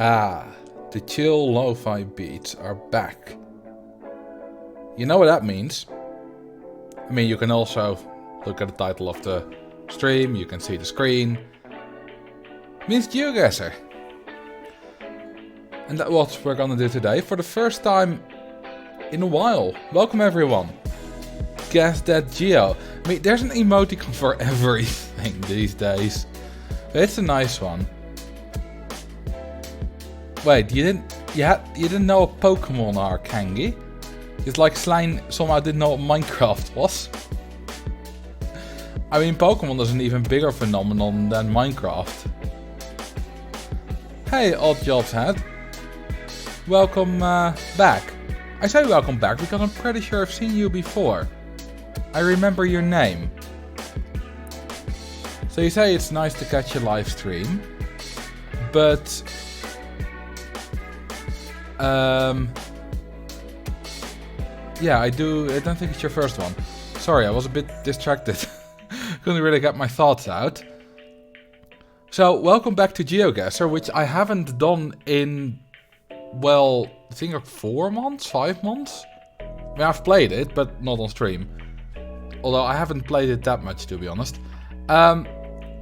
Ah, the chill lo-fi beats are back. You know what that means? I mean, you can also look at the title of the stream, you can see the screen. It means GeoGuessr. And that's what we're gonna do today for the first time in a while. Welcome everyone. Guess that Geo. I mean, there's an emoticon for everything these days. But it's a nice one. Wait, you didn't know what Pokemon are, Kangi? It's like Slime somehow didn't know what Minecraft was. I mean, Pokemon is an even bigger phenomenon than Minecraft. Hey, Odd Jobs Head. Welcome back. I say welcome back because I'm pretty sure I've seen you before. I remember your name. So you say it's nice to catch a live stream, but yeah, I don't think it's your first one. Sorry, I was a bit distracted. Couldn't really get my thoughts out. So, welcome back to GeoGuessr, which I haven't done in, well, I think like 4 months, 5 months? mean, I've played it, but not on stream. Although I haven't played it that much, to be honest.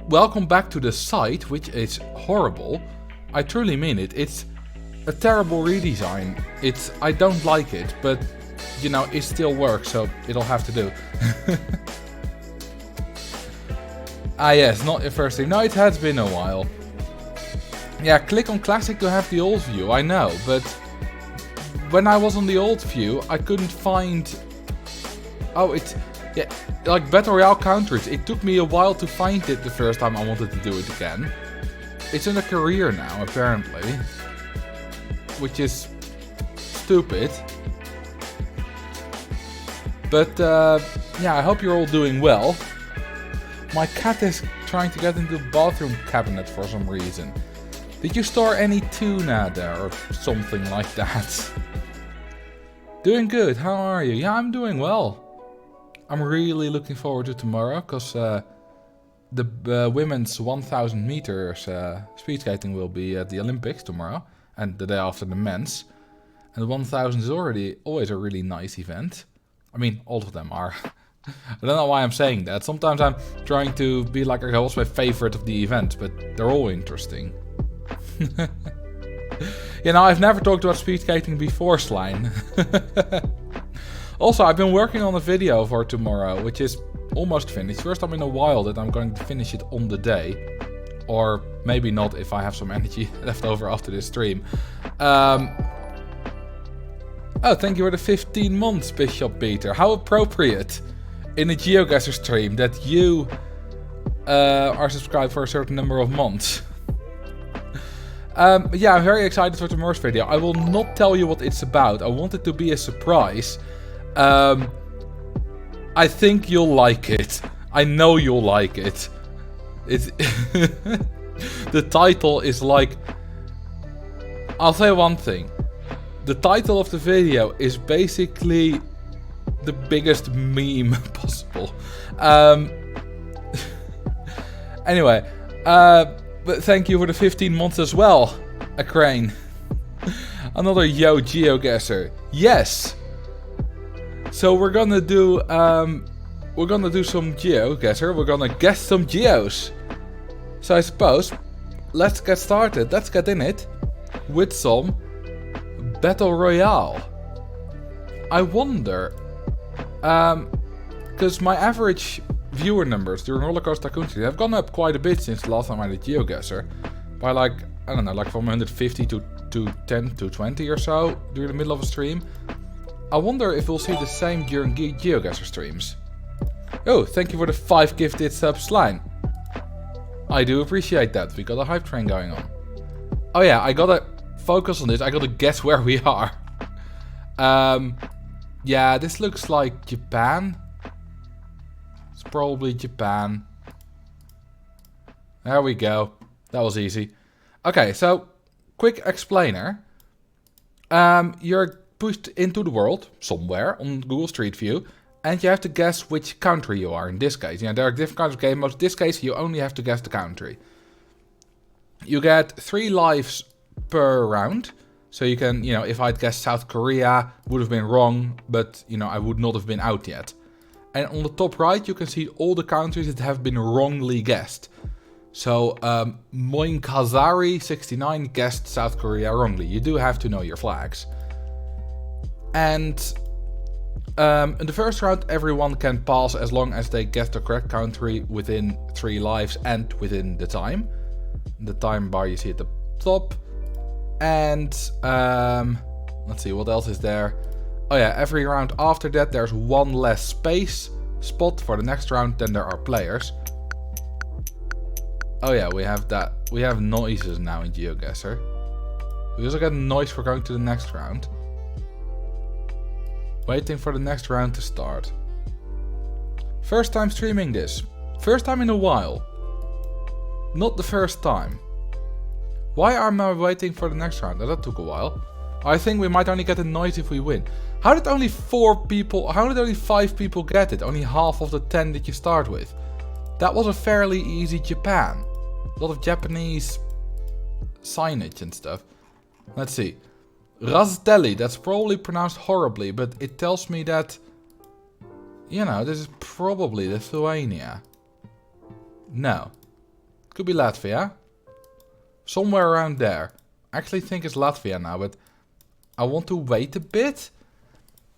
Welcome back to the site, which is horrible. I truly mean it. It's a terrible redesign. I don't like it, but, you know, it still works, so it'll have to do. Ah yes, not your first stream. No, it has been a while. Yeah, click on classic to have the old view, I know, but when I was on the old view, I couldn't find... Oh, it's... Yeah, like Battle Royale countries. It took me a while to find it the first time I wanted to do it again. It's in a career now, apparently. Which is stupid. But, yeah, I hope you're all doing well. My cat is trying to get into the bathroom cabinet for some reason. Did you store any tuna there or something like that? Doing good, how are you? Yeah, I'm doing well. I'm really looking forward to tomorrow, because the women's 1000 meters speed skating will be at the Olympics tomorrow. And the day after the men's. And the 1000 is always a really nice event. I mean, all of them are. I don't know why I'm saying that. Sometimes I'm trying to be like, okay, what's my favorite of the event, but they're all interesting. You know, I've never talked about speed skating before, Slime. Also, I've been working on a video for tomorrow, which is almost finished. First time in a while that I'm going to finish it on the day. Or maybe not if I have some energy left over after this stream. Oh, thank you for the 15 months, Bishop Peter. How appropriate in a GeoGuessr stream that you are subscribed for a certain number of months. Yeah, I'm very excited for tomorrow's video. I will not tell you what it's about. I want it to be a surprise. I think you'll like it. I know you'll like it. The title is like... I'll say one thing. The title of the video is basically the biggest meme possible. Anyway, but thank you for the 15 months as well, a crane. Another yo GeoGuessr. Yes. So we're gonna do some GeoGuessr. We're gonna guess some geos. So I suppose let's get started. Let's get in it with some Battle Royale. I wonder, because my average viewer numbers during Rollercoaster Tycoon Stream have gone up quite a bit since the last time I did GeoGuessr. By like, I don't know, like from 150 to 10 to 20 or so during the middle of a stream. I wonder if we'll see the same during GeoGuessr streams. Oh, thank you for the 5 gifted subs, Slime. I do appreciate that. We got a hype train going on. Oh yeah, I gotta focus on this. I gotta guess where we are. Yeah, this looks like Japan. It's probably Japan. There we go. That was easy. Okay, so quick explainer. You're pushed into the world somewhere on Google Street View, and you have to guess which country you are in this case. Yeah, there are different kinds of game modes. In this case, you only have to guess the country. You get 3 lives per round. So you can, you know, if I'd guessed South Korea, would have been wrong, but, you know, I would not have been out yet. And on the top right, you can see all the countries that have been wrongly guessed. So, Moin Kazari 69 guessed South Korea wrongly. You do have to know your flags. And in the first round, everyone can pass as long as they guess the correct country within 3 lives and within the time. The time bar you see at the top. And let's see, what else is there? Oh yeah, every round after that there's 1 less space spot for the next round than there are players. Oh yeah, we have that. We have noises now in GeoGuessr. We also get noise for going to the next round. Waiting for the next round to start. First time streaming this. First time in a while. Not the first time. Why am I waiting for the next round? That took a while. I think we might only get a noise if we win. How did only 5 people get it? Only half of the 10 that you start with. That was a fairly easy Japan. A lot of Japanese signage and stuff. Let's see. Rastelli, that's probably pronounced horribly, but it tells me that, you know, this is probably Lithuania. No. Could be Latvia. Somewhere around there. I actually think it's Latvia now, but I want to wait a bit.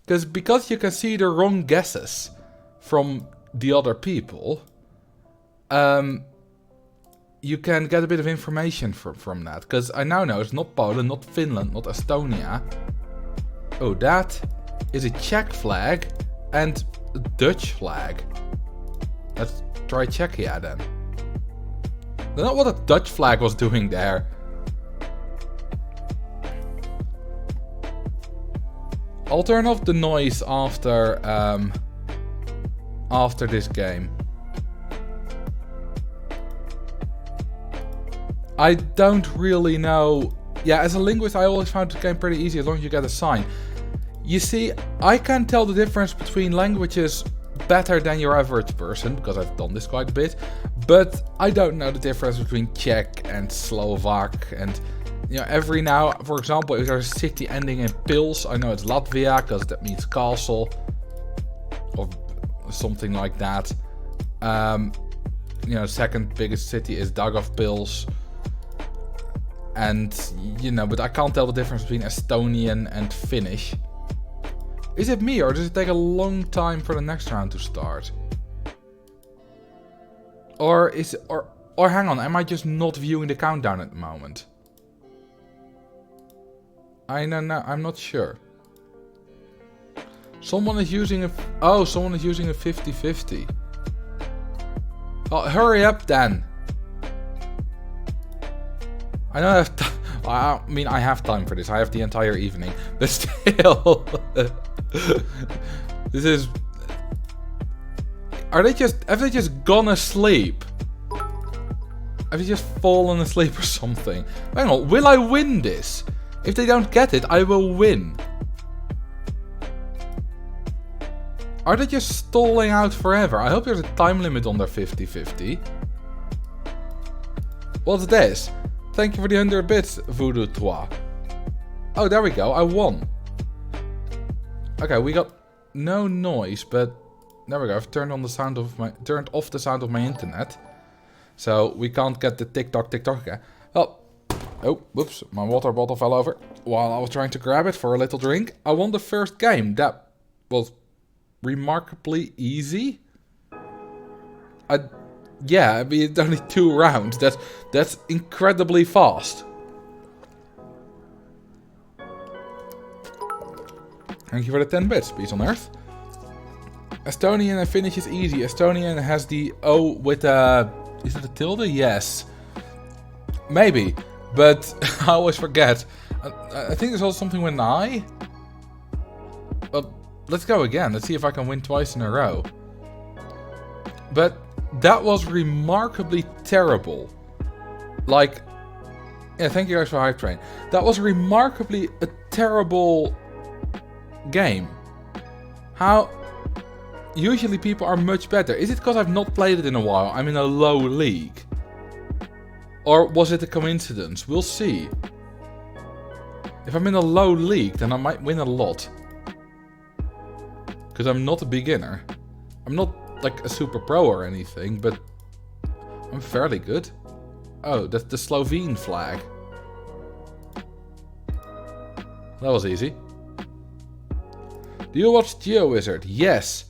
Because you can see the wrong guesses from the other people. You can get a bit of information from that. Because I now know it's not Poland, not Finland, not Estonia. Oh, that is a Czech flag and a Dutch flag. Let's try Czechia then. I don't know what a Dutch flag was doing there. I'll turn off the noise after this game. I don't really know. Yeah, as a linguist, I always found the game pretty easy as long as you get a sign. You see, I can tell the difference between languages better than your average person, because I've done this quite a bit. But I don't know the difference between Czech and Slovak. And, you know, every now, for example, if there's a city ending in Pils, I know it's Latvia, because that means castle. Or something like that. You know, second biggest city is Daugavpils. And, you know, but I can't tell the difference between Estonian and Finnish. Is it me, or does it take a long time for the next round to start? Or is it, or hang on, am I just not viewing the countdown at the moment? I don't know, I'm not sure. Someone is using a 50-50. Oh, hurry up then. I don't have time. I mean, I have time for this. I have the entire evening. But still. This is... Have they just gone asleep? Have they just fallen asleep or something? Hang on, will I win this? If they don't get it, I will win. Are they just stalling out forever? I hope there's a time limit on their 50-50. What's this? Thank you for the 100 bits, Voodoo Trois. Oh, there we go. I won. Okay, we got no noise, but there we go. I've turned off the sound of my internet, so we can't get the TikTok again. Well, oh, whoops! My water bottle fell over while I was trying to grab it for a little drink. I won the first game. That was remarkably easy. Yeah, I mean, it's only 2 rounds. That's incredibly fast. Thank you for the 10 bits. Peace on Earth. Estonian and Finnish is easy. Estonian has the O with a... Is it a tilde? Yes. Maybe. But I always forget. I think there's also something with an I. But let's go again. Let's see if I can win twice in a row. But... that was remarkably terrible. Like, yeah, thank you guys for Hype Train. That was remarkably a terrible game. How? Usually people are much better. Is it because I've not played it in a while? I'm in a low league. Or was it a coincidence? We'll see. If I'm in a low league, then I might win a lot. Because I'm not a beginner. I'm not like a super pro or anything, but I'm fairly good. Oh, that's the Slovene flag. That was easy. Do you watch GeoGuessr? Yes.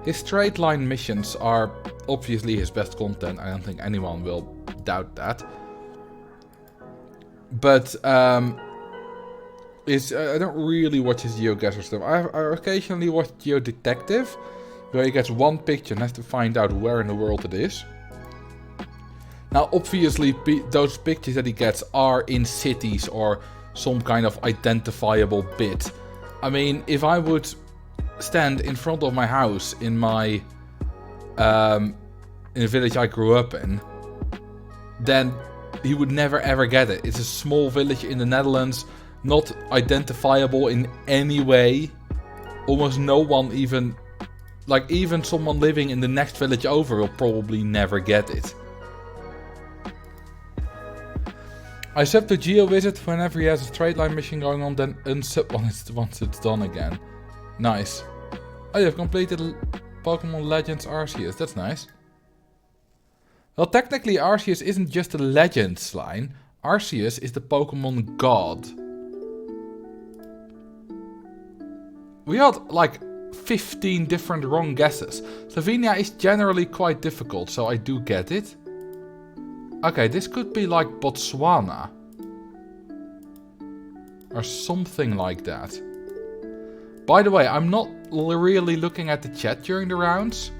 His straight line missions are obviously his best content. I don't think anyone will doubt that. But I don't really watch his GeoGuessr stuff. I occasionally watch GeoDetective, where he gets one picture and has to find out where in the world it is. Now, obviously, those pictures that he gets are in cities or some kind of identifiable bit. I mean, if I would stand in front of my house in my in the village I grew up in, then he would never ever get it. It's a small village in the Netherlands, not identifiable in any way. Almost no one even... Like, even someone living in the next village over will probably never get it. I sub to GeoWizard whenever he has a straight line mission going on, then unsub once it's done again. Nice. Oh, you've completed Pokemon Legends Arceus. That's nice. Well, technically Arceus isn't just a Legends line. Arceus is the Pokemon God. We had like 15 different wrong guesses. Slovenia is generally quite difficult, so I do get it. Okay, this could be like Botswana. Or something like that. By the way, I'm not really looking at the chat during the rounds.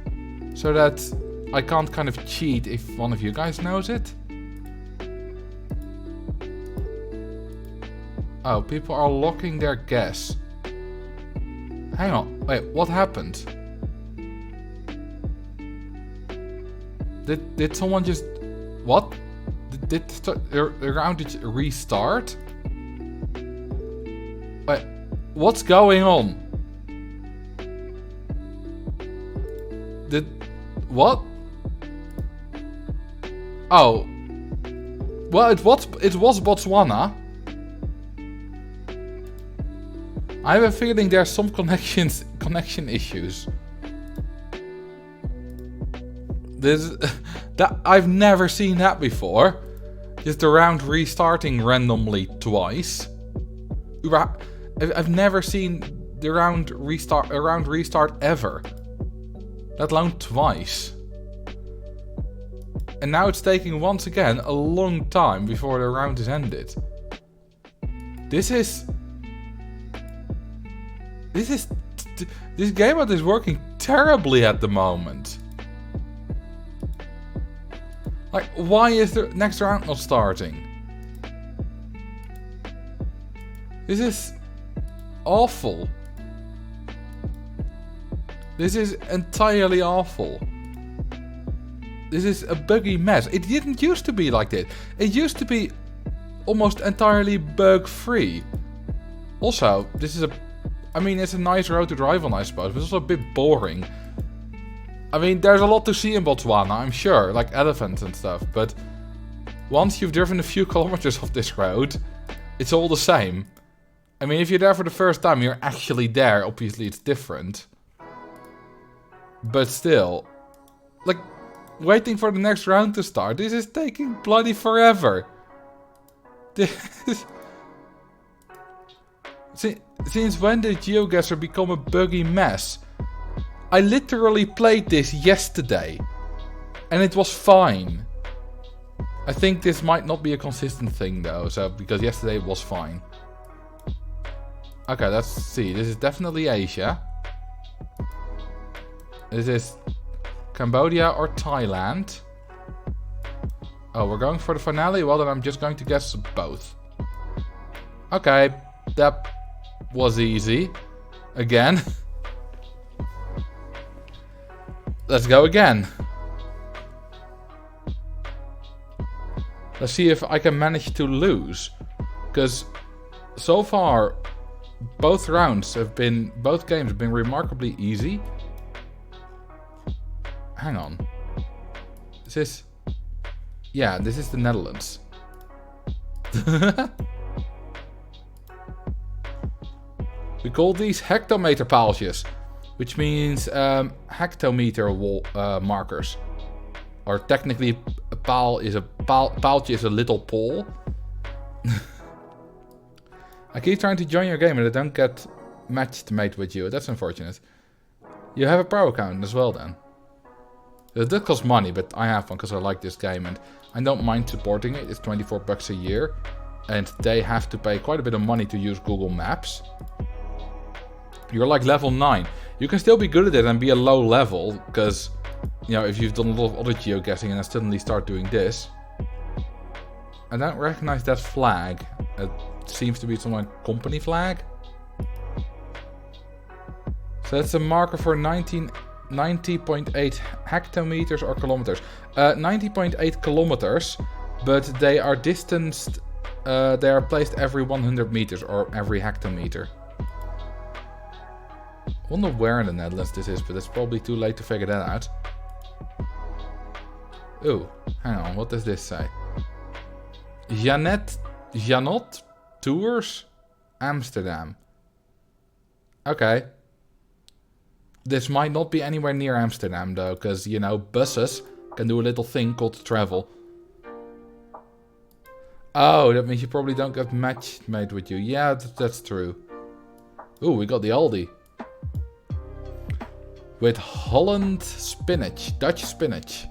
So that I can't kind of cheat if one of you guys knows it. Oh, people are locking their guess. Hang on, wait, what happened? Did someone just... What? Did the round restart? Wait, what's going on? What? Oh. Well, it was Botswana. I have a feeling there's some connection issues. I've never seen that before. Just the round restarting randomly twice. I've never seen the round restart ever. Let alone twice. And now it's taking once again a long time before the round is ended. This game mode is working terribly at the moment. Like, why is the next round not starting? This is awful. This is entirely awful. This is a buggy mess. It didn't used to be like this. It used to be almost entirely bug-free. Also, this is it's a nice road to drive on, I suppose, but it's also a bit boring. I mean, there's a lot to see in Botswana, I'm sure, like elephants and stuff, but once you've driven a few kilometers of this road, it's all the same. I mean, if you're there for the first time, you're actually there. Obviously, it's different. But still, like, waiting for the next round to start, this is taking bloody forever. Since when did GeoGuessr become a buggy mess? I literally played this yesterday, and it was fine. I think this might not be a consistent thing though, because yesterday it was fine. Okay, let's see. This is definitely Asia. This is Cambodia or Thailand. Oh, we're going for the finale? Well, then I'm just going to guess both. Okay, that was easy. Again. Let's go again. Let's see if I can manage to lose. Because so far, both games have been remarkably easy. Hang on. This is the Netherlands. We call these hectometer paaltjes, which means hectometer markers. Or technically, a paaltje is a little pole. I keep trying to join your game and I don't get matched mate with you. That's unfortunate. You have a pro account as well then. It does cost money, but I have one because I like this game and I don't mind supporting it. It's 24 bucks a year. And they have to pay quite a bit of money to use Google Maps. You're like level 9. You can still be good at it and be a low level. Because, you know, if you've done a lot of other geoguessing and then suddenly start doing this. I don't recognize that flag. It seems to be some like company flag. So that's a marker for 90.8 hectometers or kilometers. 90.8 kilometers, but they are distanced. They are placed every 100 meters or every hectometer. I wonder where in the Netherlands this is, but it's probably too late to figure that out. Ooh, hang on, what does this say? Janot Tours Amsterdam. Okay. This might not be anywhere near Amsterdam though, because, you know, buses can do a little thing called travel. Oh, that means you probably don't get matched made with you. Yeah, that's true. Ooh, we got the Aldi. With Holland spinach, Dutch spinach.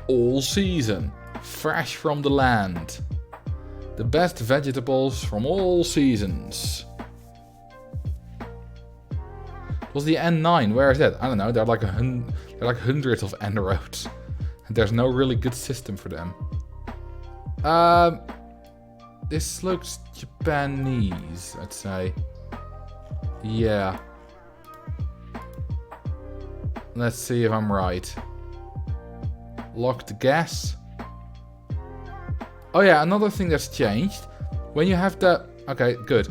All season, fresh from the land. The best vegetables from all seasons. Was the N9? Where is that? I don't know. There are like hundreds of N roads. And there's no really good system for them. This looks Japanese, I'd say. Yeah. Let's see if I'm right. Locked gas. Oh yeah, another thing that's changed. When you have the... Okay, good.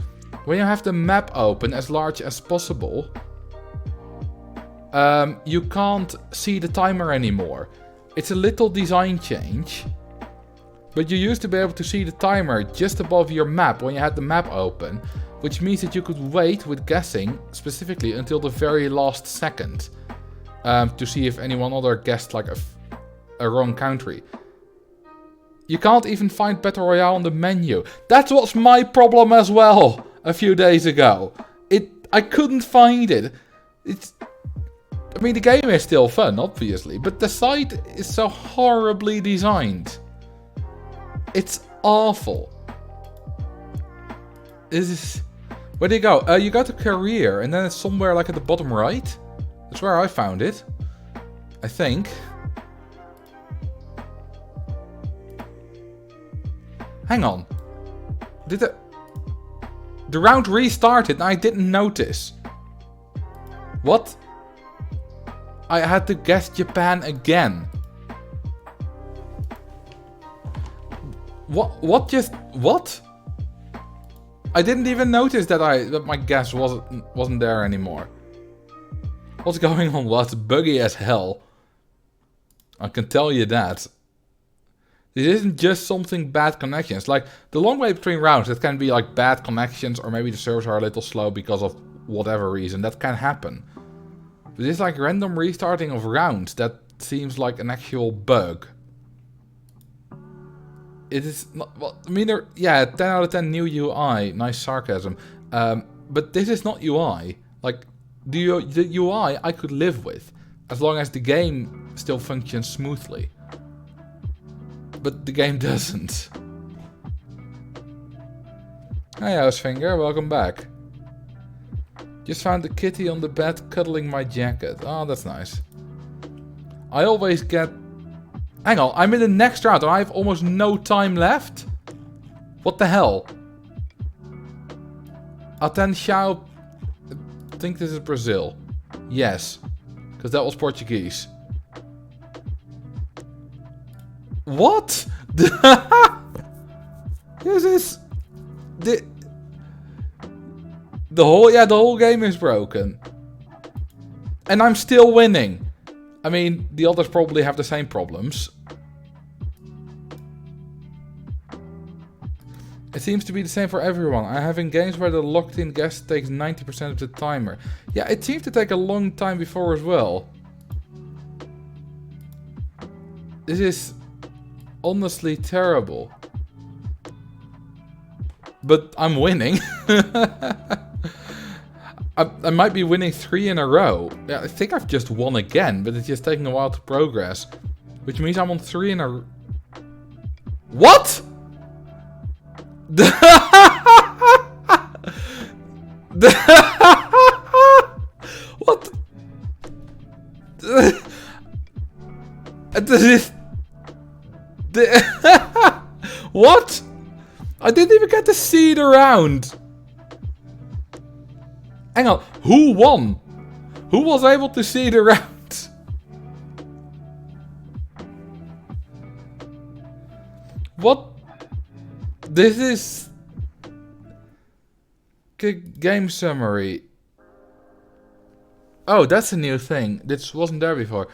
When you have the map open as large as possible... you can't see the timer anymore. It's a little design change. But you used to be able to see the timer just above your map when you had the map open. Which means that you could wait with guessing specifically until the very last second. To see if anyone other guessed like a wrong country. You can't even find Battle Royale on the menu. That was my problem as well a few days ago. I couldn't find it. I mean, the game is still fun, obviously, but the site is so horribly designed. It's awful. Where do you go? You go to career, and then it's somewhere like at the bottom right. That's where I found it. I think. Hang on. Did the round restarted and I didn't notice? What? I had to guess Japan again. What? I didn't even notice that my guess wasn't there anymore. What's going on? Well, it's buggy as hell. I can tell you that. This isn't just something bad connections. Like, the long way between rounds, it can be like bad connections, or maybe the servers are a little slow because of whatever reason. That can happen. But it's like random restarting of rounds. That seems like an actual bug. It is not... Well, I mean, yeah, 10 out of 10 new UI. Nice sarcasm. But this is not UI. Like, the UI I could live with. As long as the game still functions smoothly. But the game doesn't. Hey, Housefinger, welcome back. Just found the kitty on the bed cuddling my jacket. Oh, that's nice. I always get... Hang on, I'm in the next round and I have almost no time left? What the hell? Atenção... I think this is Brazil. Yes. Because that was Portuguese. What? This is... The whole game is broken. And I'm still winning. I mean, the others probably have the same problems. It seems to be the same for everyone. I have in games where the locked-in guess takes 90% of the timer. Yeah, it seems to take a long time before as well. This is honestly terrible. But I'm winning. I might be winning 3 in a row. Yeah, I think I've just won again, but it's just taking a while to progress. Which means I'm on 3 in a... What?! What? This is... What? I didn't even get to see the round. Hang on, who won? Who was able to see the round? What? This is... Game summary. Oh, that's a new thing. This wasn't there before.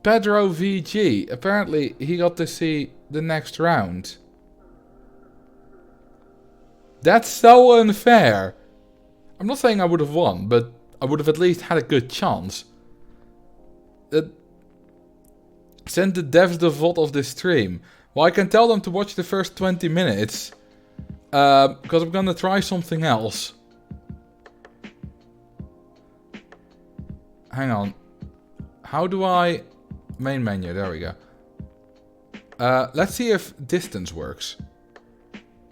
Pedro VG. Apparently, he got to see the next round. That's so unfair. I'm not saying I would have won, but I would have at least had a good chance. Send the devs the VOD of this stream. Well, I can tell them to watch the first 20 minutes. Because I'm gonna try something else. Hang on. How do I... Main menu, there we go. Let's see if distance works.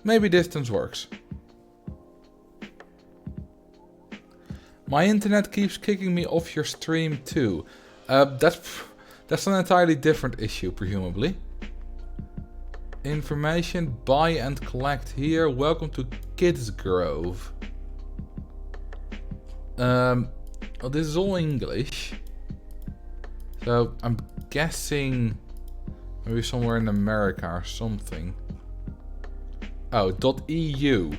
Maybe distance works. My internet keeps kicking me off your stream too. That's an entirely different issue, presumably. Information, buy and collect here. Welcome to Kids Grove. Well, this is all English. So I'm guessing maybe somewhere in America or something. Oh, .eu.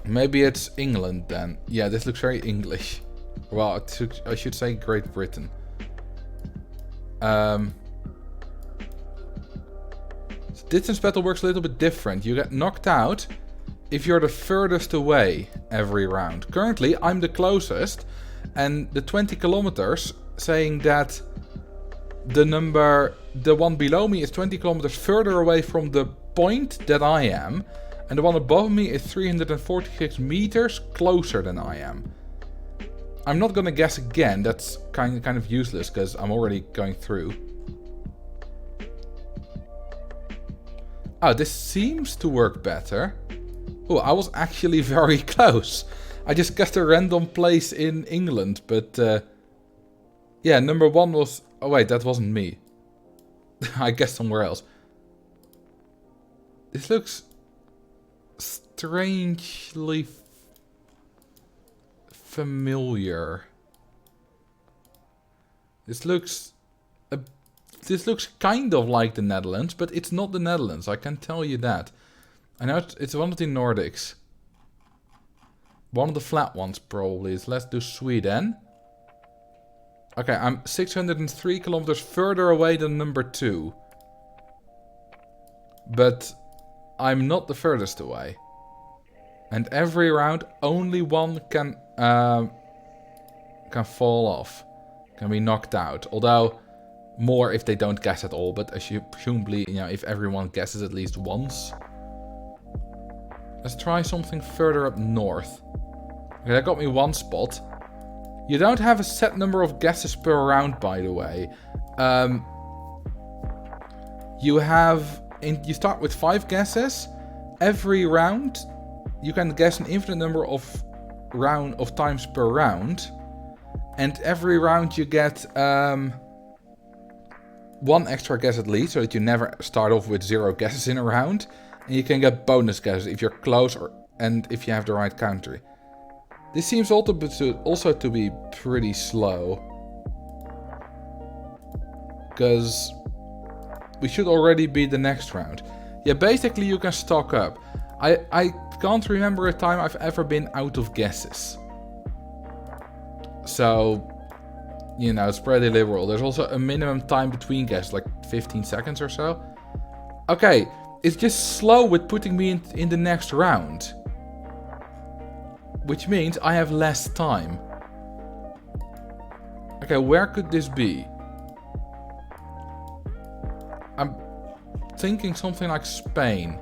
Maybe it's England then. Yeah, this looks very English. Well, I should say Great Britain. Distance battle works a little bit different. You get knocked out if you're the furthest away every round. Currently, I'm the closest, and the 20 kilometers saying that the one below me is 20 kilometers further away from the point that I am, and the one above me is 346 meters closer than I am. I'm not gonna guess again. That's kind of useless because I'm already going through. Oh, this seems to work better. Oh, I was actually very close. I just guessed a random place in England, but yeah, number one was... Oh wait, that wasn't me. I guessed somewhere else. This looks strangely familiar. This looks kind of like the Netherlands, but it's not the Netherlands, I can tell you that. I know it's one of the Nordics. One of the flat ones probably. So let's do Sweden. Okay, I'm 603 kilometers further away than number 2. But I'm not the furthest away. And every round only one can fall off. Can be knocked out. Although more if they don't guess at all, but presumably, you know, if everyone guesses at least once. Let's try something further up north. Okay, that got me one spot. You don't have a set number of guesses per round, by the way. You start with 5 guesses. Every round, you can guess an infinite number of times per round. And every round you get one extra guess at least, so that you never start off with 0 guesses in a round. And you can get bonus guesses if you're close and if you have the right country. This seems also to be pretty slow. Because we should already be the next round. Yeah, basically you can stock up. I can't remember a time I've ever been out of guesses. So, you know, it's pretty liberal. There's also a minimum time between guesses, like 15 seconds or so. Okay, it's just slow with putting me in the next round. Which means I have less time. Okay, where could this be? I'm thinking something like Spain.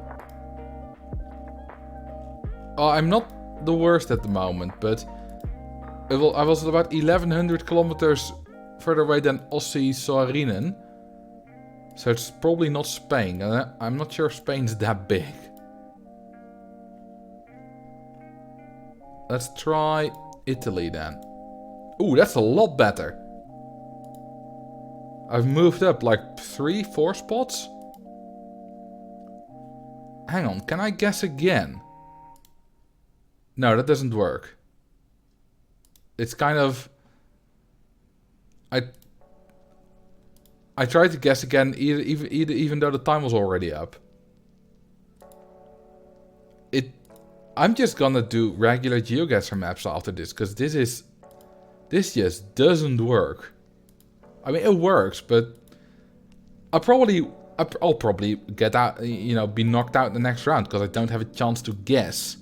Oh, I'm not the worst at the moment, but I was about 1100 kilometers further away than Ossie Soarinen. So it's probably not Spain. And I'm not sure Spain's that big. Let's try Italy then. Ooh, that's a lot better. I've moved up like 3-4 spots. Hang on, can I guess again? No, that doesn't work. It's kind of... I tried to guess again, even though the time was already up. I'm just gonna do regular GeoGuessr maps after this, because this just doesn't work. I mean, it works, but I'll probably get out, you know, be knocked out in the next round because I don't have a chance to guess.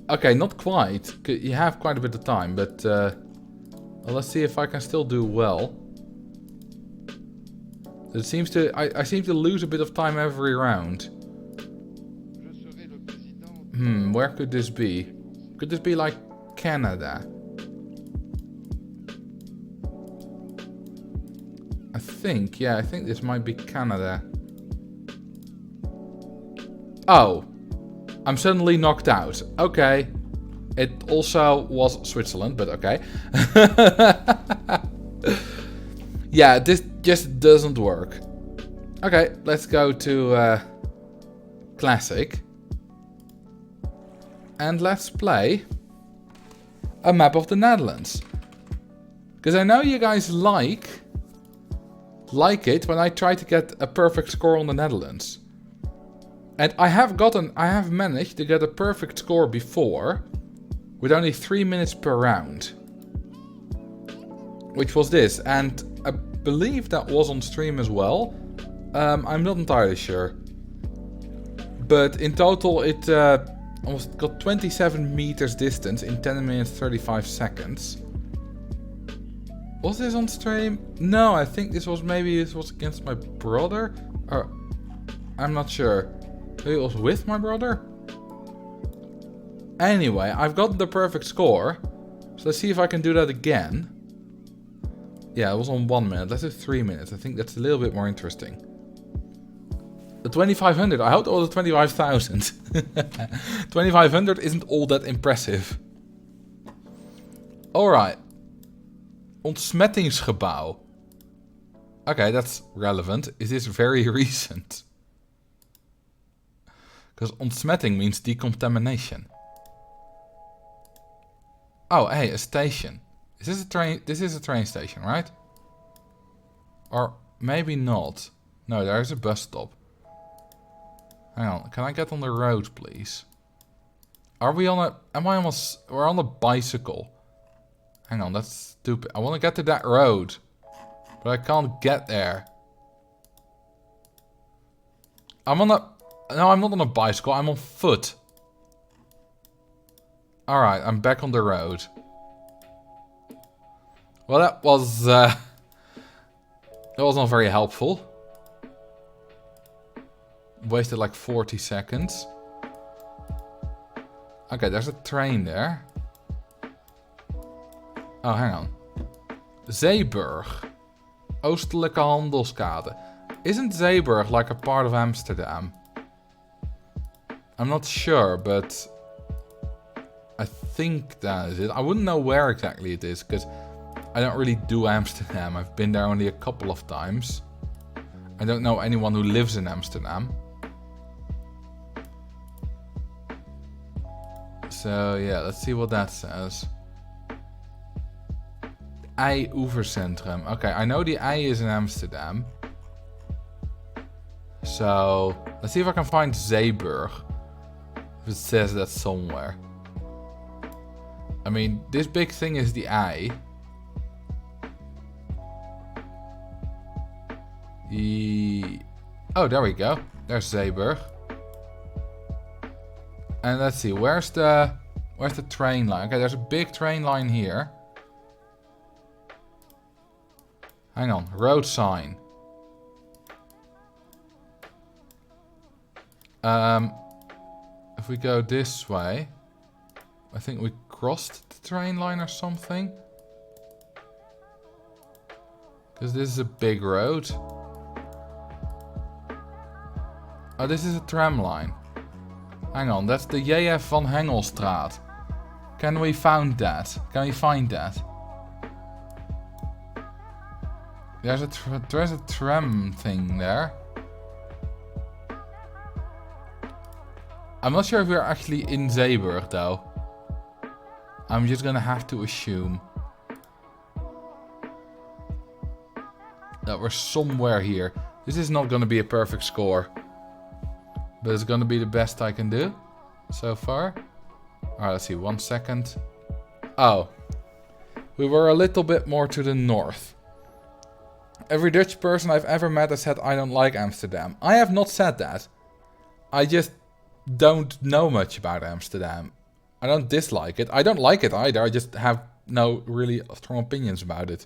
Okay, not quite. You have quite a bit of time, but well, let's see if I can still do well. It seems to I seem to lose a bit of time every round. Where could this be? Could this be like Canada? I think this might be Canada. Oh, I'm suddenly knocked out. Okay. It also was Switzerland, but okay. Yeah, this just doesn't work. Okay, let's go to Classic. And let's play a map of the Netherlands. Because I know you guys like it when I try to get a perfect score on the Netherlands. And I have managed to get a perfect score before with only 3 minutes per round. Which was this, and I believe that was on stream as well. I'm not entirely sure. But in total it almost got 27 meters distance in 10 minutes 35 seconds. Was this on stream? No, I think this was against my brother. Or I'm not sure. Maybe it was with my brother? Anyway, I've got the perfect score. So let's see if I can do that again. Yeah, it was on 1 minute. Let's do 3 minutes. I think that's a little bit more interesting. The 2500. I hope it was 25,000. 2500 isn't all that impressive. Alright. Ontsmettingsgebouw. Okay, that's relevant. Is this very recent? Because ontsmetting means decontamination. Oh, hey, a station. Is this a train? This is a train station, right? Or maybe not. No, there's a bus stop. Hang on, can I get on the road, please? Are we on a... We're on a bicycle. Hang on, that's stupid. I want to get to that road. But I can't get there. I'm on a... No, I'm not on a bicycle. I'm on foot. Alright, I'm back on the road. Well, that was not very helpful. Wasted like 40 seconds. Okay, there's a train there. Oh, hang on. Zeeburg. Oostelijke Handelskade. Isn't Zeeburg like a part of Amsterdam? I'm not sure, but I think that is it. I wouldn't know where exactly it is, because I don't really do Amsterdam. I've been there only a couple of times. I don't know anyone who lives in Amsterdam. So yeah, let's see what that says. Ei-Oevercentrum. Okay, I know the Ei is in Amsterdam. So let's see if I can find Zeeburg. If it says that somewhere. I mean, this big thing is the Ei. Oh, there we go. There's Zeeburg. And let's see, where's the train line? Okay, there's a big train line here. Hang on, road sign. If we go this way, I think we crossed the train line or something. Because this is a big road. Oh, this is a tram line. Hang on, that's the J.F. van Hengelstraat. Can we find that? Can we find that? There's a tram thing there. I'm not sure if we're actually in Zeeburg though. I'm just gonna have to assume that we're somewhere here. This is not gonna be a perfect score, but it's gonna be the best I can do so far. Alright, let's see, 1 second. Oh. We were a little bit more to the north. Every Dutch person I've ever met has said I don't like Amsterdam. I have not said that. I just don't know much about Amsterdam. I don't dislike it. I don't like it either. I just have no really strong opinions about it.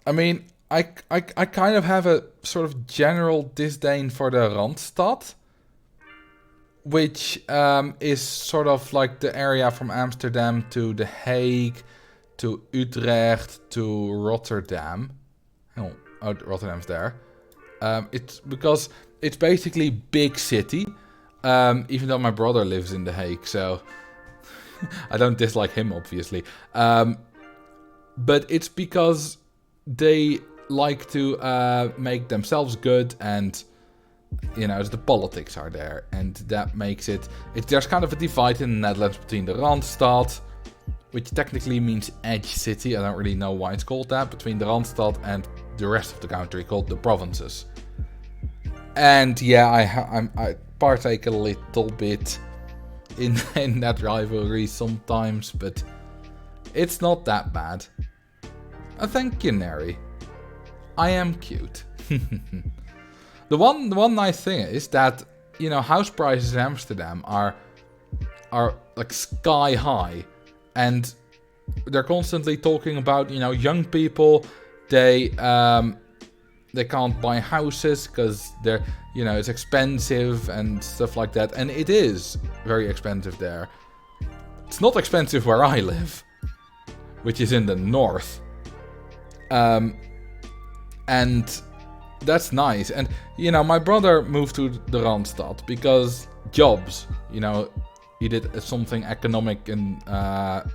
I mean, I kind of have a sort of general disdain for the Randstad, which is sort of like the area from Amsterdam to The Hague, to Utrecht, to Rotterdam. Oh, Rotterdam's there. It's because it's basically big city, even though my brother lives in The Hague, so I don't dislike him, obviously. But it's because they like to make themselves good, and you know, the politics are there, and that makes it. There's kind of a divide in the Netherlands between the Randstad, which technically means edge city. I don't really know why it's called that. Between the Randstad and the rest of the country, called the provinces. And yeah, I partake a little bit in that rivalry sometimes, but it's not that bad. Thank you, Neri. I am cute. The one nice thing is that, you know, house prices in Amsterdam are like sky high, and they're constantly talking about, you know, young people, they can't buy houses because they're, you know, it's expensive and stuff like that, and it is very expensive there. It's not expensive where I live, which is in the north. And that's nice. And, you know, my brother moved to the Randstad because jobs, you know, he did something economic in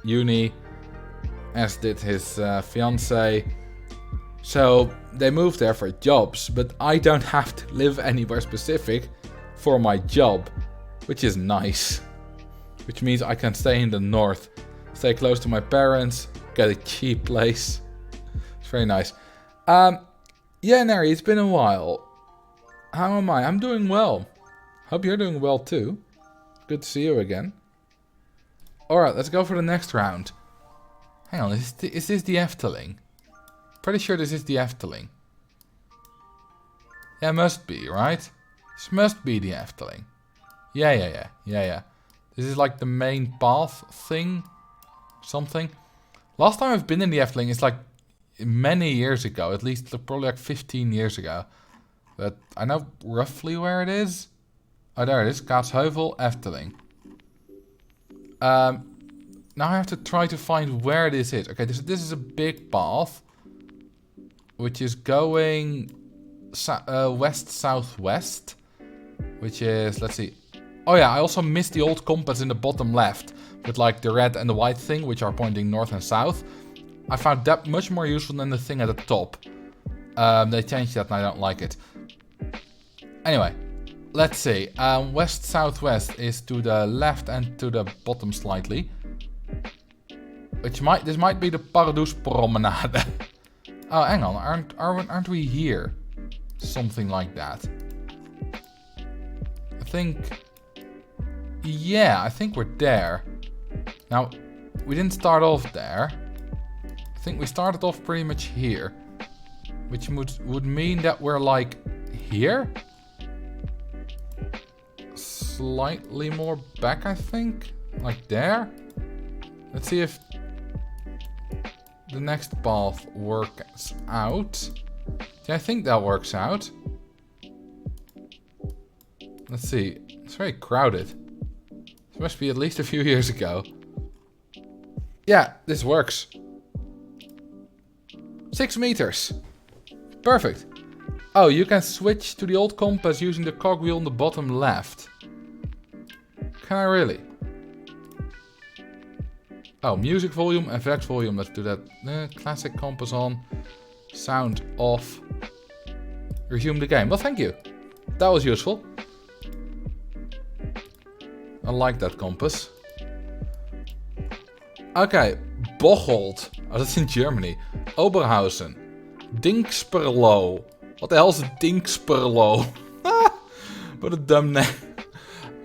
uni, as did his fiance. So they moved there for jobs, but I don't have to live anywhere specific for my job, which is nice. Which means I can stay in the north, stay close to my parents, get a cheap place. It's very nice. Yeah, Neri, it's been a while. How am I? I'm doing well. Hope you're doing well too. Good to see you again. Alright, let's go for the next round. Hang on, is this the Efteling? Pretty sure this is the Efteling. Yeah, must be, right? This must be the Efteling. Yeah. This is like the main path thing. Something. Last time I've been in the Efteling is like many years ago. At least probably like 15 years ago. But I know roughly where it is. Oh, there it is. Kaatsheuvel, Efteling. Now I have to try to find where this is. Okay, this is a big path, which is going west-southwest, which is, let's see. Oh yeah, I also missed the old compass in the bottom left, with like the red and the white thing, which are pointing north and south. I found that much more useful than the thing at the top. They changed that and I don't like it. Anyway, let's see. West-southwest is to the left and to the bottom slightly. This might be the Pardoes Promenade. Oh, hang on, aren't we here? Something like that. I think... Yeah, I think we're there. Now, we didn't start off there. I think we started off pretty much here. Which would mean that we're like here? Slightly more back, I think. Like there. Let's see if the next path works out. Yeah, I think that works out. Let's see. It's very crowded. This must be at least a few years ago. Yeah, this works. 6 meters. Perfect. Oh, you can switch to the old compass using the cogwheel on the bottom left. Can I really? Oh, music volume, FX volume. Let's do that. Classic compass on. Sound off. Resume the game. Well, thank you. That was useful. I like that compass. Okay. Bocholt. Oh, that's in Germany. Oberhausen. Dinxperlo. What the hell is a Dinxperlo? What a dumb name.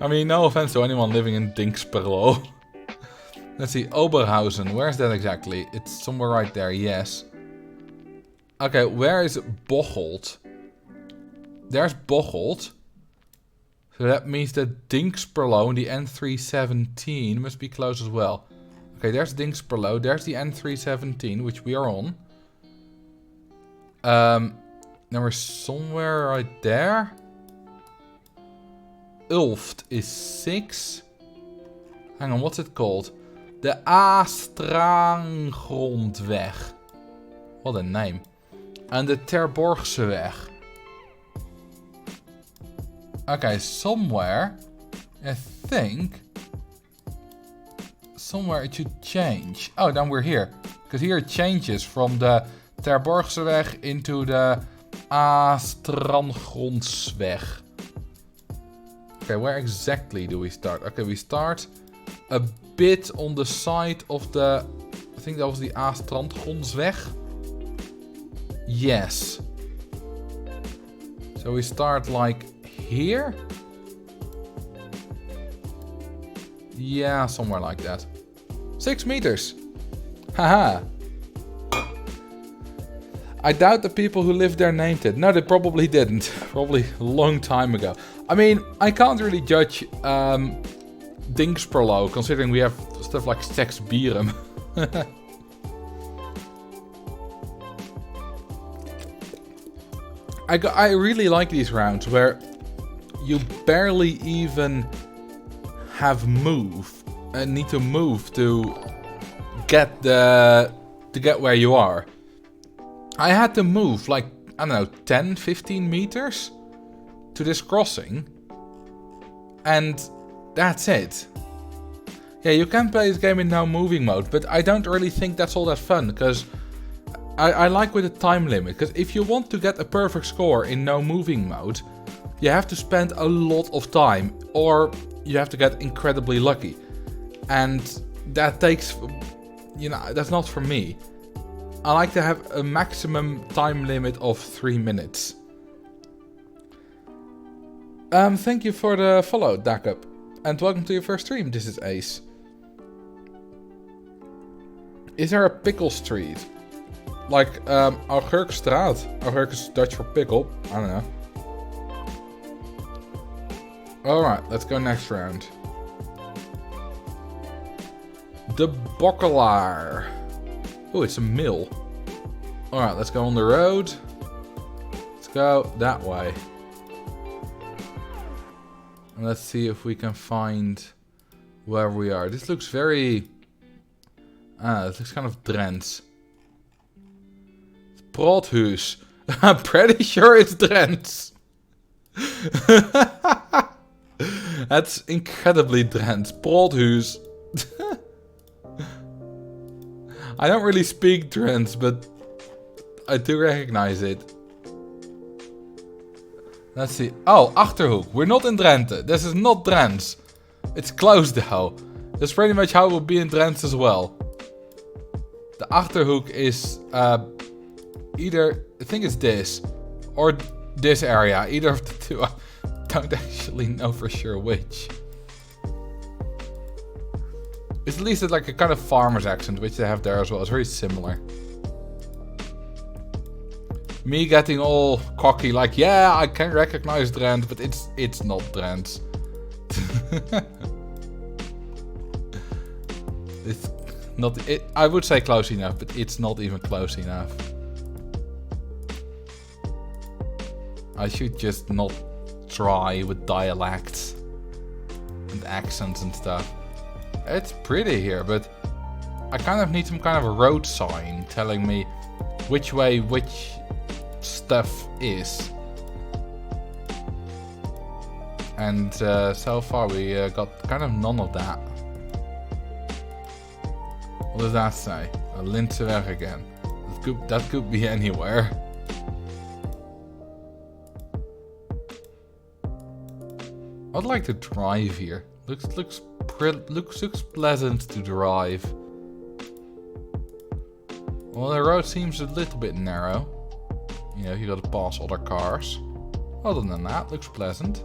I mean, no offense to anyone living in Dinxperlo. Let's see, Oberhausen. Where's that exactly? It's somewhere right there, yes. Okay, where is Bocholt? There's Bocholt. So that means that Dinxperlo and the N317 must be close as well. Okay, there's Dinxperlo. There's the N317, which we are on. Now we're somewhere right there. Ulft is 6. Hang on, what's it called? De A-Stranggrondweg. What a name. And the Terborgseweg. Okay, somewhere, I think, somewhere it should change. Oh, then we're here. Because here it changes from the Terborgseweg into the A-Strandgrondsweg. Okay, where exactly do we start? Okay, we start a bit on the side of the... I think that was the A-Strandgrondsweg. Yes. So we start like here? Yeah, somewhere like that. 6 meters. Haha. I doubt the people who lived there named it. No, they probably didn't. Probably a long time ago. I mean, I can't really judge Dinxperlo, considering we have stuff like Seksbieren. I really like these rounds where you barely even have move and need to move to get where you are. I had to move like, I don't know, 10, 15 meters to this crossing. And that's it. Yeah, you can play this game in no moving mode, but I don't really think that's all that fun, because I like with a time limit. Because if you want to get a perfect score in no moving mode, you have to spend a lot of time, or you have to get incredibly lucky. And that takes, you know, that's not for me. I like to have a maximum time limit of 3 minutes. Thank you for the follow, Dakup. And welcome to your first stream. This is Ace. Is there a pickle street? Like, Augurkstraat. Augurk is Dutch for pickle. I don't know. Alright, let's go next round. De Bokkelaar. Oh, it's a mill. Alright, let's go on the road. Let's go that way. And let's see if we can find where we are. This looks very... it looks kind of Drents. Broodhuis. I'm pretty sure it's Drents. That's incredibly Drents. Broodhuis. I don't really speak Drents, but I do recognize it. Let's see. Oh, Achterhoek. We're not in Drenthe. This is not Drents. It's close though. That's pretty much how it would be in Drents as well. The Achterhoek is either, I think it's this, or this area. Either of the two. I don't actually know for sure which. It's at least like a kind of farmer's accent, which they have there as well. It's very similar. Me getting all cocky, like, yeah, I can recognize Drent, but it's not Drent. It's not. I would say close enough, but it's not even close enough. I should just not try with dialects and accents and stuff. It's pretty here, but I kind of need some kind of a road sign telling me which way which stuff is. And so far we got kind of none of that. What does that say? A Lindseweg again. That could be anywhere. I'd like to drive here. Looks pleasant to drive. Well, the road seems a little bit narrow. You know, you gotta pass other cars. Other than that, looks pleasant.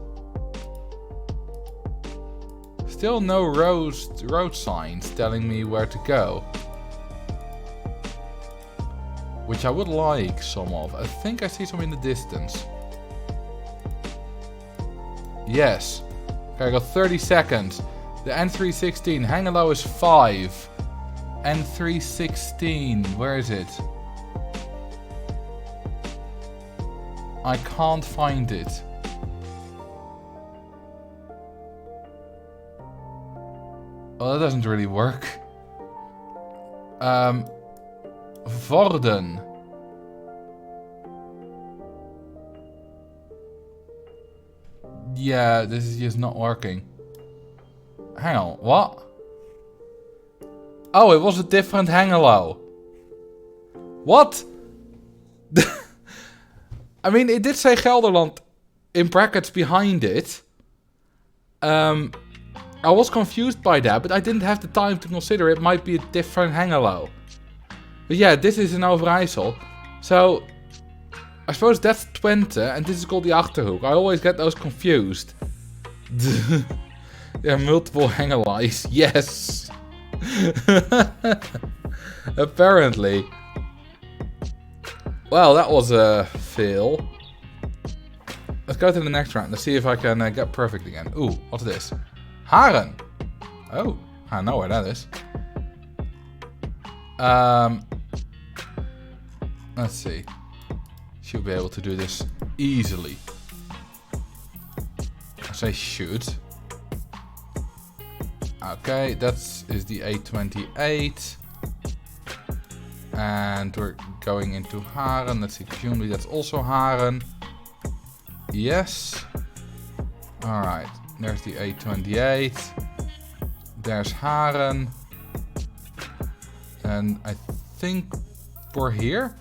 Still no road signs telling me where to go. Which I would like some of. I think I see some in the distance. Yes. Okay, I got 30 seconds. The N316. Hengelo is 5. N316. Where is it? I can't find it. Oh, that doesn't really work. Vorden. Yeah, this is just not working. Hang on, what? Oh, it was a different Hengelo. What? I mean, it did say Gelderland in brackets behind it. I was confused by that, but I didn't have the time to consider it might be a different Hengelo. But yeah, this is in Overijssel. So, I suppose that's Twente, and this is called the Achterhoek. I always get those confused. There are multiple Hengelo's. Yes! Apparently. Well, that was a fail. Let's go to the next round. Let's see if I can get perfect again. Ooh, what's this? Haren! Oh, I know where that is. Let's see. Should be able to do this easily. I say should. Okay, that is the A28. And we're going into Haren. Let's see, presumably that's also Haren. Yes. Alright, there's the A28. There's Haren. And I think we're here.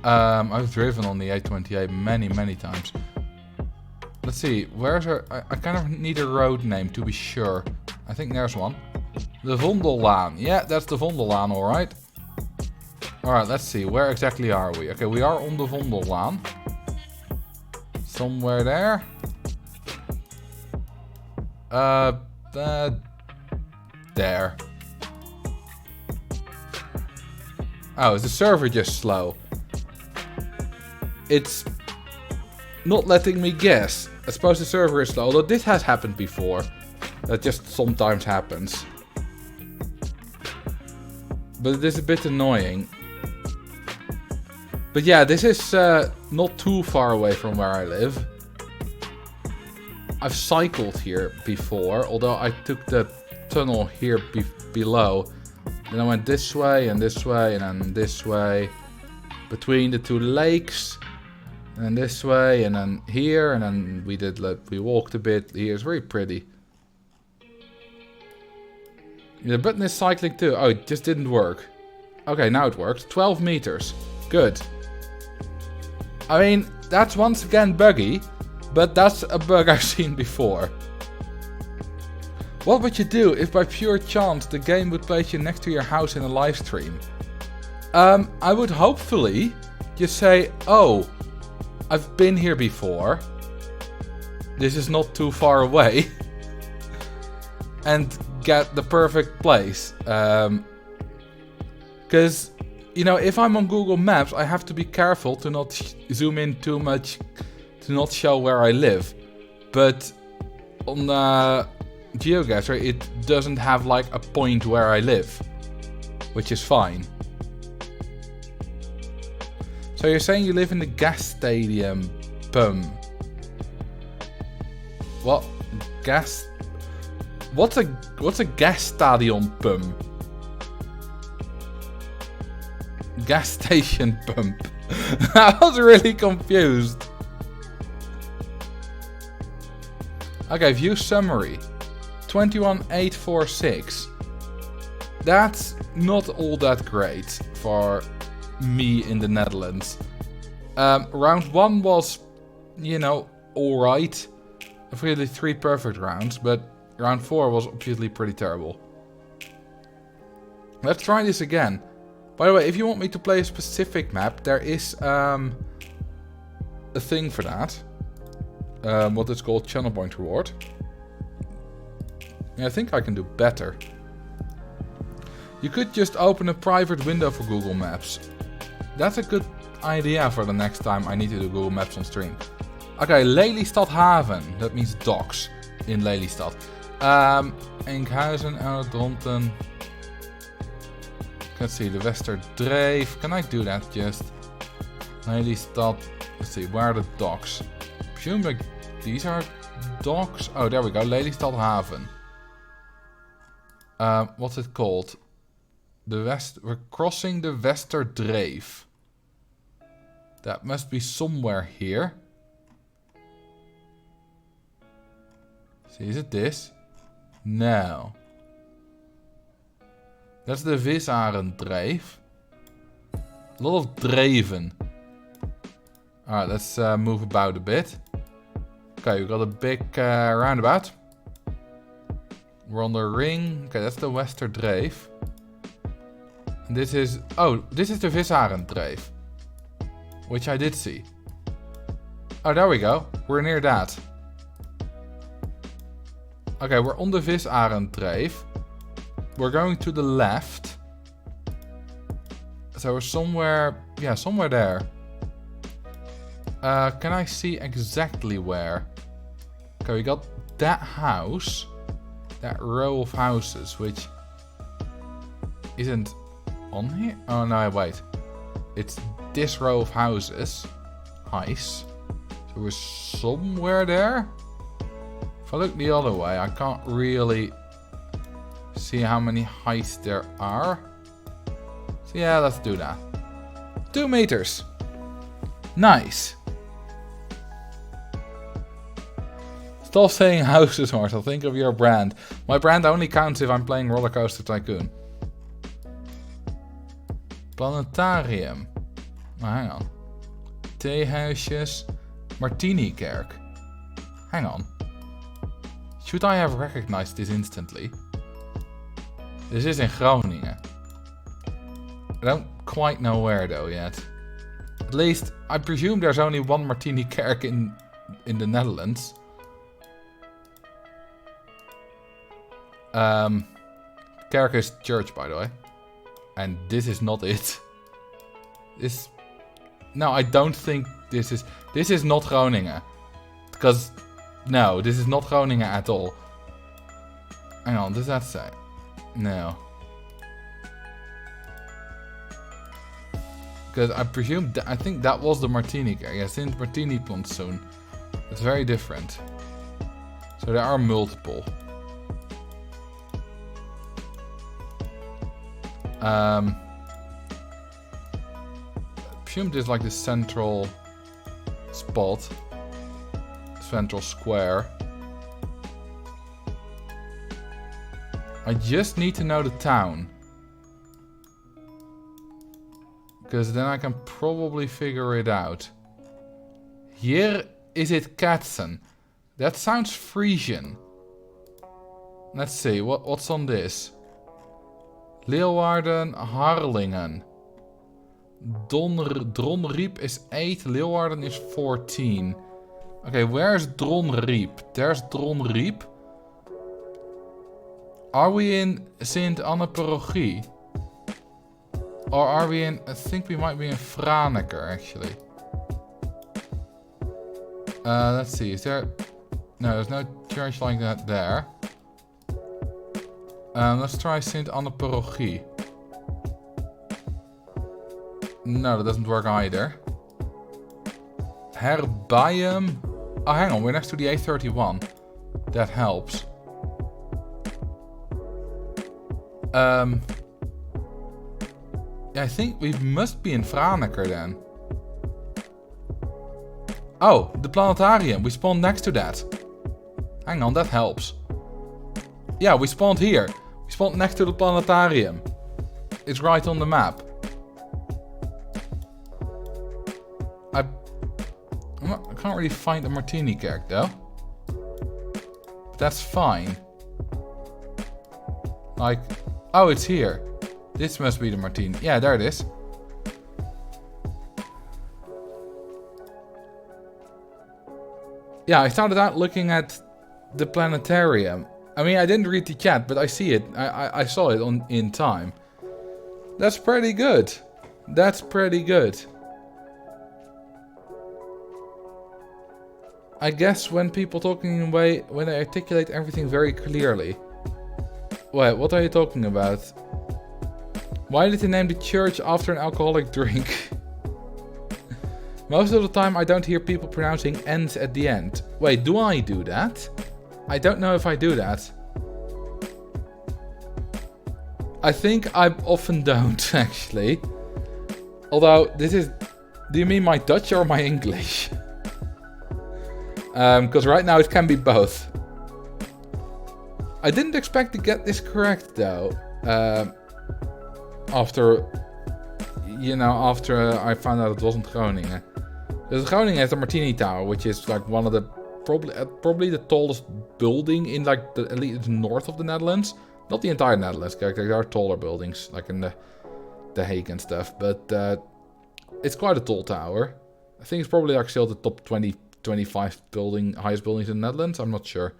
I've driven on the A28 many times. Let's see, where's our... I kind of need a road name to be sure. I think there's one. The Vondellaan. Yeah, that's the Vondellaan, alright. Alright, let's see, where exactly are we? Okay, we are on the Vondellaan. Somewhere there. There. Oh, is the server just slow? It's not letting me guess. I suppose the server is slow, although this has happened before. That just sometimes happens. But it is a bit annoying. But yeah, this is not too far away from where I live. I've cycled here before, although I took the tunnel here below. Then I went this way, and then this way. Between the two lakes. And this way, and then here, and then we walked a bit. Here, it's very pretty. The button is cycling too. Oh, it just didn't work. Okay, now it works. 12 meters. Good. I mean, that's once again buggy, but that's a bug I've seen before. What would you do if by pure chance the game would place you next to your house in a live stream? I would hopefully just say, oh, I've been here before. This is not too far away. And get the perfect place. Because, you know, if I'm on Google Maps, I have to be careful to not zoom in too much, to not show where I live. But on GeoGuessr, it doesn't have like a point where I live, which is fine. So you're saying you live in the gas stadium, Pum? What? Gas? What's a gas stadion, Pum? Gas station pump. I was really confused. Okay, view summary. 21846. That's not all that great for me in the Netherlands. Round 1 was, you know, alright. Really 3 perfect rounds, but round 4 was obviously pretty terrible. Let's try this again. By the way, if you want me to play a specific map, there is a thing for that. what is called channel point reward. I think I can do better. You could just open a private window for Google Maps. That's a good idea for the next time I need to do Google Maps on stream. Okay, Lelystad Haven. That means docks in Lelystad. Enkhuizen, Dronten. Let's see, the Westerdreef. Can I do that just? Lelystad. Let's see, where are the docks? Presume like these are docks. Oh, there we go. Lelystad Haven. What's it called? We're crossing the Westerdreef. That must be somewhere here. See, is it this? No. That's the Visarendreef. A lot of dreven. Alright, let's move about a bit. Okay, we got a big roundabout. We're on the ring. Okay, that's the Westerdreef. And this is... Oh, this is the Visarendreef. Which I did see. Oh, there we go. We're near that. Okay, we're on the Visarendreef. We're going to the left. So we're somewhere... Yeah, somewhere there. Can I see exactly where? Okay, we got that house. That row of houses, which... isn't on here? Oh, no, wait. It's this row of houses. Nice. So we're somewhere there. If I look the other way, I can't really see how many heights there are. So yeah, let's do that. 2 meters. Nice. Stop saying houses, Marcel. Think of your brand. My brand only counts if I'm playing Roller Coaster Tycoon. Planetarium. Oh, hang on. Theehuisjes. Martinikerk. Hang on. Should I have recognized this instantly? This is in Groningen. I don't quite know where though yet. At least, I presume there's only one Martinikerk in the Netherlands. Kerk is church, by the way. And this is not it. This... No, I don't think this is... This is not Groningen. Because... No, this is not Groningen at all. Hang on, does that say? No. Because I presume... I think that was the Martinikerk. Yeah, Sint Martini Pontoon. It's very different. So there are multiple. I presume this is like the central spot. Central square. I just need to know the town. Because then I can probably figure it out. Here is it Katzen. That sounds Frisian. Let's see, what's on this? Leeuwarden, Harlingen. Dronriep is 8, Leeuwarden is 14. Okay, where's Dronriep? There's Dronriep. Are we in Sint-Anne-Parochie? Or are we in... I think we might be in Franeker, actually. Let's see, is there... No, there's no church like that there. Let's try Sint-Anne-Parochie. No, that doesn't work either. Herbium. Oh, hang on, we're next to the A31. That helps. Yeah, I think we must be in Franeker then. Oh, the planetarium. We spawned next to that. Hang on, that helps. Yeah, we spawned here. We spawned next to the planetarium. It's right on the map. I can't really find the Martinikerk though. That's fine. Like, oh, it's here. This must be the Martini. Yeah, there it is. Yeah, I started out looking at the planetarium. I mean, I didn't read the chat, but I see it. I saw it in time. That's pretty good. That's pretty good. I guess when people talking in a way, when they articulate everything very clearly. Wait, what are you talking about? Why did they name the church after an alcoholic drink? Most of the time I don't hear people pronouncing N's at the end. Wait, do I do that? I don't know if I do that. I think I often don't, actually. Although, this is... Do you mean my Dutch or my English? Because right now it can be both. I didn't expect to get this correct, though. After I found out it wasn't Groningen. Because Groningen has the Martini Tower, which is like one of the... Probably the tallest building in like at least north of the Netherlands. Not the entire Netherlands, there are taller buildings, like in the Hague and stuff. But it's quite a tall tower. I think it's probably like still the top 20, 25 highest buildings in the Netherlands. I'm not sure.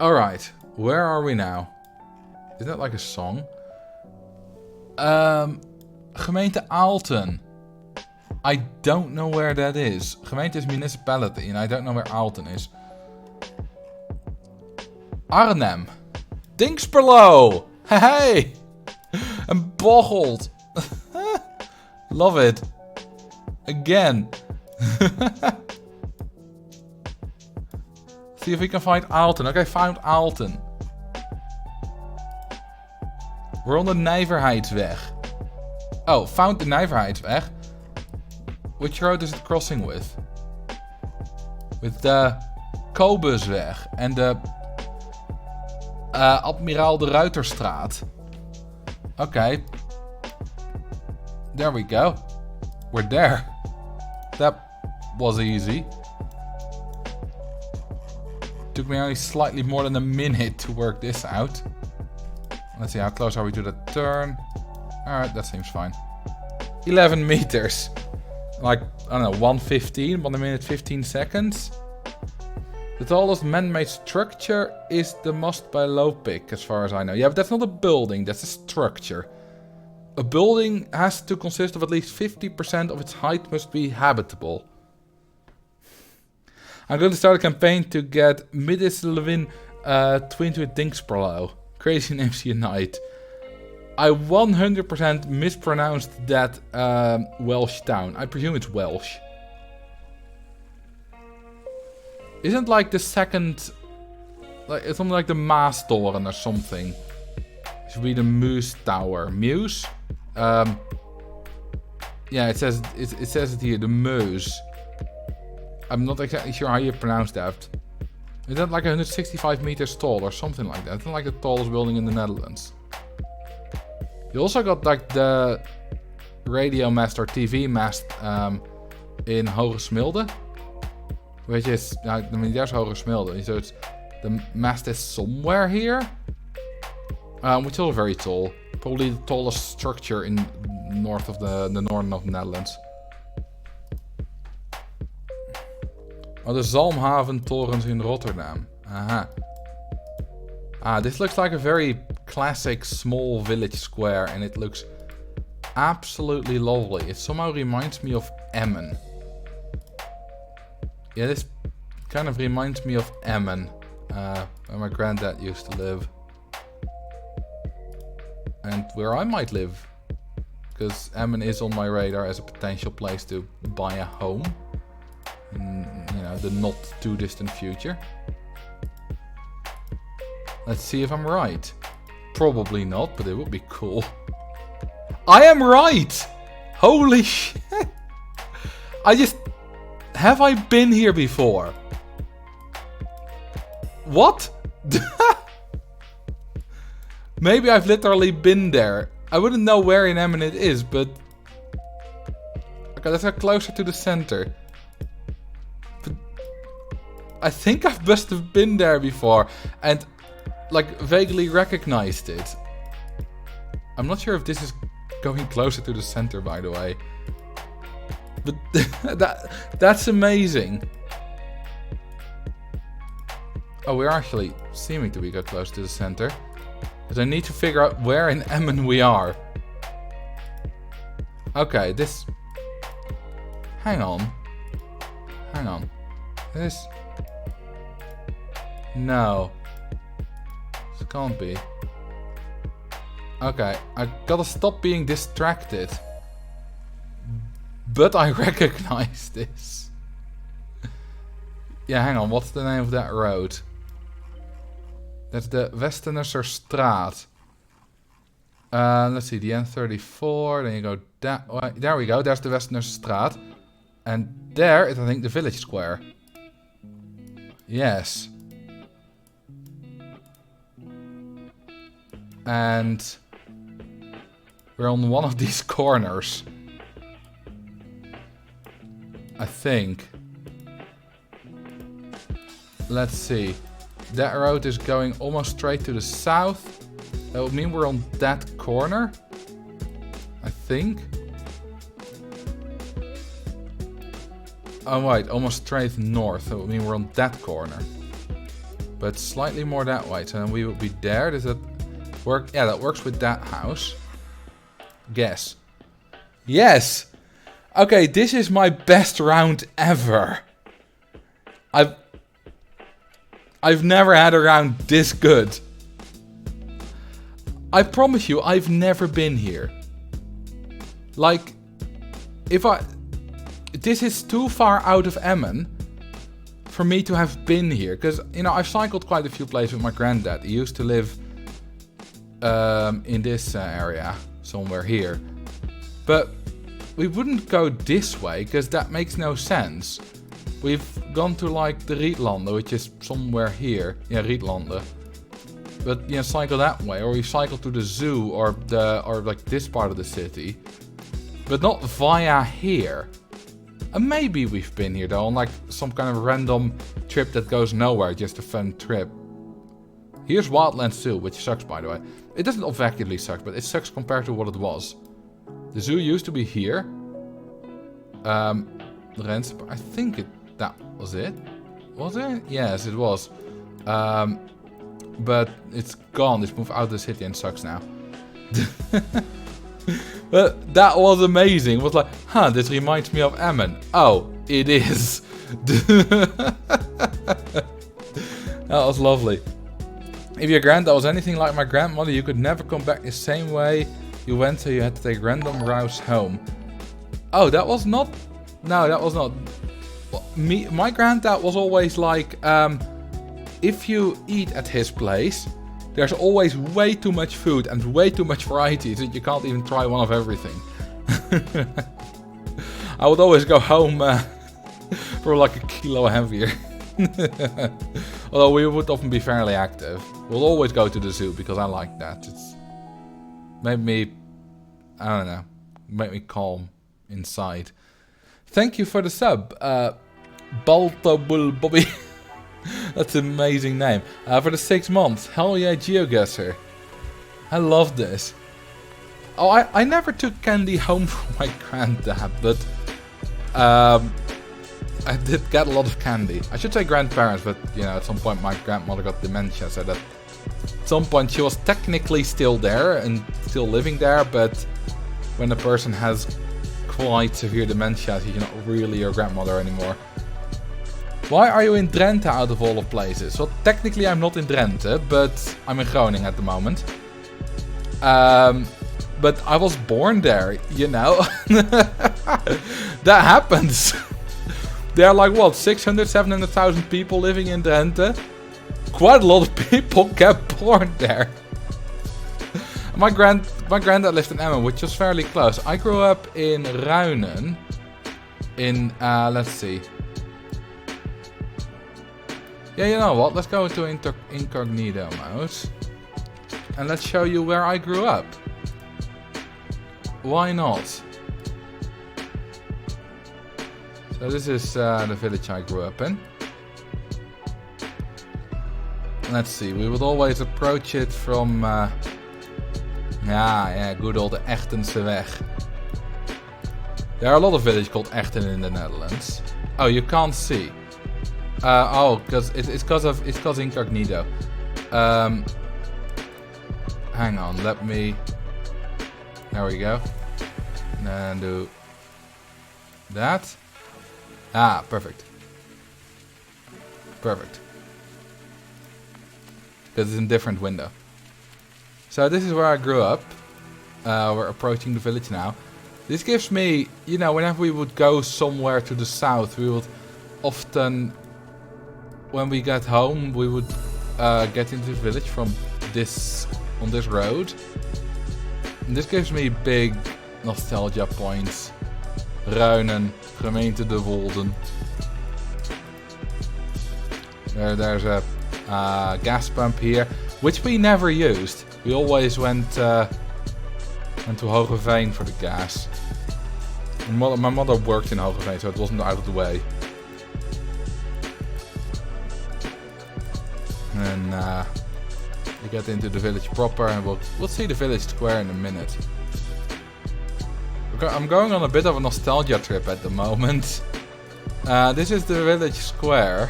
Alright, where are we now? Isn't that like a song? Gemeente Aalten. I don't know where that is. Gemeente is municipality and I don't know where Aalten is. Arnhem. Dinxperlo. Hey. And Bocholt. Love it. Again. See if we can find Aalten. Okay, found Aalten. We're on the Nijverheidsweg. Oh, found the Nijverheidsweg. Which road is it crossing with? With the Kobusweg en de Admiraal de Ruiterstraat. Okay. There we go. We're there. That was easy. Took me only slightly more than a minute to work this out. Let's see, how close are we to the turn? Alright, that seems fine. 11 meters. Like, I don't know, 1:15, 1 minute 15 seconds. The tallest man-made structure is the Mast by Lopik, as far as I know. Yeah, but that's not a building, that's a structure. A building has to consist of at least 50% of its height must be habitable. I'm going to start a campaign to get Middeslewin twin with Dinxperlo. Crazy names unite. I 100% mispronounced that Welsh town. I presume it's Welsh. Isn't like the second... Like, it's something like the Maastoren or something. It should be the Meuse Tower. Meuse? Yeah, it says it here, the Meuse. I'm not exactly sure how you pronounce that. Is that like 165 meters tall or something like that? It's not like the tallest building in the Netherlands. You also got like the radio mast or TV mast in Hogesmilde. Which is, I mean, there's Hogesmilde. So it's, the mast is somewhere here. Which is also very tall. Probably the tallest structure in north of the northern of the Netherlands. Oh, the Zalmhaven torens in Rotterdam. Aha. Ah, this looks like a very classic small village square and it looks absolutely lovely. It somehow reminds me of Emmen. Yeah, this kind of reminds me of Emmen, where my granddad used to live. And where I might live. Because Emmen is on my radar as a potential place to buy a home. In, you know, the not too distant future. Let's see if I'm right. Probably not, but it would be cool. I am right! Holy shit! Have I been here before? What? Maybe I've literally been there. I wouldn't know where in Emmen it is, but... Okay, let's get closer to the center. But I think I must have been there before. And, like, vaguely recognized it. I'm not sure if this is going closer to the center, by the way. But that's amazing. Oh, we're actually seeming to be got close to the center. But I need to figure out where in Emmen we are. Okay, this... Hang on. Hang on. This... No. This can't be. Okay, I gotta stop being distracted. But I recognize this. Yeah, hang on. What's the name of that road? That's the Westernerser Straat. Let's see, the N34. Then you go that way. There we go. There's the Westernerser Straat. And there is, I think, the village square. Yes. And we're on one of these corners. I think. Let's see. That road is going almost straight to the south. That would mean we're on that corner. I think. Oh right, almost straight north. That would mean we're on that corner. But slightly more that way. So then we would be there. Does that work? Yeah, that works with that house. Guess. Yes! Okay, this is my best round ever. I've never had a round this good. I promise you, I've never been here. Like, this is too far out of Emmen for me to have been here. Because, you know, I've cycled quite a few places with my granddad. He used to live in this area, somewhere here. But we wouldn't go this way, because that makes no sense. We've gone to like the Rietlanden, which is somewhere here. Yeah, Rietlanden. But you know, cycle that way, or we cycle to the zoo, or like this part of the city. But not via here. And maybe we've been here though, on like some kind of random trip that goes nowhere, just a fun trip. Here's Wildlands Zoo, which sucks by the way. It doesn't objectively suck, but it sucks compared to what it was. The zoo used to be here. I think that was it. Was it? Yes, it was. But it's gone. It's moved out of the city and sucks now. But that was amazing. It was like, huh, this reminds me of Emmen. Oh, it is. That was lovely. If your granddad was anything like my grandmother, you could never come back the same way you went, so you had to take random routes home. Oh, that was not... No, that was not... My granddad was always like, if you eat at his place, there's always way too much food and way too much variety that you can't even try one of everything. I would always go home for like a kilo heavier. Although we would often be fairly active. We'll always go to the zoo because I like that. It's made me, I don't know, made me calm inside. Thank you for the sub, Baltabul Bobby. That's an amazing name. For the 6 months. Hell yeah, GeoGuessr. I love this. Oh, I never took candy home from my granddad, but I did get a lot of candy. I should say grandparents, but you know, at some point my grandmother got dementia, so that at some point she was technically still there and still living there, but when a person has quite severe dementia, she's not really your grandmother anymore. Why are you in Drenthe out of all of places? Well, technically I'm not in Drenthe, but I'm in Groningen at the moment. But I was born there, you know. That happens. There are like, what, 600, 700,000 people living in Drenthe? Quite a lot of people get born there. My granddad lived in Emmen, which was fairly close. I grew up in Ruinen. In, let's see. Yeah, you know what? Let's go into incognito mode. And let's show you where I grew up. Why not? So this is the village I grew up in. Let's see, we would always approach it from... yeah, good old Echtense weg. There are a lot of villages called Echten in the Netherlands. Oh, you can't see. Oh, because it's because incognito. Hang on, let me. There we go. And then do that. Ah, perfect. Perfect. Because it's in a different window. So this is where I grew up. We're approaching the village now. This gives me, you know, whenever we would go somewhere to the south, we would often, when we get home, we would get into the village from on this road. And this gives me big nostalgia points. Ruinen, gemeente De Wolden. There's a gas pump here, which we never used. We always went to Hogeveen for the gas. My mother worked in Hogeveen, so it wasn't out of the way. And we get into the village proper, and we'll see the village square in a minute. I'm going on a bit of a nostalgia trip at the moment. This is the village square,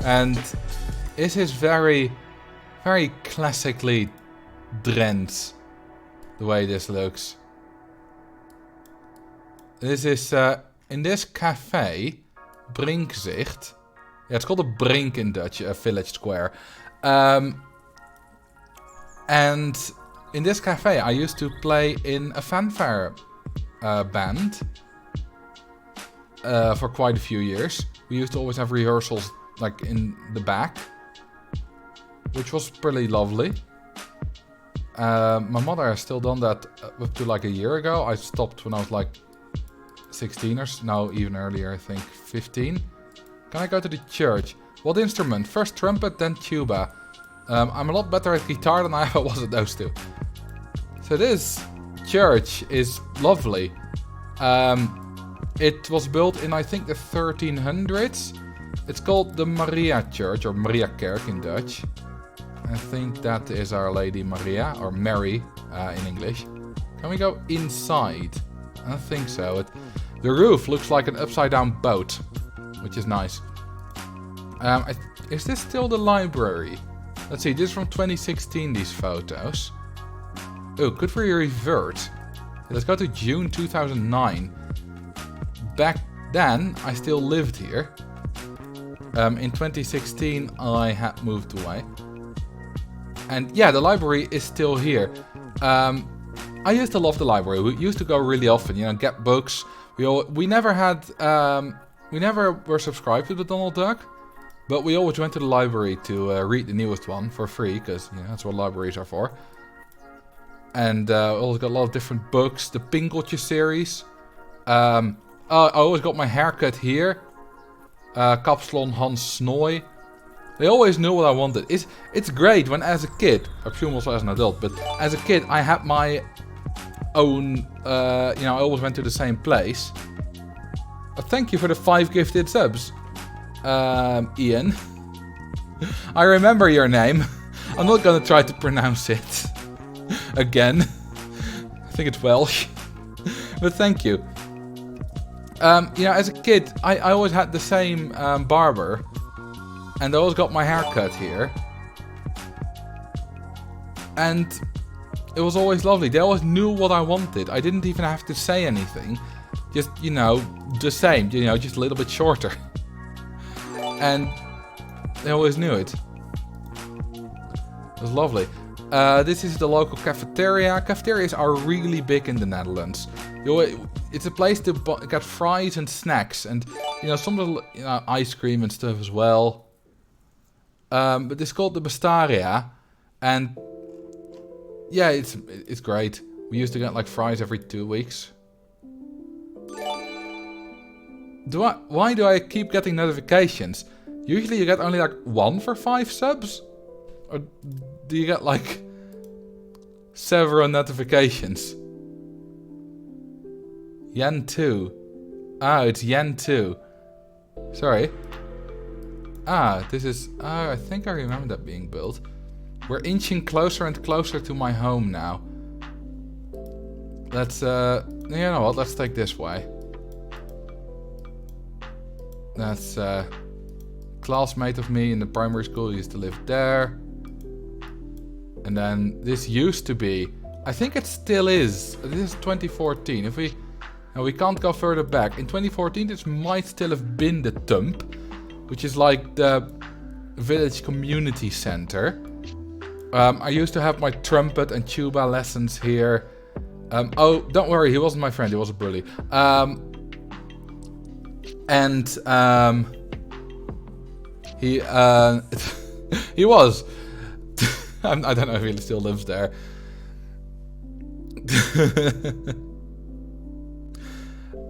and this is very, very classically Drents. The way this looks. This is in this cafe, Brinkzicht. Yeah, it's called a Brink in Dutch, a village square. And in this cafe, I used to play in a fanfare band for quite a few years. We used to always have rehearsals like in the back, which was pretty lovely. My mother has still done that up to like a year ago. I stopped when I was like 16 or no, even earlier, I think 15. Can I go to the church? What instrument? First trumpet, then tuba. I'm a lot better at guitar than I ever was at those two. So this church is lovely. It was built in, I think, the 1300s. It's called the Maria Church, or Maria Kerk in Dutch. I think that is Our Lady Maria, or Mary in English. Can we go inside? I don't think so. The roof looks like an upside down boat, which is nice. Is this still the library? Let's see, this is from 2016, these photos. Oh, good for your revert. Let's go to June 2009. Back then, I still lived here. In 2016, I had moved away. And yeah, the library is still here. I used to love the library. We used to go really often, you know, get books. We never had, we never were subscribed to the Donald Duck, but we always went to the library to read the newest one for free, because you know, that's what libraries are for. And always got a lot of different books. The Pinkeltje series. I always got my haircut here. Kapsalon Hans Snoy. They always knew what I wanted. It's great when as a kid, I presume also as an adult, but as a kid I had my own, you know, I always went to the same place. Thank you for the 5 gifted subs, Ian. I remember your name. I'm not gonna try to pronounce it again. I think it's Welsh. But thank you. You know, as a kid, I always had the same barber. And I always got my hair cut here. And it was always lovely. They always knew what I wanted. I didn't even have to say anything. Just, you know, the same. You know, just a little bit shorter. And they always knew it. It was lovely. This is the local cafeteria. Cafeterias are really big in the Netherlands. It's a place to get fries and snacks. And, you know, some little, you know, ice cream and stuff as well. But it's called the Bestaria, and yeah, it's great. We used to get like fries every 2 weeks. Why do I keep getting notifications? Usually you get only like 1 for 5 subs, or do you get like several notifications? Yen 2. Ah, it's Yen 2. Sorry. Ah, this is... I think I remember that being built. We're inching closer and closer to my home now. Let's, you know what, let's take this way. That's a classmate of me in the primary school, he used to live there. And then this used to be, I think it still is, this is 2014. If we, now we can't go further back. In 2014 this might still have been the Tump, which is like the village community center. I used to have my trumpet and tuba lessons here. Oh, don't worry, he wasn't my friend, he was a bully. He he was. I don't know if he still lives there.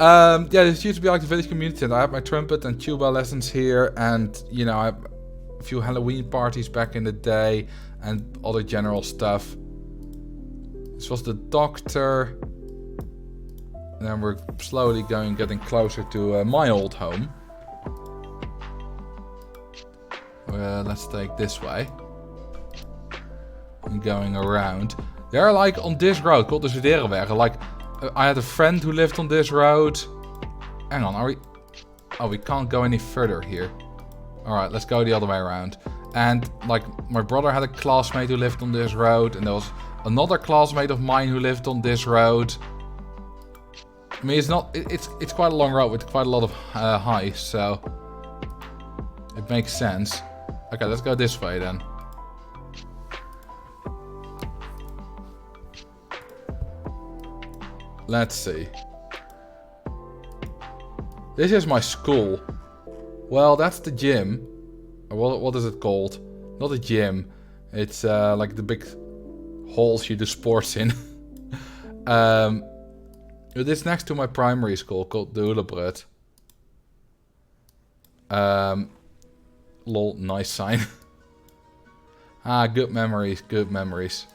Yeah, this used to be like the village community center. I had my trumpet and tuba lessons here, and you know, I had a few Halloween parties back in the day, and other general stuff. This was the doctor. And then we're slowly getting closer to my old home. Let's take this way. And going around. They're like on this road, called the Zuderenweg. Like, I had a friend who lived on this road. Hang on, are we... Oh, we can't go any further here. Alright, let's go the other way around. And, like, my brother had a classmate who lived on this road. And there was another classmate of mine who lived on this road. I mean, it's not... It's quite a long road with quite a lot of heights, so... It makes sense. Okay, let's go this way then. Let's see. This is my school. Well, that's the gym. What is it called? Not a gym. It's like the big halls you do sports in. It is next to my primary school called de Hulebrut. Lol, nice sign. Ah, good memories, good memories.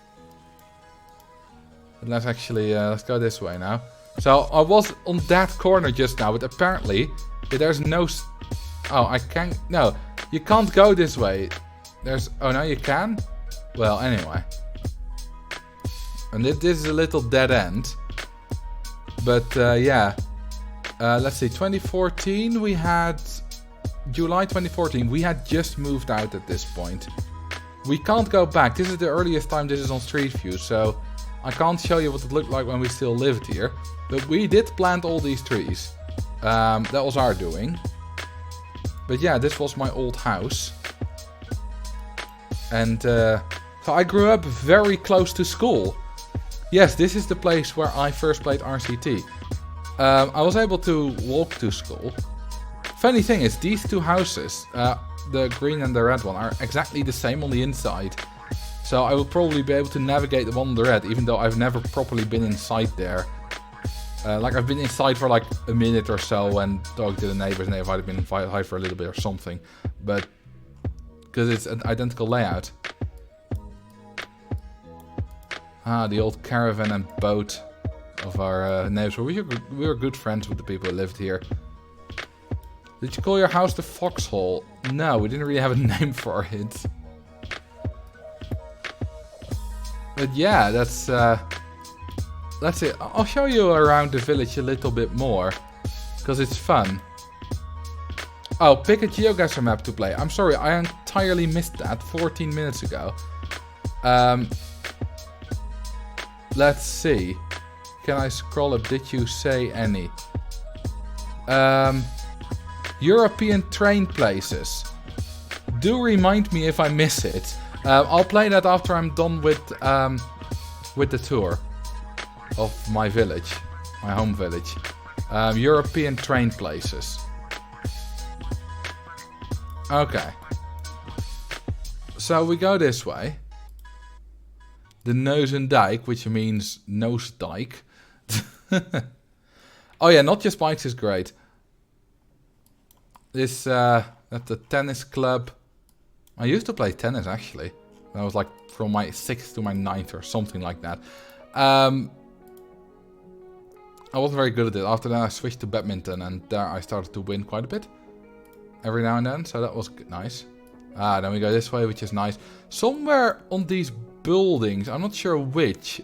But let's actually, let's go this way now. So, I was on that corner just now, but apparently, there's no... Oh, I can't... No, you can't go this way. There's... Oh, now you can? Well, anyway. And this is a little dead end. But, yeah. Let's see, 2014 we had... July 2014, we had just moved out at this point. We can't go back. This is the earliest time this is on Street View, so... I can't show you what it looked like when we still lived here. But we did plant all these trees. That was our doing. But yeah, this was my old house. And so I grew up very close to school. Yes, this is the place where I first played RCT. I was able to walk to school. Funny thing is, these two houses, the green and the red one, are exactly the same on the inside. So I will probably be able to navigate the one on the red, even though I've never properly been inside there. Like, I've been inside for like a minute or so and talked to the neighbors, and they invited me inside for a little bit or something. But, because it's an identical layout. Ah, the old caravan and boat of our neighbors. We were good friends with the people who lived here. Did you call your house the Foxhole? No, we didn't really have a name for it. But yeah, that's... let's see, I'll show you around the village a little bit more. Because it's fun. Oh, pick a GeoGuessr map to play. I'm sorry, I entirely missed that 14 minutes ago. Let's see. Can I scroll up? Did you say any? European train places. Do remind me if I miss it. I'll play that after I'm done with the tour of my village, my home village. European train places. Okay. So we go this way. The Neusendijk, which means nose dike. Oh yeah, not just bikes is great. This, at the tennis club. I used to play tennis actually. When I was like from my 6th to my 9th or something like that. I wasn't very good at it. After that I switched to badminton and there I started to win quite a bit. Every now and then, so that was nice. Then we go this way, which is nice. Somewhere on these buildings, I'm not sure which,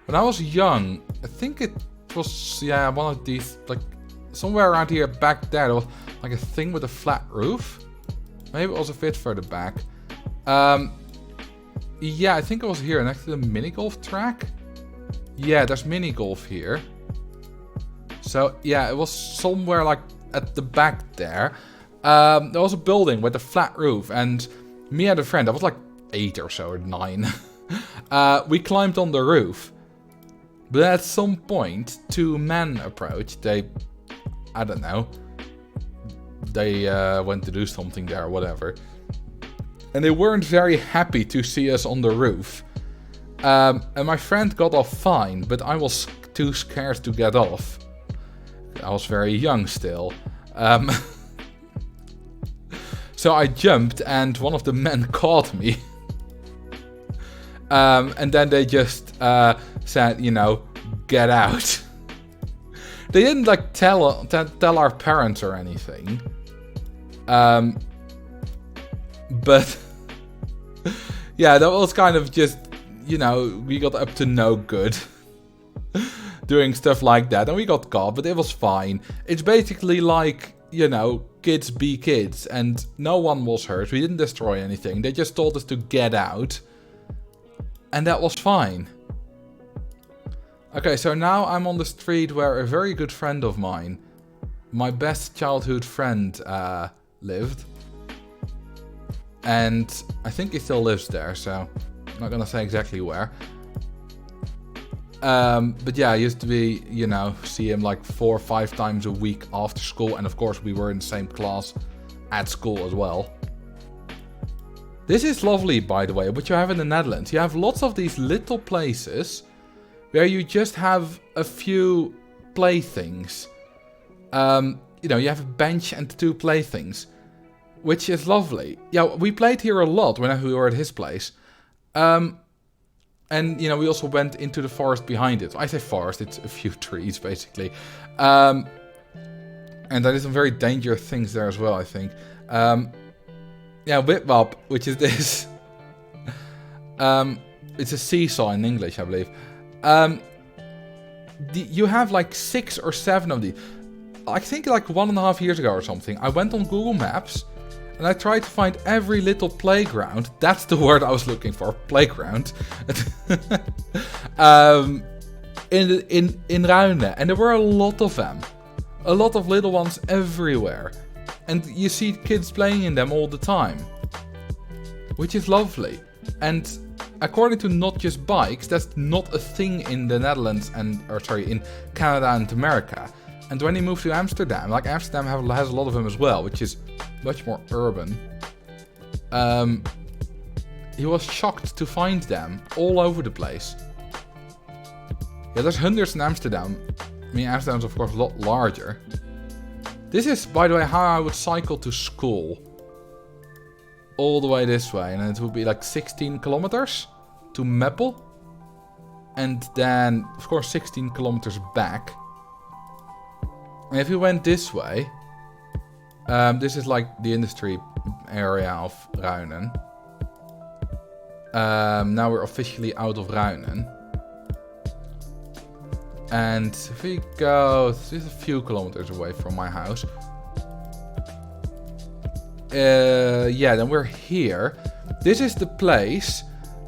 When I was young, I think it was, yeah, one of these, like, somewhere around here back there was like a thing with a flat roof. Maybe it was a bit further back. Yeah, I think it was here next to the mini golf track. Yeah, there's mini golf here. So, yeah, it was somewhere like at the back there. There was a building with a flat roof, and me and a friend, I was like 8 or so, or 9. We climbed on the roof. But at some point, 2 men approached. They, I don't know. They went to do something there or whatever. And they weren't very happy to see us on the roof. And my friend got off fine, but I was too scared to get off. I was very young still. So I jumped and one of the men caught me. And then they just said, you know, get out. They didn't like tell our parents or anything. But yeah, that was kind of just, you know, we got up to no good doing stuff like that, and we got caught, but it was fine. It's basically like, you know, kids be kids, and no one was hurt. We didn't destroy anything. They just told us to get out, and that was fine. Okay, so now I'm on the street where a very good friend of mine, my best childhood friend, lived. And I think he still lives there, so I'm not gonna say exactly where. But yeah, I used to be, you know, see him like 4 or 5 times a week after school. And of course we were in the same class at school as well. This is lovely, by the way, what you have in the Netherlands. You have lots of these little places where you just have a few playthings. You know, you have a bench and 2 playthings. Which is lovely. Yeah, we played here a lot whenever we were at his place. And, you know, we also went into the forest behind it. I say forest, it's a few trees, basically. And there is some very dangerous things there as well, I think. Yeah, Whip Wop, which is this. It's a seesaw in English, I believe. You have like 6 or 7 of these. I think like 1.5 years ago or something, I went on Google Maps. And I tried to find every little playground. That's the word I was looking for. Playground. in Ruinen. And there were a lot of them. A lot of little ones everywhere. And you see kids playing in them all the time. Which is lovely. And according to Not Just Bikes, that's not a thing in the Netherlands in Canada and America. And when he moved to Amsterdam, like Amsterdam has a lot of them as well, which is much more urban. He was shocked to find them all over the place. Yeah, there's hundreds in Amsterdam. I mean, Amsterdam's of course a lot larger. This is, by the way, how I would cycle to school. All the way this way, and it would be like 16 kilometers to Meppel. And then, of course, 16 kilometers back. And if we went this way, this is like the industry area of Ruinen. Now we're officially out of Ruinen. And if we go, this is a few kilometers away from my house. Yeah, then we're here. This is the place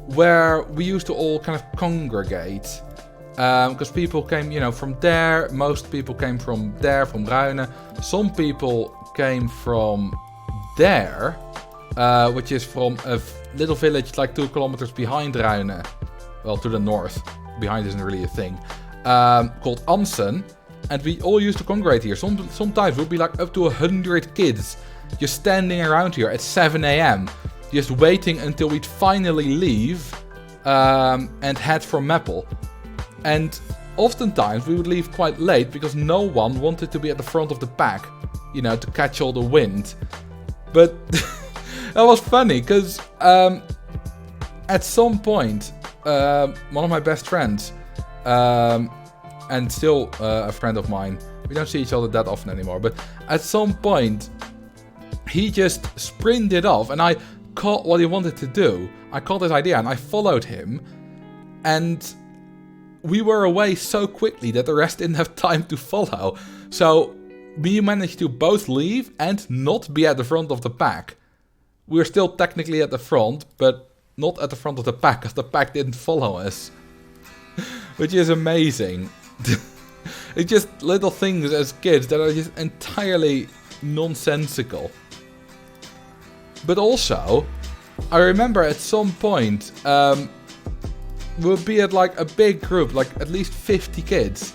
where we used to all kind of congregate. Because people came, you know, from there. Most people came from there, from Ruinen. Some people came from there, which is from a little village like 2 kilometers behind Ruinen. Well, to the north. Behind isn't really a thing. Called Ansen. And we all used to congregate here. Sometimes we'll be like up to 100 kids just standing around here at 7 AM. Just waiting until we'd finally leave and head for Meppel. And oftentimes we would leave quite late because no one wanted to be at the front of the pack, you know, to catch all the wind. But that was funny because at some point, one of my best friends, and still a friend of mine, we don't see each other that often anymore, but at some point, he just sprinted off and I caught what he wanted to do. I caught his idea and I followed him. And we were away so quickly that the rest didn't have time to follow. So we managed to both leave and not be at the front of the pack. We were still technically at the front, but not at the front of the pack, because the pack didn't follow us. Which is amazing. It's just little things as kids that are just entirely nonsensical. But also, I remember at some point, we'll be at like a big group, like at least 50 kids.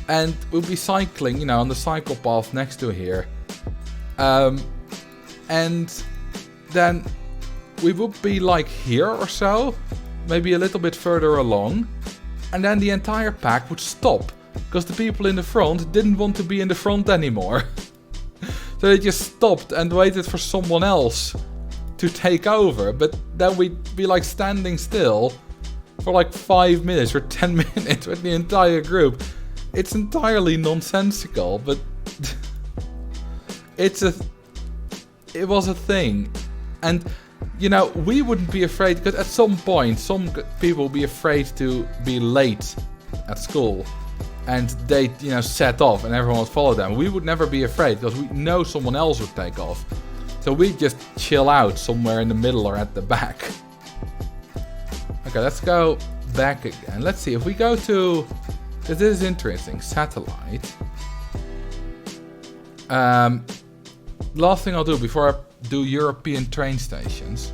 And we'll be cycling, you know, on the cycle path next to here. And then we would be like here or so, maybe a little bit further along. And then the entire pack would stop, because the people in the front didn't want to be in the front anymore. So they just stopped and waited for someone else to take over. But then we'd be like standing still for like 5 minutes or 10 minutes with the entire group. It's entirely nonsensical, but it was a thing. And, you know, we wouldn't be afraid, because at some point, some people would be afraid to be late at school. And they, you know, set off and everyone would follow them. We would never be afraid, because we know someone else would take off. So we'd just chill out somewhere in the middle or at the back. Okay, let's go back again. Let's see, if we go to... This is interesting. Satellite. Last thing I'll do before I do European train stations.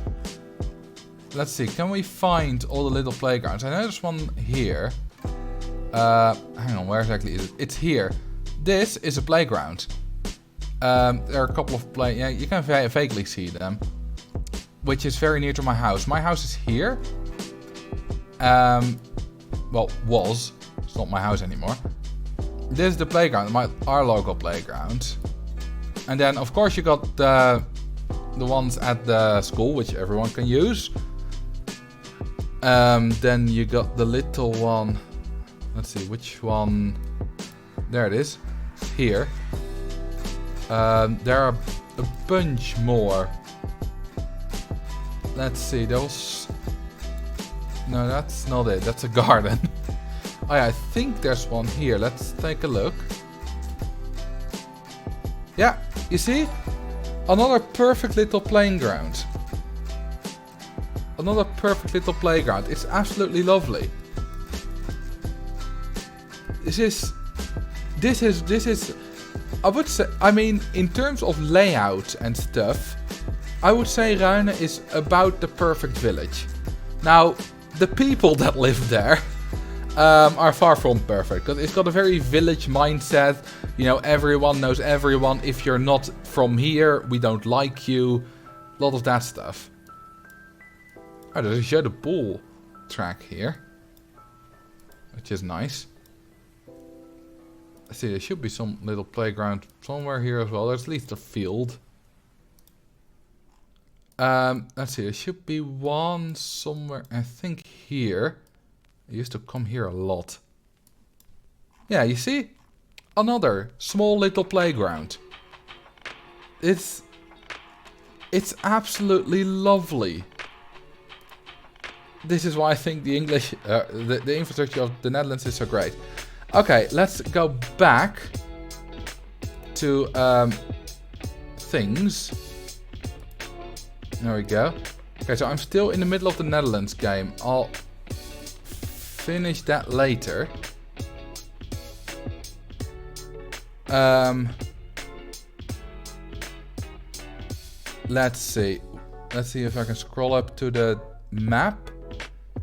Let's see. Can we find all the little playgrounds? I know there's one here. Hang on. Where exactly is it? It's here. This is a playground. There are a couple of yeah, you can vaguely see them. Which is very near to my house. My house is here. Well, was. It's not my house anymore. This is the playground, our local playground. And then, of course, you got the ones at the school, which everyone can use. Then you got the little one. Let's see, which one? There it is. Here. There are a bunch more. Let's see, those... No, that's not it. That's a garden. Oh yeah, I think there's one here. Let's take a look. Yeah, you see? Another perfect little playing ground. Another perfect little playground. It's absolutely lovely. This is... I would say... I mean, in terms of layout and stuff, I would say Ruine is about the perfect village. Now, the people that live there... are far from perfect, because it's got a very village mindset. You know, everyone knows everyone. If you're not from here, we don't like you. A lot of that stuff. Oh, there's a Jeu de Boule track here, which is nice. Let's see, there should be some little playground somewhere here as well. There's at least a field. Let's see, there should be one somewhere, I think here. I used to come here a lot. Yeah, you see? Another small little playground. It's absolutely lovely. This is why I think the English, the infrastructure of the Netherlands is so great. Okay, let's go back to things. There we go. Okay, so I'm still in the middle of the Netherlands game. I'll finish that later. Let's see. Let's see if I can scroll up to the map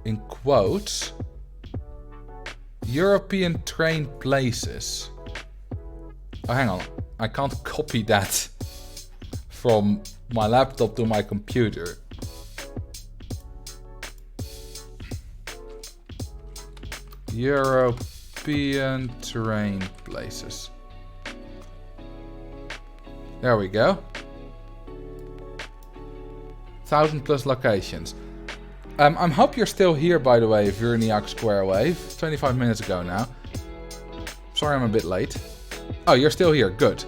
in quotes. European train places. Oh, hang on. I can't copy that from my laptop to my computer. European train places. There we go. 1,000+ locations. I hope you're still here, by the way, Vurniak Square Wave. 25 minutes ago now. Sorry I'm a bit late. Oh, you're still here. Good.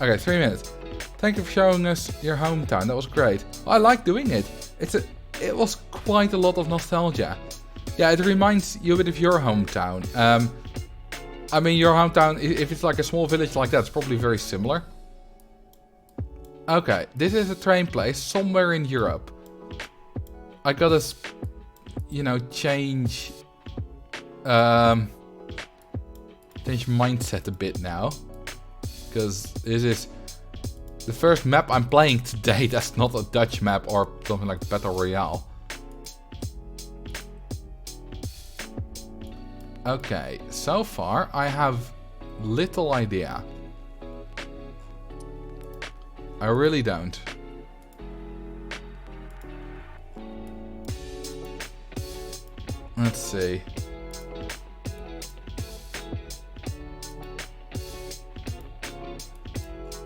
Okay, 3 minutes. Thank you for showing us your hometown. That was great. I like doing it. It was quite a lot of nostalgia. Yeah, it reminds you a bit of your hometown. I mean, your hometown, if it's like a small village like that, it's probably very similar. Okay, this is a train place somewhere in Europe. I gotta, you know, change mindset a bit now. Because this is the first map I'm playing today that's not a Dutch map or something like Battle Royale. Okay, so far I have little idea. I really don't. Let's see.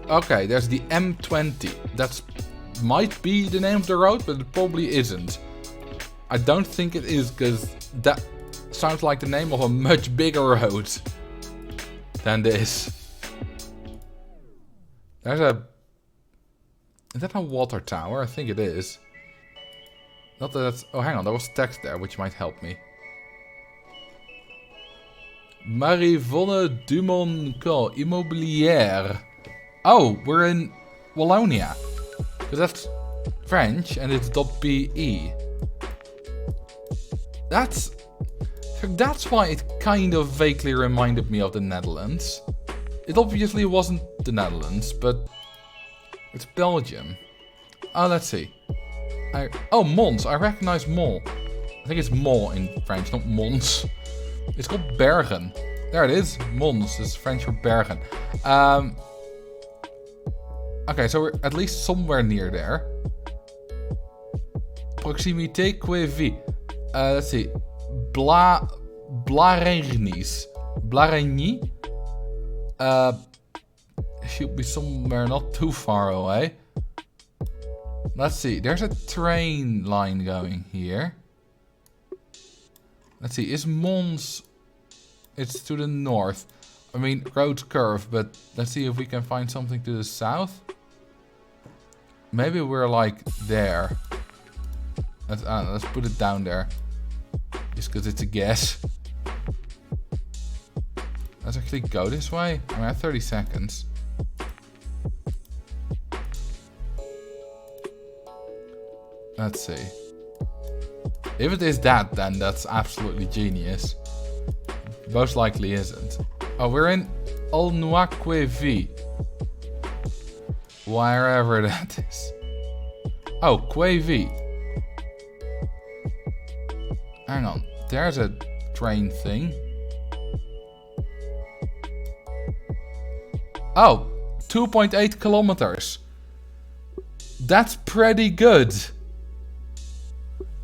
Okay, there's the M20. That's might be the name of the road, but it probably isn't. I don't think it is, because that sounds like the name of a much bigger road than this. There's a... Is that a water tower? I think it is. Not that that's... Oh, hang on. There was text there, which might help me. Marivonne Dumonco Immobilière. Oh, we're in Wallonia. Because that's French and it's .be. That's why it kind of vaguely reminded me of the Netherlands. It obviously wasn't the Netherlands, but it's Belgium. Oh, let's see. Oh, Mons. I recognize Mons. I think it's Mons in French, not Mons. It's called Bergen. There it is. Mons is French for Bergen. Okay, so we're at least somewhere near there. Proximité Quevi. Let's see. Blarignies. Blarigny. Should be somewhere not too far away. Let's see. There's a train line going here. Let's see. Is Mons... It's to the north. I mean, roads curve, but let's see if we can find something to the south. Maybe we're like there. Let's put it down there. Just because it's a guess. Let's actually go this way. I have 30 seconds. Let's see. If it is that, then that's absolutely genius. Most likely isn't. Oh, we're in Aulnois-Quevy. Wherever that is. Oh, Quevy. Hang on. There's a train thing. Oh, 2.8 kilometers. That's pretty good.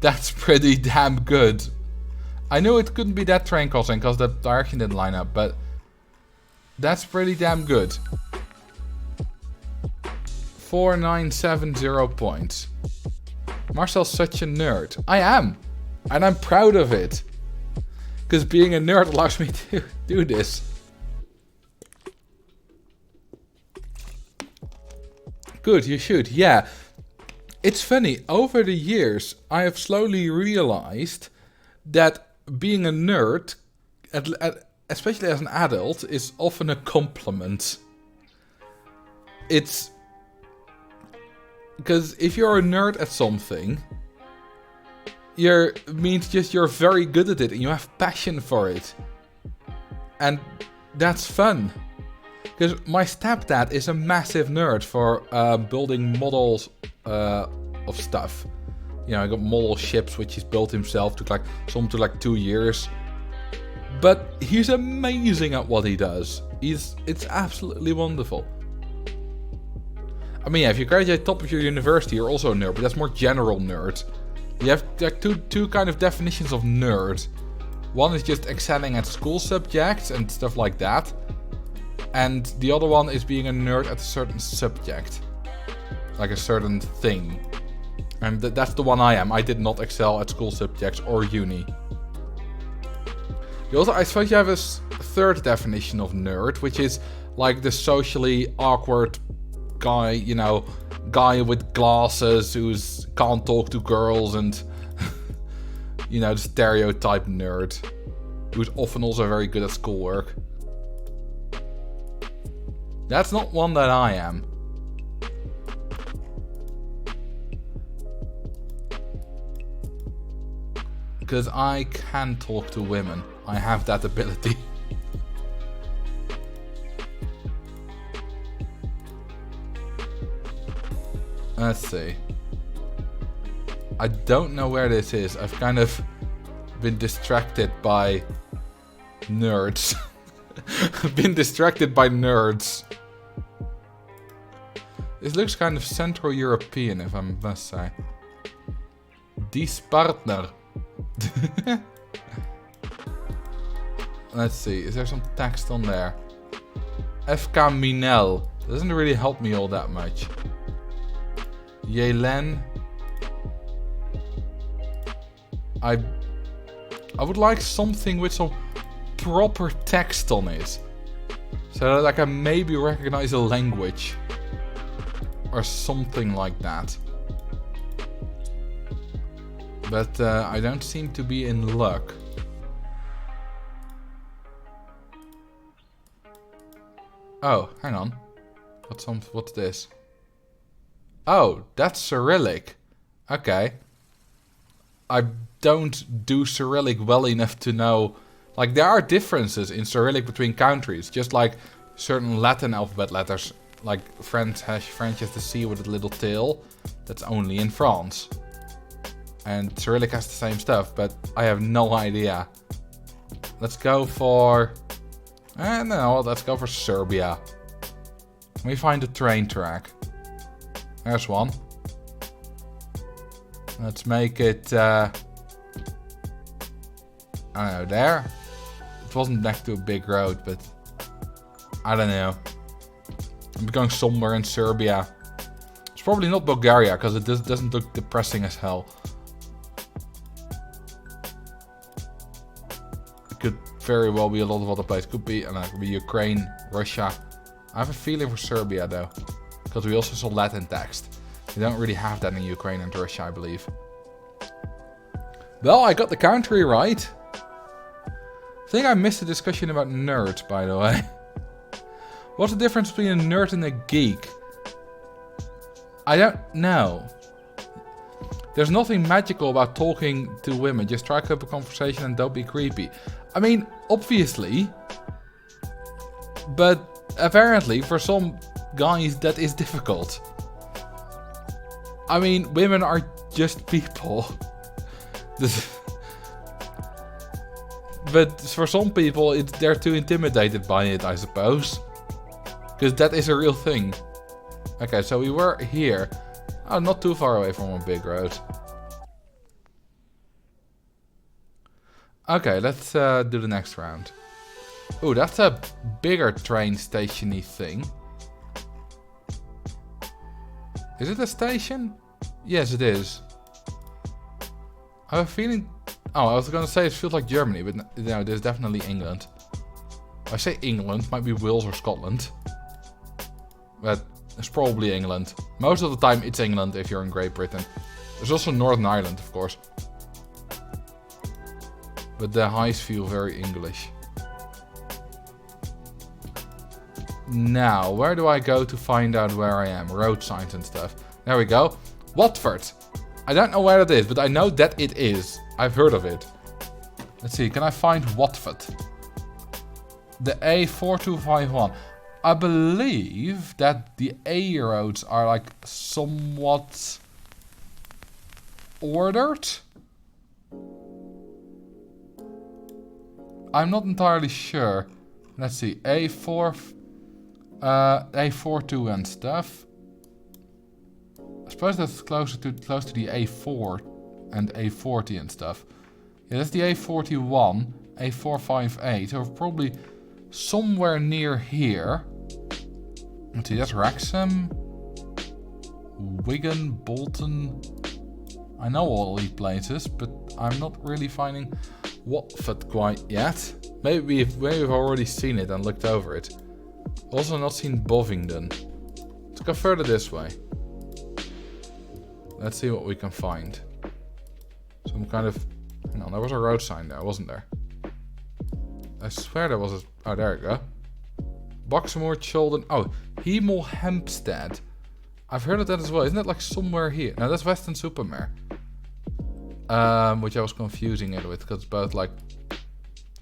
That's pretty damn good. I knew it couldn't be that train crossing because the direction didn't line up, but that's pretty damn good. 4970 points. Marcel's such a nerd. I am. And I'm proud of it. Because being a nerd allows me to do this. Good, you should. Yeah. It's funny. Over the years, I have slowly realized that being a nerd, especially as an adult, is often a compliment. It's... Because if you're a nerd at something, it means just you're very good at it and you have passion for it. And that's fun. Because my stepdad is a massive nerd for building models of stuff. You know, I got model ships which he's built himself. Took some took like 2 years. But he's amazing at what he does. It's absolutely wonderful. I mean, yeah, if you graduate top of your university, you're also a nerd, but that's more general nerd. You have like two kind of definitions of nerd. One is just excelling at school subjects and stuff like that. And the other one is being a nerd at a certain subject. Like a certain thing. And that's the one I am. I did not excel at school subjects or uni. You also, I suppose you have a third definition of nerd, which is like the socially awkward guy, you know, guy with glasses who's can't talk to girls and You know, the stereotype nerd. Who's often also very good at schoolwork. That's not one that I am. Because I can talk to women. I have that ability. Let's see. I don't know where this is. I've kind of been distracted by nerds. I've been distracted by nerds. This looks kind of Central European, if I must say. Dies partner. Let's see, is there some text on there? FK Minel. Doesn't really help me all that much. Yelen. I would like something with some proper text on it. So that I can maybe recognize a language. Or something like that. But I don't seem to be in luck. Oh, hang on. What's this? Oh, that's Cyrillic. Okay. I don't do Cyrillic well enough to know. Like, there are differences in Cyrillic between countries. Just like certain Latin alphabet letters. Like French has the C with a little tail. That's only in France. And Cyrillic has the same stuff, but I have no idea. Let's go for... no, let's go for Serbia. Let me find a train track. There's one. Let's make it... I don't know, there? It wasn't next to a big road, but... I don't know. I'm going somewhere in Serbia. It's probably not Bulgaria, because it doesn't look depressing as hell. It could very well be a lot of other places. Could be, could be Ukraine, Russia. I have a feeling for Serbia though, because we also saw Latin text. We don't really have that in Ukraine and Russia, I believe. Well, I got the country right. I think I missed a discussion about nerds, by the way. What's the difference between a nerd and a geek? I don't know. There's nothing magical about talking to women. Just strike up a conversation and don't be creepy. I mean, obviously. But apparently, for some guys, that is difficult. I mean, women are just people. But for some people, they're too intimidated by it, I suppose. Because that is a real thing. Okay, so we were here. Oh, not too far away from a big road. Okay, let's do the next round. Ooh, that's a bigger train station-y thing. Is it a station? Yes, it is. I have a feeling... Oh, I was gonna say it feels like Germany, but no, it is definitely England. I say England, might be Wales or Scotland. But it's probably England. Most of the time it's England if you're in Great Britain. There's also Northern Ireland, of course. But the highs feel very English. Now, where do I go to find out where I am? Road signs and stuff. There we go. Watford. I don't know where it is, but I know that it is. I've heard of it. Let's see, can I find Watford? The A4251. I believe that the A roads are like somewhat ordered. I'm not entirely sure. Let's see, A42 and stuff. I suppose that's close to the A4 and A40 and stuff. Yeah, that's the A41, A458. So probably somewhere near here. Let's see, that's Wrexham, Wigan, Bolton. I know all these places, but I'm not really finding Watford quite yet. Maybe we've already seen it and looked over it. Also not seen Bovingdon. Let's go further this way. Let's see what we can find. Some kind of Hang on, there was a road sign there, wasn't there? I swear there was a... Oh, there you go. Boxmoor, Cholden... Oh, Hemel Hempstead. I've heard of that as well. Isn't that like somewhere here? No, that's Western Supermare. Which I was confusing it with, because it's both like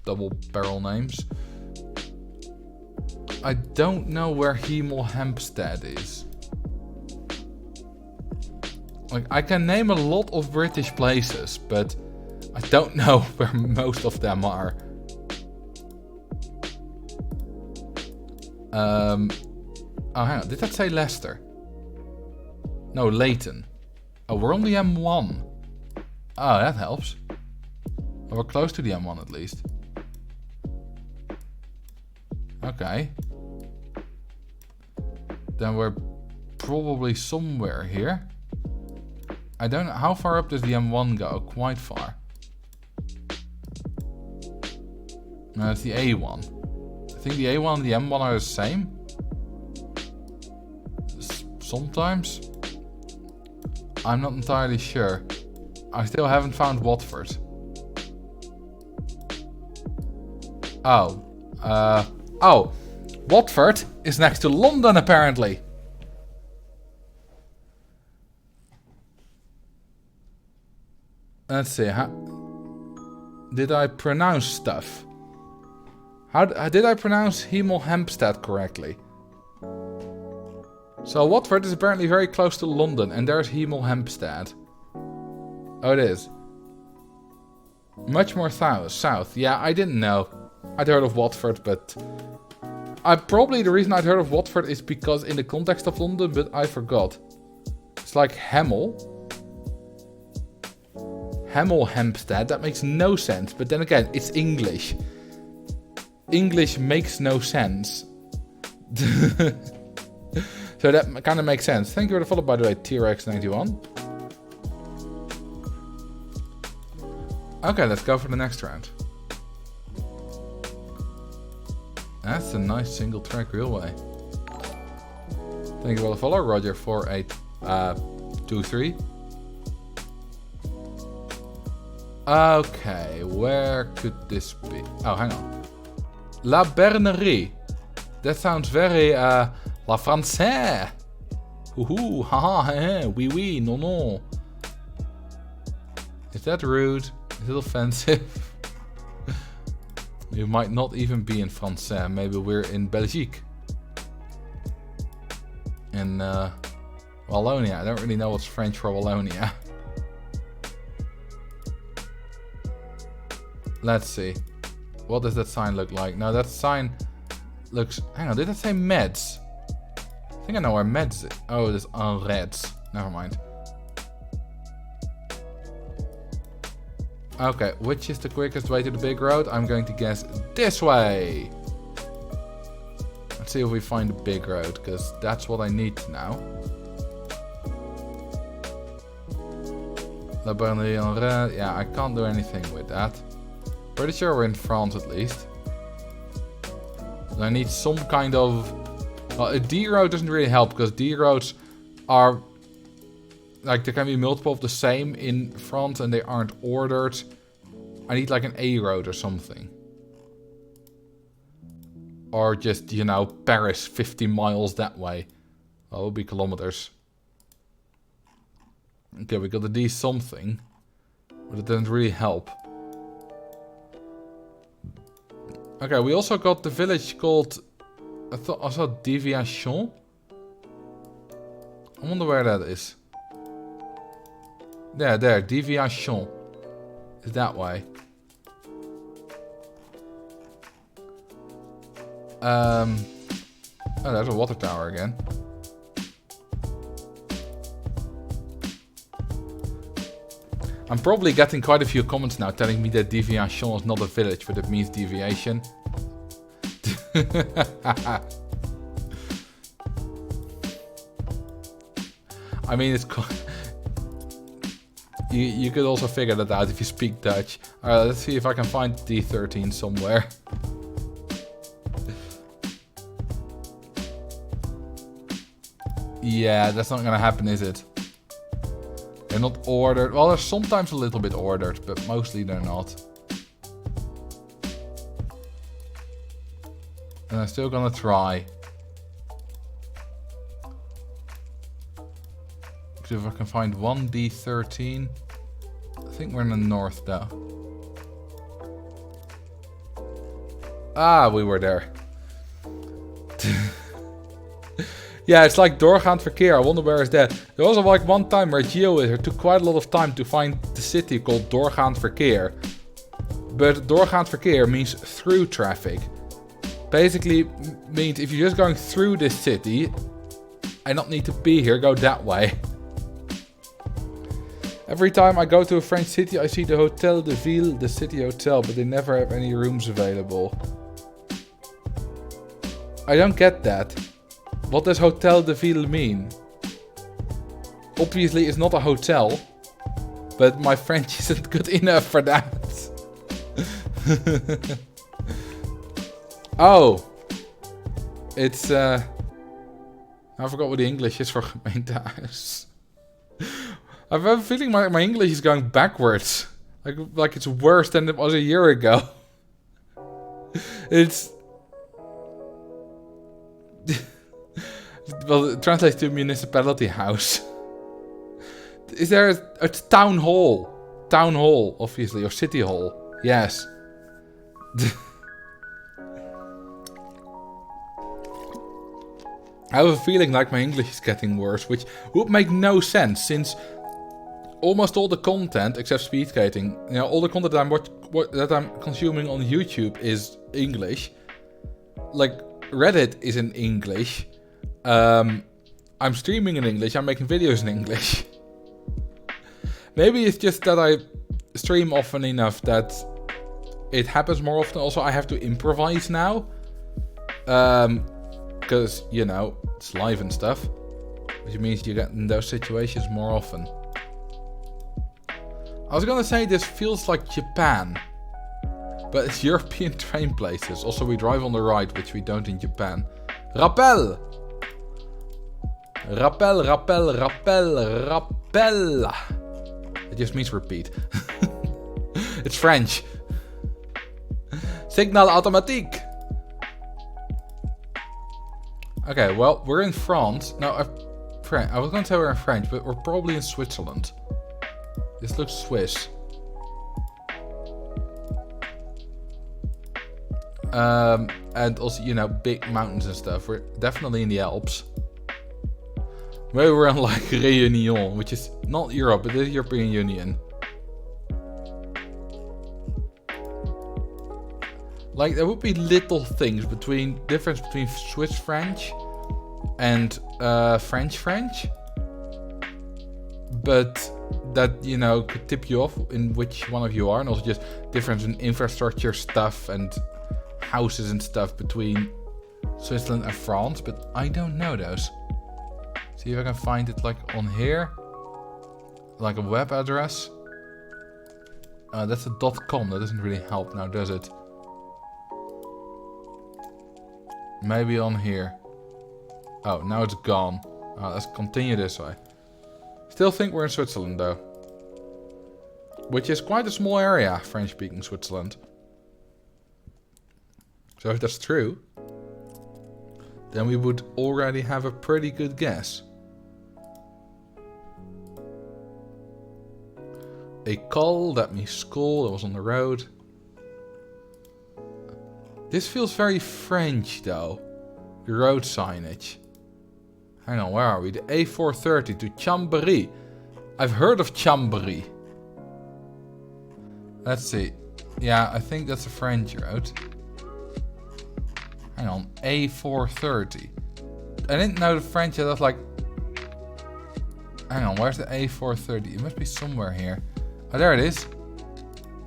double barrel names. I don't know where Hemel Hempstead is. Like, I can name a lot of British places, but I don't know where most of them are. Oh, hang on. Did that say Leicester? No, Leighton. Oh, we're on the M1. Oh, that helps. Well, we're close to the M1 at least. Okay. Then we're probably somewhere here. I don't know. How far up does the M1 go? Quite far. No, it's the A1. I think the A1 and the M1 are the same. Sometimes. I'm not entirely sure. I still haven't found Watford. Oh. Oh. Watford is next to London, apparently. Let's see. Did I pronounce stuff? How did I pronounce Hemel Hempstead correctly? So Watford is apparently very close to London, and there's Hemel Hempstead. Oh, it is. Much more south. Yeah, I didn't know. I'd heard of Watford, but... probably the reason I'd heard of Watford is because in the context of London, but I forgot. It's like Hemel. Hemel Hempstead, that makes no sense. But then again, it's English. English makes no sense. So that kind of makes sense. Thank you for the follow, by the way, T-Rex91. Okay, let's go for the next round. That's a nice single track railway. Thank you for the follow, Roger 4823. Okay, where could this be? Oh, hang on. La Bernerie. That sounds very La Française. Hoo haha, oui oui, non non. Is that rude? Is it offensive? We might not even be in Français. Maybe we're in Belgique. In Wallonia. I don't really know what's French for Wallonia. Let's see. What does that sign look like? No, that sign looks... Hang on, did that say Meds? I think I know where Meds is. Oh, it is on Reds. Never mind. Okay, which is the quickest way to the big road? I'm going to guess this way. Let's see if we find the big road, because that's what I need to know. La Bernerie en Red. Yeah, I can't do anything with that. Pretty sure we're in France at least. I need some kind of... Well, a D road doesn't really help, because D roads are... Like, there can be multiple of the same in France and they aren't ordered. I need like an A road or something. Or just, you know, Paris 50 miles that way. Well, it will be kilometers. Okay, we got a D something. But it doesn't really help. Okay, we also got the village called... I saw Deviation. I wonder where that is. There, Deviation. Is that way. Oh, there's a water tower again. I'm probably getting quite a few comments now telling me that Deviation is not a village, but it means deviation. I mean, it's... You could also figure that out if you speak Dutch. Alright, let's see if I can find D13 somewhere. Yeah, that's not gonna happen, is it? They're not ordered. Well, they're sometimes a little bit ordered, but mostly they're not. And I'm still gonna try. If I can find 1D13. I think we're in the north though. Ah, we were there. Yeah, it's like doorgaand verkeer. I wonder where is that. There was like one time where GeoGuessr took quite a lot of time to find the city called doorgaand verkeer. But doorgaand verkeer means through traffic. Basically means if you're just going through this city, I don't need to be here, go that way. Every time I go to a French city, I see the Hotel de Ville, the city hotel, but they never have any rooms available. I don't get that. What does Hotel de Ville mean? Obviously, it's not a hotel, but my French isn't good enough for that. Oh, it's I forgot what the English is for gemeentehuis. I have a feeling my English is going backwards. Like it's worse than it was a year ago. It's... Well, it translates to municipality house. Is there a town hall? Town hall, obviously, or city hall. Yes. I have a feeling like my English is getting worse, which would make no sense since almost all the content, except speed skating, you know, all the content that I'm consuming on YouTube is English. Like Reddit is in English. I'm streaming in English. I'm making videos in English. Maybe it's just that I stream often enough that it happens more often. Also, I have to improvise now. Because, you know, it's live and stuff. Which means you get in those situations more often. I was gonna say this feels like Japan. But it's European train places. Also, we drive on the right, which we don't in Japan. Rappel! Rappel, rappel, rappel, rappel. It just means repeat. It's French. Signal automatique. Okay, well, we're in France. No, I was going to say we're in French, but we're probably in Switzerland. This looks Swiss. And also, you know, big mountains and stuff. We're definitely in the Alps. Maybe we're in like Réunion, which is not Europe, but it is European Union. Like, there would be little things difference between Swiss French and French. But that, you know, could tip you off in which one of you are. And also just difference in infrastructure stuff and houses and stuff between Switzerland and France. But I don't know those. See if I can find it like on here. Like a web address. That's a .com. That doesn't really help now, does it? Maybe on here. Oh, now it's gone. Let's continue this way. Still think we're in Switzerland though. Which is quite a small area, French-speaking Switzerland. So if that's true, then we would already have a pretty good guess. École, that means school, that was on the road. This feels very French though. The road signage. Hang on, where are we? The A430 to Chambéry. I've heard of Chambéry. Let's see. Yeah, I think that's a French road. Hang on, A430. I didn't know the French, that was like... Hang on, where's the A430? It must be somewhere here. Oh, there it is.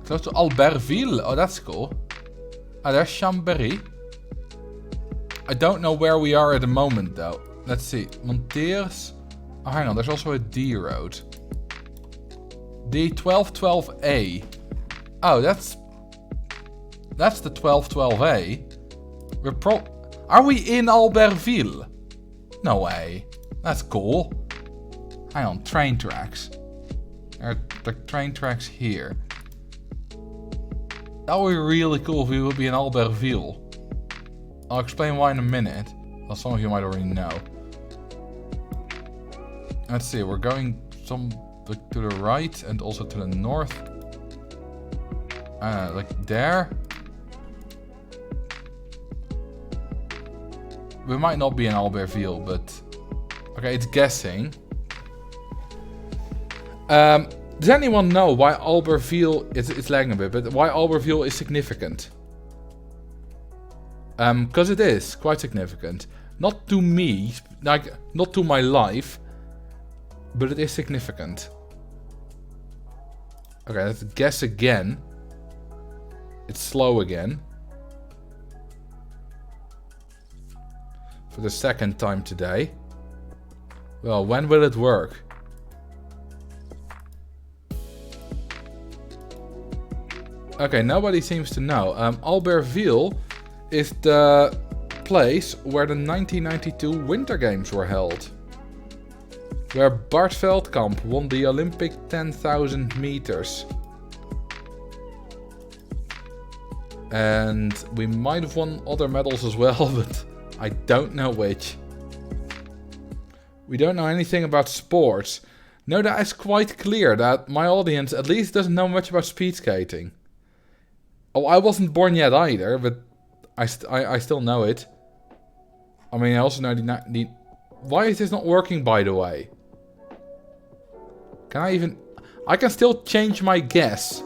Close to Albertville. Oh, that's cool. Oh, there's Chambéry. I don't know where we are at the moment, though. Let's see. Monteers. Oh, hang on. There's also a D road. D1212A. Oh, that's the 1212A. Are we in Albertville? No way. That's cool. Hang on. Train tracks. like train tracks here. That would be really cool if we would be in Albertville. I'll explain why in a minute. Well, some of you might already know. Let's see, we're going like, to the right and also to the north. Like there. We might not be in Albertville, but... Okay, it's guessing. Does anyone know why Albertville... It's lagging a bit, but why Albertville is significant? Because it is quite significant. Not to me, like, not to my life, but it is significant. Okay, let's guess again. It's slow again. For the second time today. Well, when will it work? Okay, nobody seems to know. Albertville is the place where the 1992 Winter Games were held. Where Bart Veldkamp won the Olympic 10,000 meters. And we might have won other medals as well, but I don't know which. We don't know anything about sports. No, that is quite clear that my audience at least doesn't know much about speed skating. Oh, I wasn't born yet either, but I still know it. I mean, I also know the... Why is this not working, by the way? Can I even... I can still change my guess.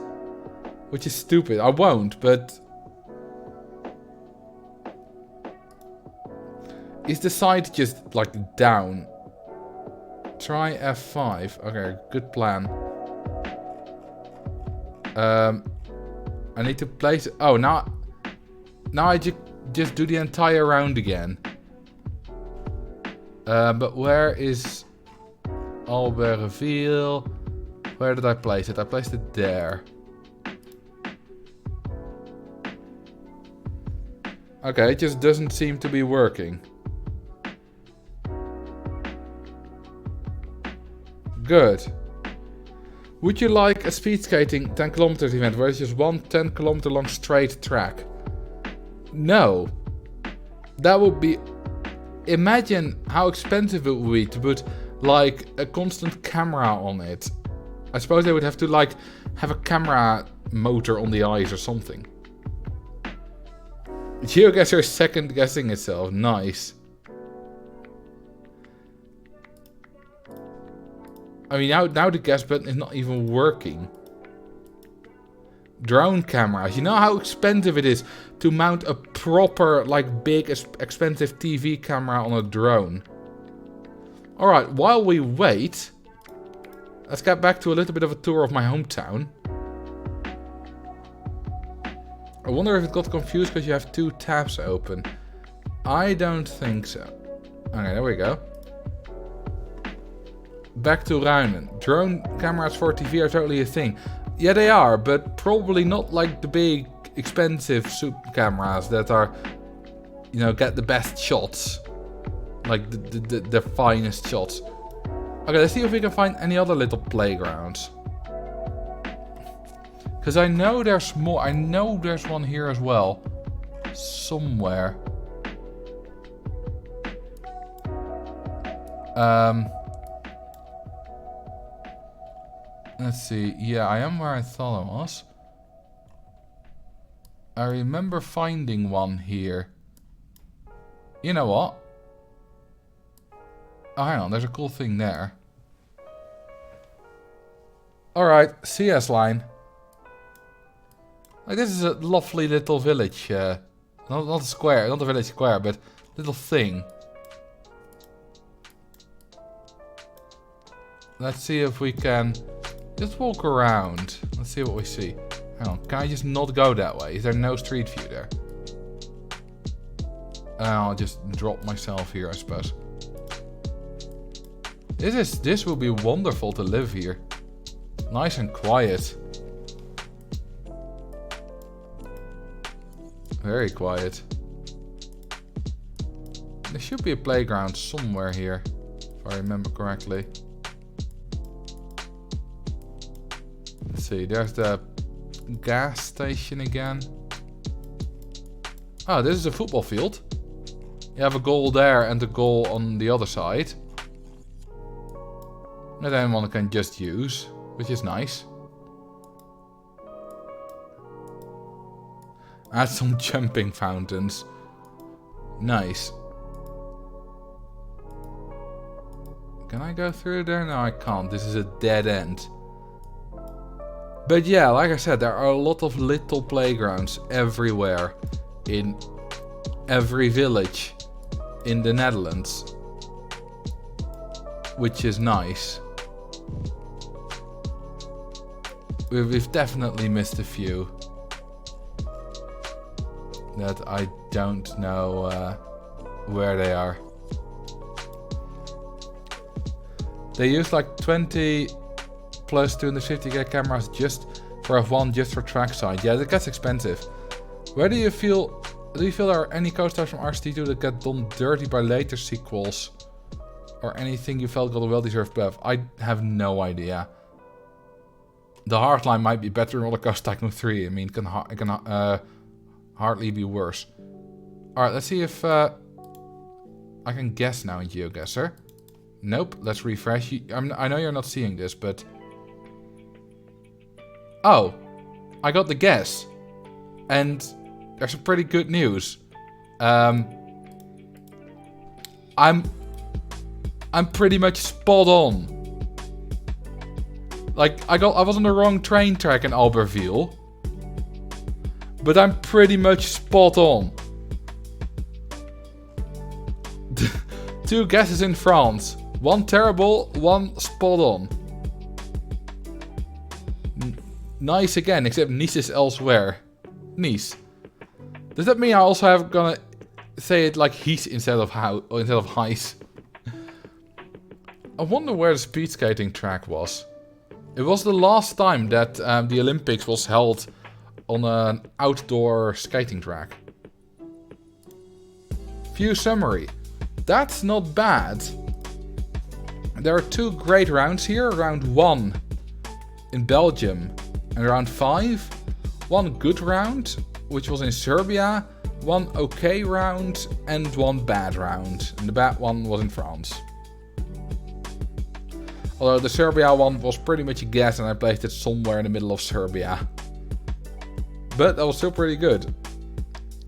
Which is stupid. I won't, but... Is the side just, like, down? Try F5. Okay, good plan. I need to place... Oh, now I just do the entire round again. But where is Albertville? Where did I place it? I placed it there. Okay, it just doesn't seem to be working. Good. Would you like a speed skating 10 kilometers event where it's just one 10 kilometer long straight track? No. That would be... Imagine how expensive it would be to put like a constant camera on it. I suppose they would have to like have a camera motor on the eyes or something. GeoGuessr is second guessing itself. Nice. I mean, now the guess button is not even working. Drone cameras. You know how expensive it is to mount a proper, like, big, expensive TV camera on a drone. Alright, while we wait, let's get back to a little bit of a tour of my hometown. I wonder if it got confused because you have two tabs open. I don't think so. Okay, there we go. Back to Ruinen. Drone cameras for TV are totally a thing. Yeah, they are, but probably not like the big, expensive super cameras that are, you know, get the best shots. Like the finest shots. Okay, let's see if we can find any other little playgrounds. Because I know there's more. I know there's one here as well. Somewhere. Let's see. Yeah, I am where I thought I was. I remember finding one here. You know what? Oh, hang on. There's a cool thing there. Alright, CS line. Like, this is a lovely little village. Not a square, not a village square, but little thing. Let's see if we can just walk around. Let's see what we see. Hang on, can I just not go that way? Is there no street view there? I'll just drop myself here, I suppose. This will be wonderful to live here. Nice and quiet. Very quiet. There should be a playground somewhere here, if I remember correctly. Let's see, there's the gas station again. Oh, this is a football field. You have a goal there and a goal on the other side. That anyone can just use, which is nice. Add some jumping fountains. Nice. Can I go through there? No, I can't. This is a dead end. But yeah, like I said, there are a lot of little playgrounds everywhere. In every village in the Netherlands. Which is nice. We've definitely missed a few. That I don't know where they are. They use like 20 plus 250 cameras just for F1, just for trackside. Yeah, that gets expensive. Where do you feel there are any co-stars from RCT2 that get done dirty by later sequels? Or anything you felt got a well-deserved buff? I have no idea. The hardline might be better in Roller Coaster Tycoon 3. I mean, it can hardly be worse. Alright, let's see if I can guess now in GeoGuessr. Nope, let's refresh. I know you're not seeing this, but... Oh, I got the guess. And there's some pretty good news. I'm pretty much spot on. Like, I was on the wrong train track in Albertville. But I'm pretty much spot on. 2 guesses in France. 1 terrible, 1 spot on. Nice again, except Nice is elsewhere. Nice. Does that mean I also have gonna say it like he's instead of heis? I wonder where the speed skating track was. It was the last time that the Olympics was held on an outdoor skating track. View summary. That's not bad. There are 2 great rounds here. Round 1 in Belgium and round 5. 1 good round, which was in Serbia. 1 okay round and 1 bad round. And the bad one was in France. Although the Serbia one was pretty much a guess and I placed it somewhere in the middle of Serbia. But that was still pretty good.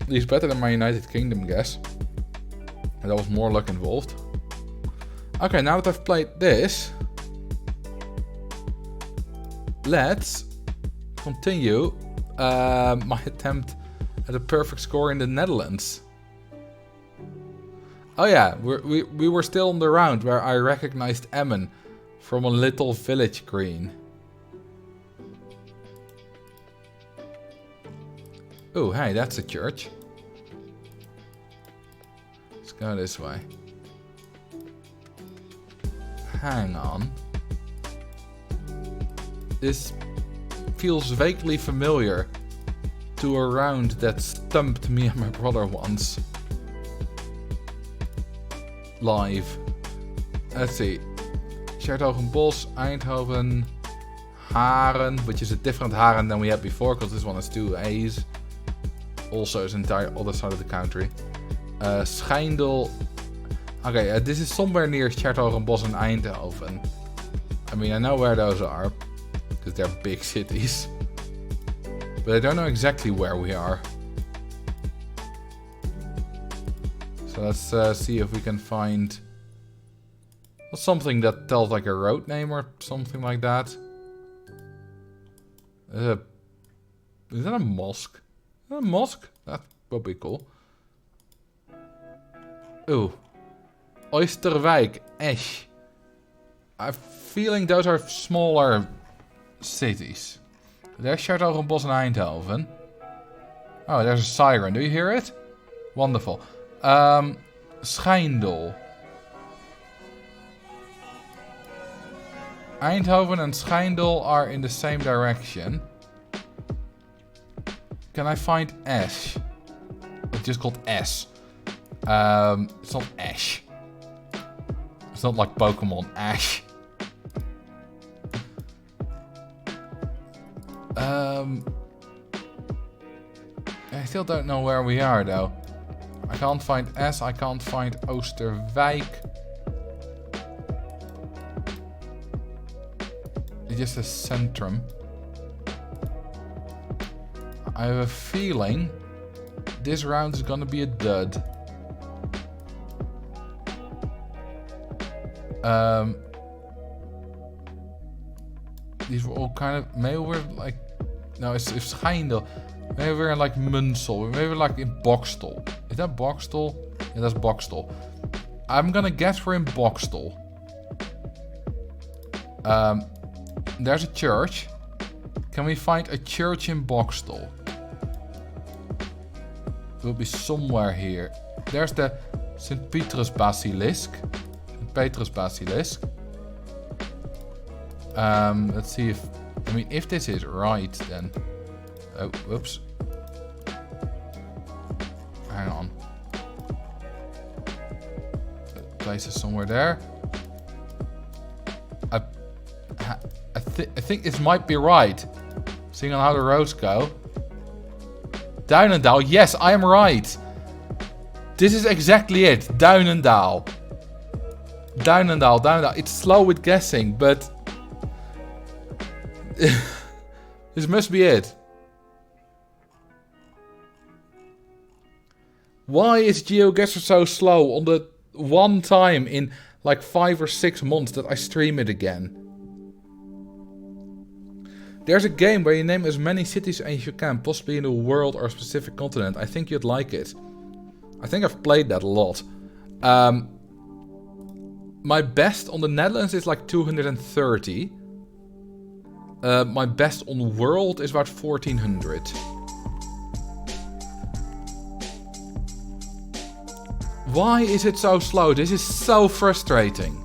At least better than my United Kingdom guess. And there was more luck involved. Okay, now that I've played this, let's continue my attempt at a perfect score in the Netherlands. Oh yeah, we were still on the round where I recognized Emmen from a little village green. Oh, hey, that's a church. Let's go this way. Hang on. This feels vaguely familiar to a round that stumped me and my brother once. Live. Let's see. Scherthogenbos, Eindhoven, Haren, which is a different Haren than we had before, because this one has 2 A's. Also, is entire other side of the country. Schijndel. Okay, this is somewhere near Scherthogenbos and Eindhoven. I mean, I know where those are, because they're big cities. But I don't know exactly where we are. So let's see if we can find something that tells like a road name or something like that. Is that a mosque? Is that a mosque? That would be cool. Ooh. Oosterwijk, Esch. I'm feeling those are smaller cities. There's Scherthogenbos and Eindhoven. Oh, there's a siren. Do you hear it? Wonderful. Schijndel. Eindhoven and Schijndel are in the same direction. Can I find Esch? It's just called S. It's not Ash. It's not like Pokemon Ash. I still don't know where we are though. I can't find S, I can't find Oosterwijk. It just says Centrum. I have a feeling this round is gonna be a dud. These were all kind of... Maybe we're like... No, it's Schijndel. Maybe we're in like Munsel. Maybe we're like in Bokstel. Is that Bokstel? Yeah, that's Bokstel. I'm gonna guess we're in Bokstel. There's a church. Can we find a church in Bokstel? It will be somewhere here. There's the St. Petrus Basilisk. St. Petrus Basilisk. Let's see if... I mean, if this is right, then... Oh, whoops. Hang on. The place is somewhere there. I think this might be right. Seeing on how the roads go. Duinendaal. Yes, I am right. This is exactly it. Duinendaal. Duinendaal, Duinendaal. It's slow with guessing, but... this must be it. Why is GeoGuessr so slow on the one time in like 5 or 6 months that I stream it again? There's a game where you name as many cities as you can, possibly in the world or a specific continent. I think you'd like it. I think I've played that a lot. My best on the Netherlands is like 230. My best on the world is about 1400. Why is it so slow? This is so frustrating.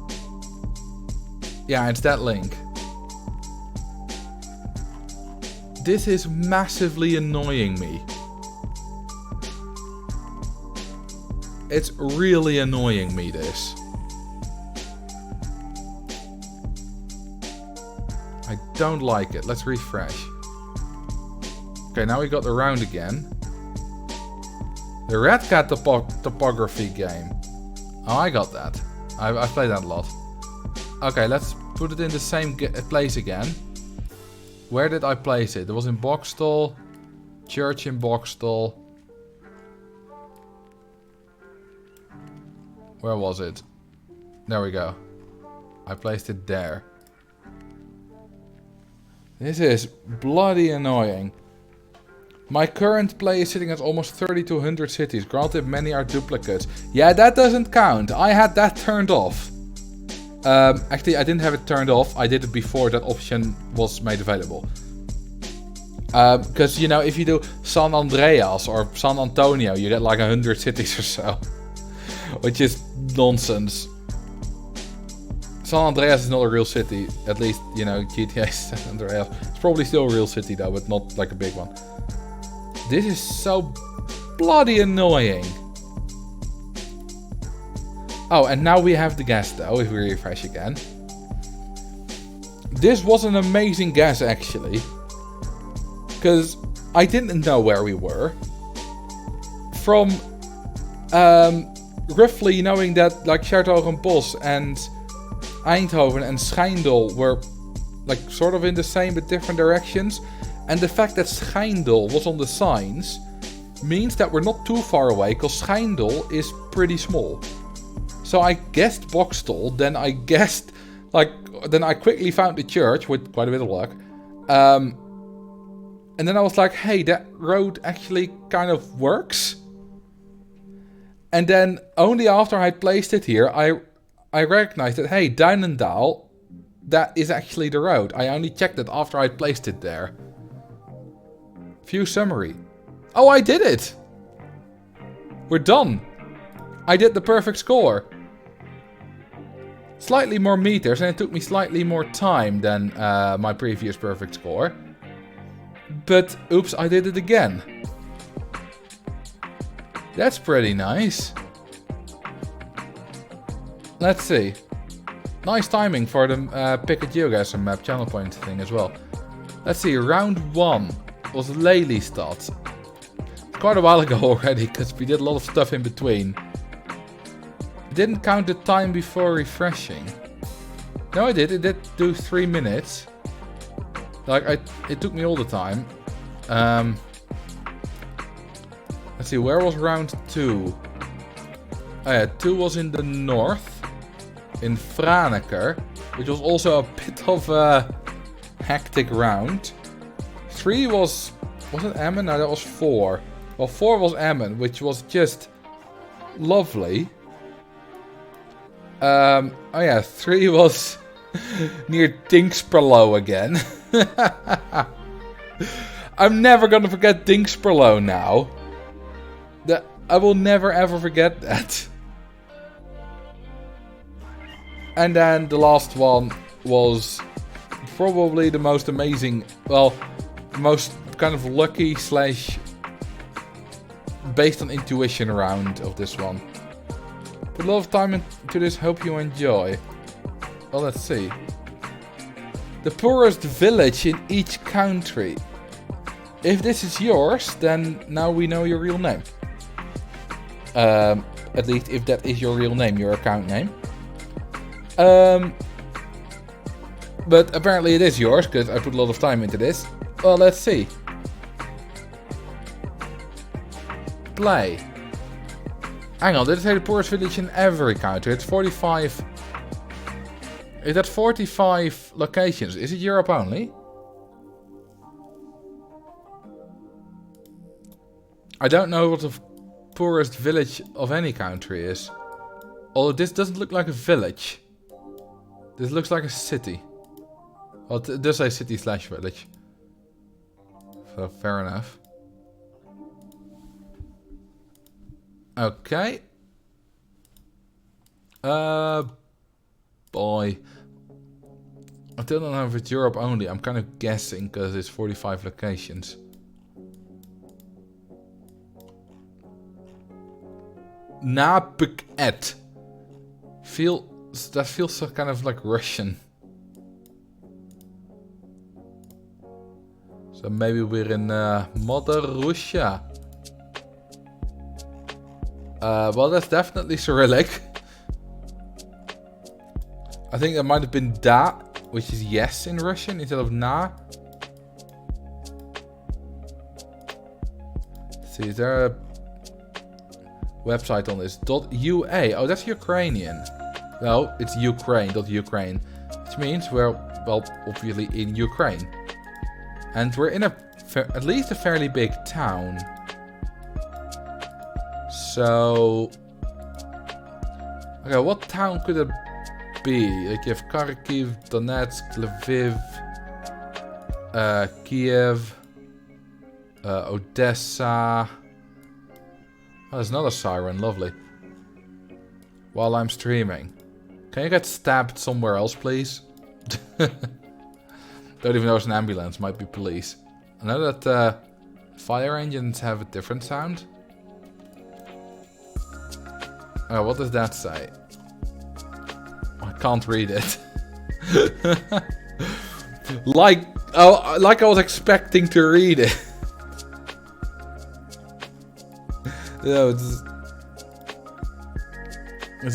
Yeah, it's that link. This is massively annoying me. It's really annoying me, this. I don't like it. Let's refresh. Okay, now we got the round again. The Red Cat topography game. Oh, I got that. I played that a lot. Okay, let's put it in the same place again. Where did I place it? It was in Bokstel. Church in Bokstel. Where was it? There we go. I placed it there. This is bloody annoying. My current play is sitting at almost 3,200 cities. Granted, many are duplicates. Yeah, that doesn't count. I had that turned off. Actually, I didn't have it turned off. I did it before that option was made available. Because, you know, if you do San Andreas or San Antonio, you get like 100 cities or so. Which is nonsense. San Andreas is not a real city. At least, you know, GTA San Andreas. It's probably still a real city though, but not like a big one. This is so bloody annoying. Oh, and now we have the guess though, if we refresh again. This was an amazing guess actually. Because I didn't know where we were. From roughly knowing that like Schertogenbos and Eindhoven and Schijndel were like sort of in the same but different directions. And the fact that Schijndel was on the signs means that we're not too far away, because Schijndel is pretty small. So I guessed Bokstel, then I guessed, like, then I quickly found the church with quite a bit of luck. And then I was like, hey, that road actually kind of works. And then only after I placed it here, I recognized that, hey, Duinendaal, that is actually the road. I only checked it after I placed it there. View summary. Oh, I did it! We're done. I did the perfect score. Slightly more meters, and it took me slightly more time than my previous perfect score. But, oops, I did it again. That's pretty nice. Let's see. Nice timing for the pick a GeoGuessr map channel point thing as well. Let's see, round 1 was Lelystad. Quite a while ago already, because we did a lot of stuff in between. It didn't count the time before refreshing. No, I did. It did do 3 minutes. Like, it took me all the time. Let's see, where was round 2? Oh yeah, 2 was in the north. In Franeker. Which was also a bit of a hectic round. 3 was... Was it Emmen? No, that was 4. Well, 4 was Emmen, which was just lovely. Oh yeah, 3 was near Dingsperlo again. I'm never gonna forget Dingsperlo now. I will never ever forget that. And then the last one was probably the most amazing, well, most kind of lucky slash based on intuition round of this one. Put a lot of time into this, hope you enjoy. Well, let's see. The poorest village in each country. If this is yours, then now we know your real name. At least if that is your real name, your account name. But apparently it is yours, because I put a lot of time into this. Well, let's see. Play. Hang on, did it say the poorest village in every country? It's 45... Is that 45 locations? Is it Europe only? I don't know what the poorest village of any country is. Although this doesn't look like a village. This looks like a city. Well, it does say city slash village. So, fair enough. Okay. Boy. I still don't know if it's Europe only. I'm kind of guessing because it's 45 locations. Napuk'et. That feels so kind of like Russian. So maybe we're in Mother Russia. Well, that's definitely Cyrillic. I think that might have been da, which is yes in Russian instead of na. Let's see, is there a website on this? .ua. Oh, that's Ukrainian. No, it's Ukraine. Which means we're, well, obviously in Ukraine. And we're in at least a fairly big town. So... Okay, what town could it be? Like you have Kharkiv, Donetsk, Lviv, Kiev, Odessa. Oh, there's another siren, lovely. While I'm streaming. Can you get stabbed somewhere else, please? Don't even know it's an ambulance, might be police. I know that fire engines have a different sound. Oh, what does that say? I can't read it. like I was expecting to read it. No, this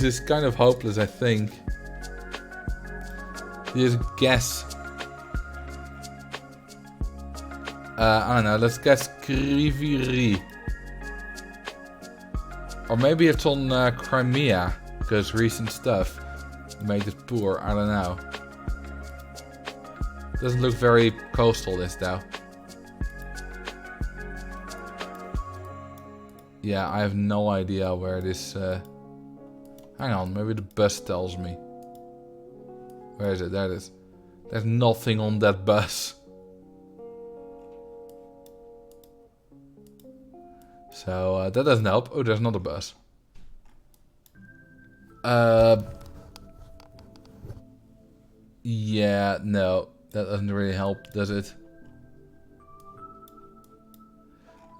is kind of hopeless, I think. You just guess. I don't know, let's guess Kriviri. Or maybe it's on Crimea, because recent stuff made it poor, I don't know. Doesn't look very coastal, this though. Yeah, I have no idea where this... Hang on, maybe the bus tells me. Where is it? There it is. There's nothing on that bus. So, that doesn't help. Oh, there's another bus. Yeah, no. That doesn't really help, does it?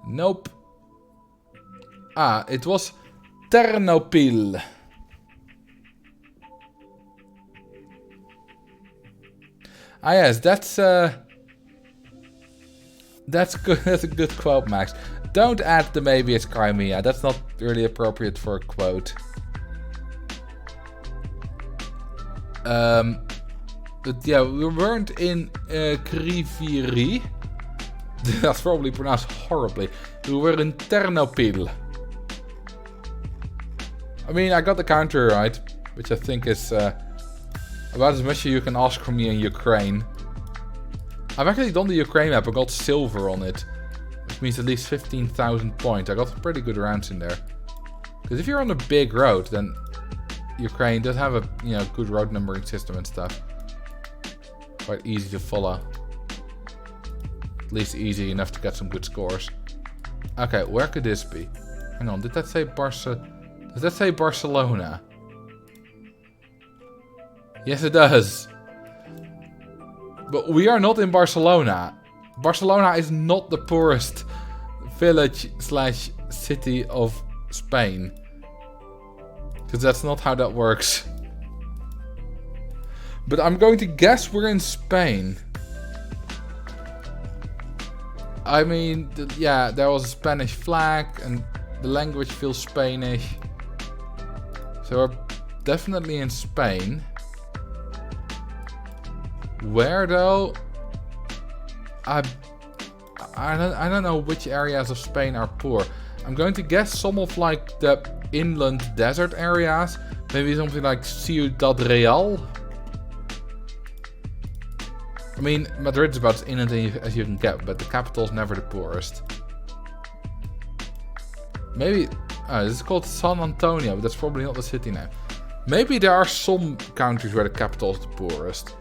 Nope. Ah, it was Ternopil. Ah, yes, that's That's good. That's a good quote, Max. Don't add the maybe it's Crimea. That's not really appropriate for a quote. But yeah, we weren't in Kriviri. That's probably pronounced horribly. We were in Ternopil. I mean, I got the counter right, which I think is about as much as you can ask from me in Ukraine. I've actually done the Ukraine map. I got silver on it, which means at least 15,000 points. I got pretty good rounds in there. Because if you're on a big road, then Ukraine does have a good road numbering system and stuff. Quite easy to follow. At least easy enough to get some good scores. Okay, where could this be? Hang on, did that say Does that say Barcelona? Yes, it does. But we are not in Barcelona. Barcelona is not the poorest village / city of Spain. Because that's not how that works. But I'm going to guess we're in Spain. I mean, yeah, there was a Spanish flag and the language feels Spanish. So we're definitely in Spain. Where though? I don't know which areas of Spain are poor. I'm going to guess some of like the inland desert areas. Maybe something like Ciudad Real. I mean, Madrid's about as inland as you can get, but the capital's never the poorest. Maybe... this is called San Antonio, but that's probably not the city now. Maybe there are some countries where the capital is the poorest.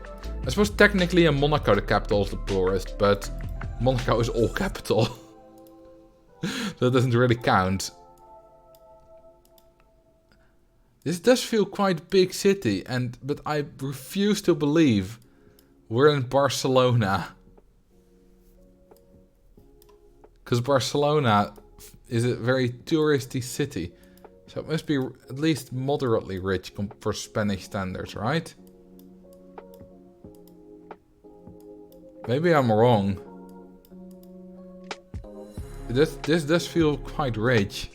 I suppose technically in Monaco the capital is the poorest, but Monaco is all capital. So it doesn't really count. This does feel quite big city, but I refuse to believe we're in Barcelona. Because Barcelona is a very touristy city. So it must be at least moderately rich for Spanish standards, right? Maybe I'm wrong. This does feel quite rich.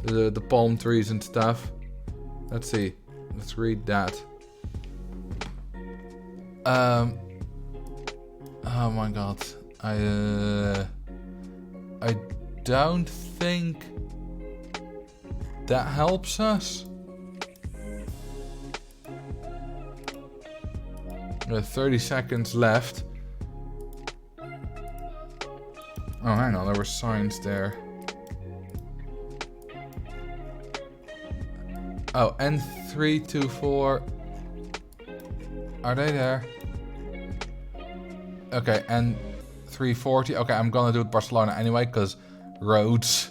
The palm trees and stuff. Let's see. Let's read that. Oh my god. I don't think that helps us. 30 seconds left. Oh, hang on, there were signs there. Oh, N324. Are they there? Okay, N340. Okay, I'm gonna do it Barcelona anyway, because roads.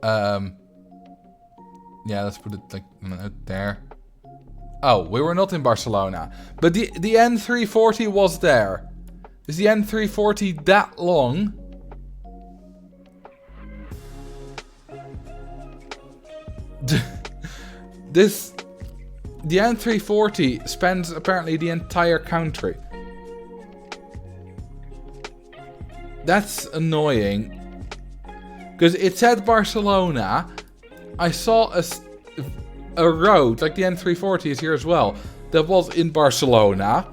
Yeah, let's put it like there. Oh, we were not in Barcelona. But the N340 was there. Is the N340 that long? The N340 spans apparently the entire country. That's annoying. Because it said Barcelona. I saw a road, like the N340 is here as well, that was in Barcelona.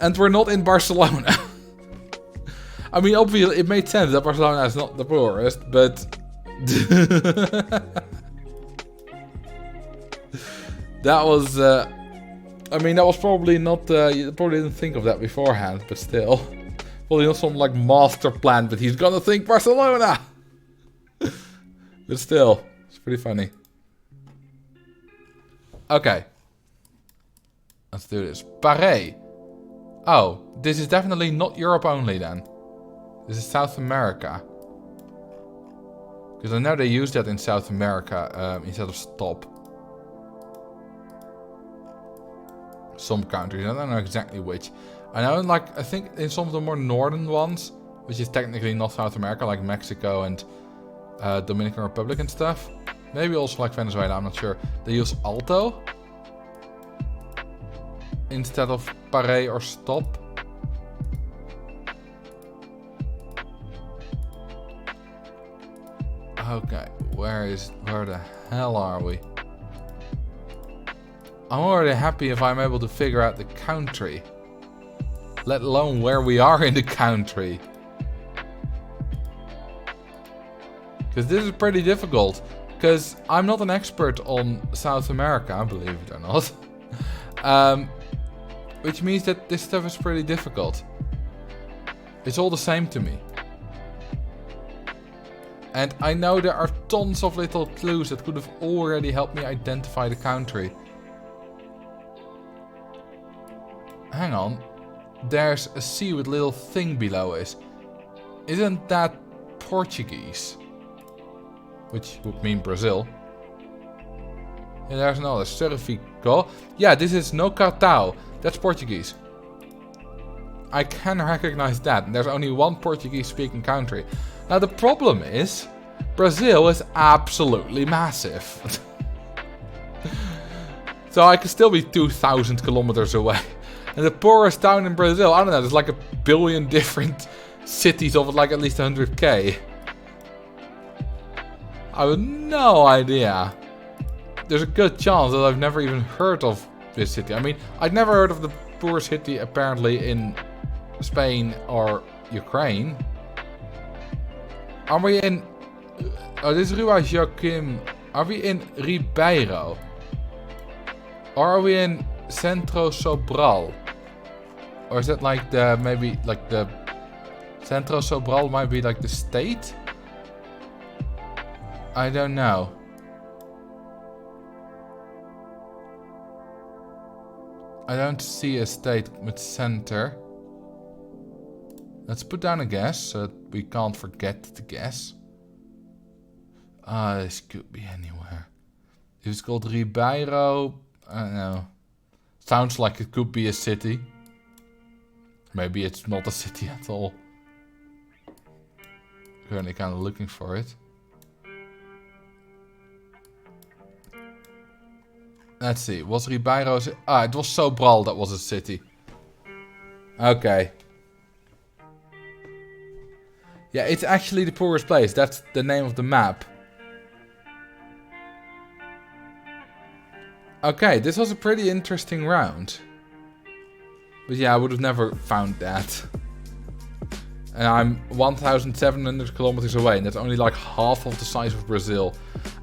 And we're not in Barcelona. I mean, obviously, it made sense that Barcelona is not the poorest, but... that was... I mean, that was probably not... you probably didn't think of that beforehand, but still. Probably not some, like, master plan, but he's gonna think Barcelona! But still, it's pretty funny. Okay. Let's do this. Paris. Oh, this is definitely not Europe only then. This is South America. Because I know they use that in South America instead of stop. Some countries, I don't know exactly which. I know, like, I think in some of the more northern ones, which is technically not South America, like Mexico and Dominican Republic and stuff. Maybe also like Venezuela, I'm not sure. They use alto instead of pare or stop. Okay, where the hell are we? I'm already happy if I'm able to figure out the country. Let alone where we are in the country. Because this is pretty difficult. Because I'm not an expert on South America, believe it or not. Which means that this stuff is pretty difficult. It's all the same to me. And I know there are tons of little clues that could have already helped me identify the country. Hang on. There's a sea with a little thing below us. Isn't that Portuguese? Which would mean Brazil. Yeah, there's another. Cervico. Yeah, this is no cartão. That's Portuguese. I can recognize that. And there's only one Portuguese-speaking country. Now the problem is, Brazil is absolutely massive. So I could still be 2,000 kilometers away. And the poorest town in Brazil, I don't know, there's like 1 billion different cities of like at least 100k. I have no idea. There's a good chance that I've never even heard of this city. I mean, I'd never heard of the poorest city apparently in Spain or Ukraine. Are we in... Oh, this is Rua Joaquim. Are we in Ribeiro? Or are we in Centro Sobral? Or is that like the... Maybe like the... Centro Sobral might be like the state? I don't know. I don't see a state with center. Let's put down a guess so that we can't forget to guess. This could be anywhere. If it's called Ribeiro, I don't know. Sounds like it could be a city. Maybe it's not a city at all. Currently kind of looking for it. Let's see. Was Ribeiro... it was Sobral that was a city. Okay. Yeah, it's actually the poorest place. That's the name of the map. Okay, this was a pretty interesting round. But yeah, I would have never found that. And I'm 1,700 kilometers away, and that's only like half of the size of Brazil.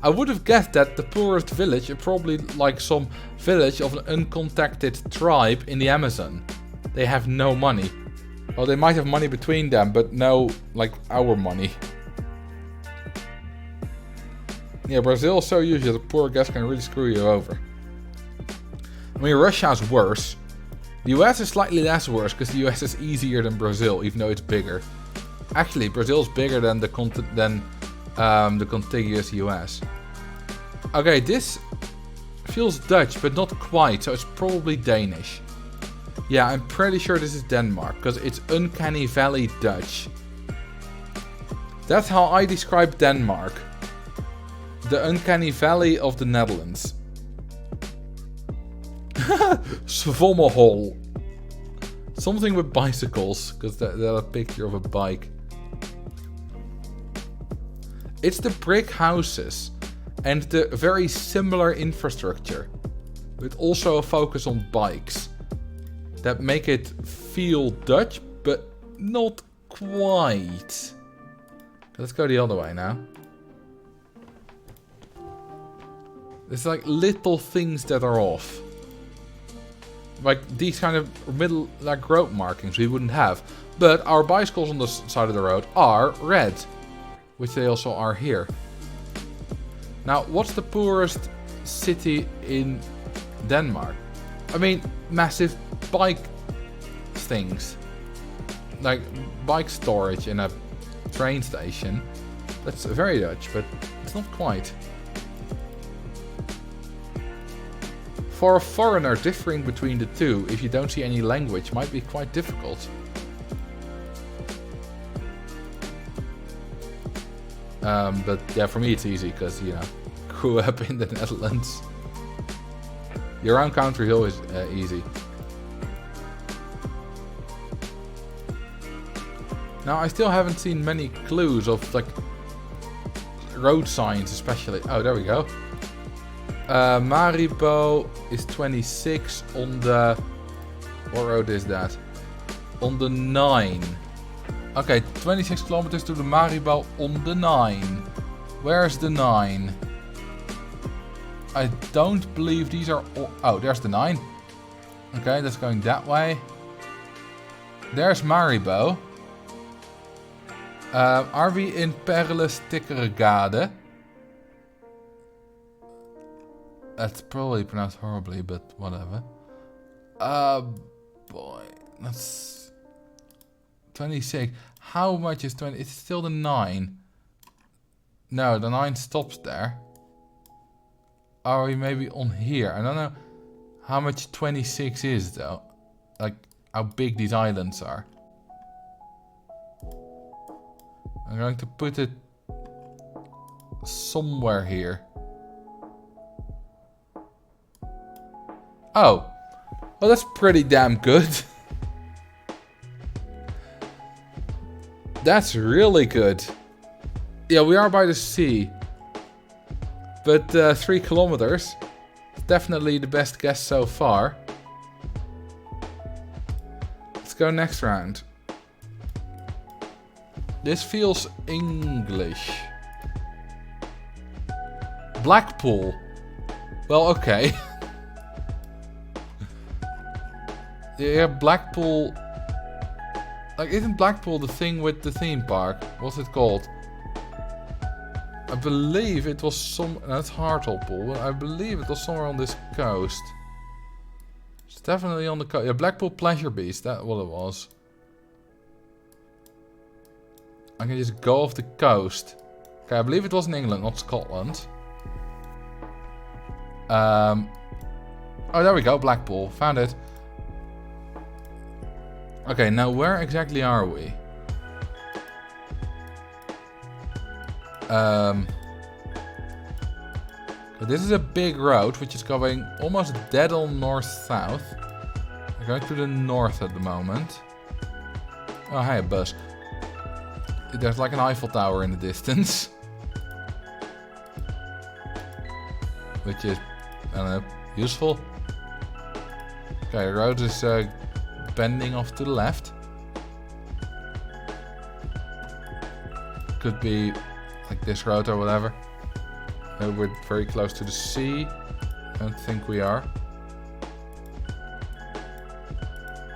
I would have guessed that the poorest village is probably like some village of an uncontacted tribe in the Amazon. They have no money. Well, they might have money between them, but no, like, our money. Yeah, Brazil is so huge that a poor guess can really screw you over. I mean, Russia's worse. The US is slightly less worse, because the US is easier than Brazil, even though it's bigger. Actually, Brazil's bigger than the contiguous US. Okay, this feels Dutch, but not quite, so it's probably Danish. Yeah, I'm pretty sure this is Denmark, because it's Uncanny Valley Dutch. That's how I describe Denmark. The Uncanny Valley of the Netherlands. Svommerhol. Something with bicycles, because there's a picture of a bike. It's the brick houses and the very similar infrastructure, with also a focus on bikes, that make it feel Dutch, but not quite. Let's go the other way now. There's like little things that are off. Like these kind of middle, like road markings we wouldn't have. But our bicycles on the side of the road are red. Which they also are here. Now, what's the poorest city in Denmark? I mean, massive bike things. Like bike storage in a train station. That's very Dutch, but it's not quite. For a foreigner, differing between the two, if you don't see any language, might be quite difficult. But yeah, for me it's easy, because, you know, grew up in the Netherlands. Your own country is always easy. Now, I still haven't seen many clues of, like, road signs especially. Oh, there we go. Maribo is 26 on the... What road is that? On the 9. Okay, 26 kilometers to the Maribo on the 9. Where's the 9? I don't believe these are... Oh, there's the 9. Okay, that's going that way. There's Maribo. Are we in Perle Stickergade? That's probably pronounced horribly, but whatever. Boy, that's 26. How much is 20? It's still the 9. No, the 9 stops there. Are we maybe on here? I don't know how much 26 is though. Like how big these islands are. I'm going to put it somewhere here. Oh, well that's pretty damn good. That's really good. Yeah, we are by the sea. But 3 kilometers. Definitely the best guess so far. Let's go next round. This feels English. Blackpool. Well, okay. Yeah, Blackpool. Like, isn't Blackpool the thing with the theme park? What's it called? I believe it was some... That's Hartlepool. I believe it was somewhere on this coast. It's definitely on the coast. Yeah, Blackpool Pleasure Beach. That's what it was. I can just go off the coast. Okay, I believe it was in England, not Scotland. Oh, there we go. Blackpool. Found it. Okay, now where exactly are we? This is a big road which is going almost dead on north-south. We're going to the north at the moment. Oh, hey, a bus. There's like an Eiffel Tower in the distance. Which is, I don't know, useful. Okay, the road is bending off to the left. Could be like this road or whatever. We're very close to the sea. I don't think we are.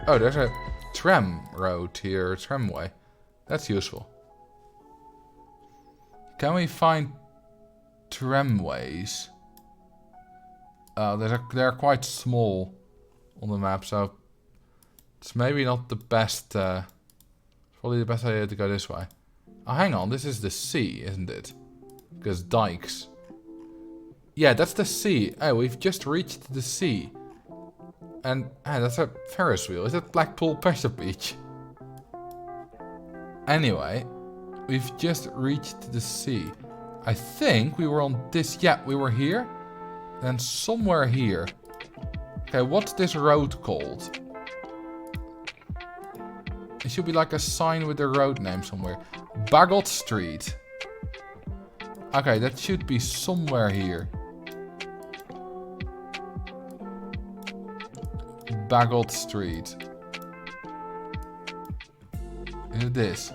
Oh, there's a tram road here, a tramway. That's useful. Can we find tramways? They're quite small on the map, so it's maybe not the best. Probably the best idea to go this way. Oh, hang on, this is the sea, isn't it? Because dikes. Yeah, that's the sea. Oh, we've just reached the sea. And that's a Ferris wheel. Is that Blackpool Pleasure Beach? Anyway, we've just reached the sea. I think we were on this. Yeah, we were here. And somewhere here. Okay, what's this road called? It should be like a sign with the road name somewhere. Bagot Street. Okay, that should be somewhere here. Bagot Street. Is it this?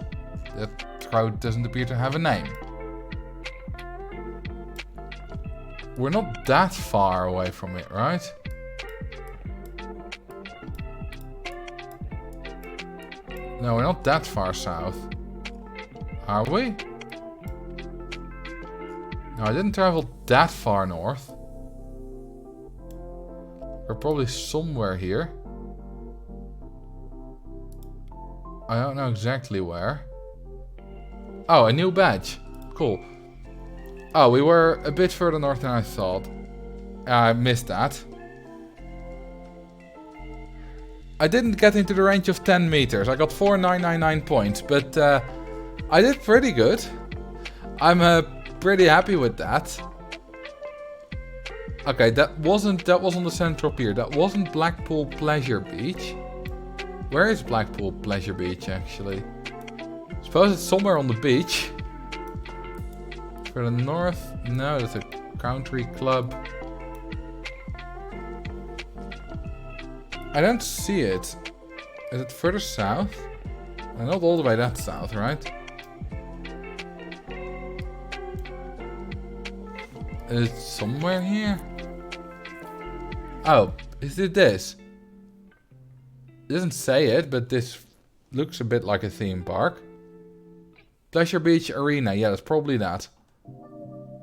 That road doesn't appear to have a name. We're not that far away from it, right? No, we're not that far south. Are we? No, I didn't travel that far north. We're probably somewhere here. I don't know exactly where. Oh, a new badge. Cool. Oh, we were a bit further north than I thought. I missed that. I didn't get into the range of 10 meters. I got 4,999 points, but I did pretty good. I'm pretty happy with that. Okay, that was on the central pier. That wasn't Blackpool Pleasure Beach. Where is Blackpool Pleasure Beach actually? Suppose it's somewhere on the beach. Further north? No, that's a country club. I don't see it. Is it further south? Not all the way that south, right? Is it somewhere here? Oh, is it this? It doesn't say it, but this looks a bit like a theme park. Pleasure Beach Arena. Yeah, that's probably that.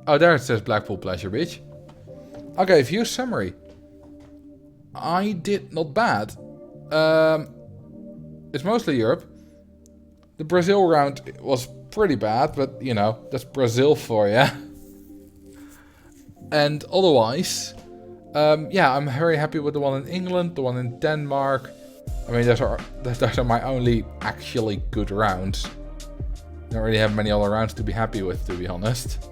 Oh, there it says Blackpool Pleasure Beach. Okay, view summary. I did not bad. It's mostly Europe. The Brazil round was pretty bad, but you know, that's Brazil for you. And otherwise, yeah, I'm very happy with the one in England, the one in Denmark. I mean, those are my only actually good rounds. Don't really have many other rounds to be happy with, to be honest.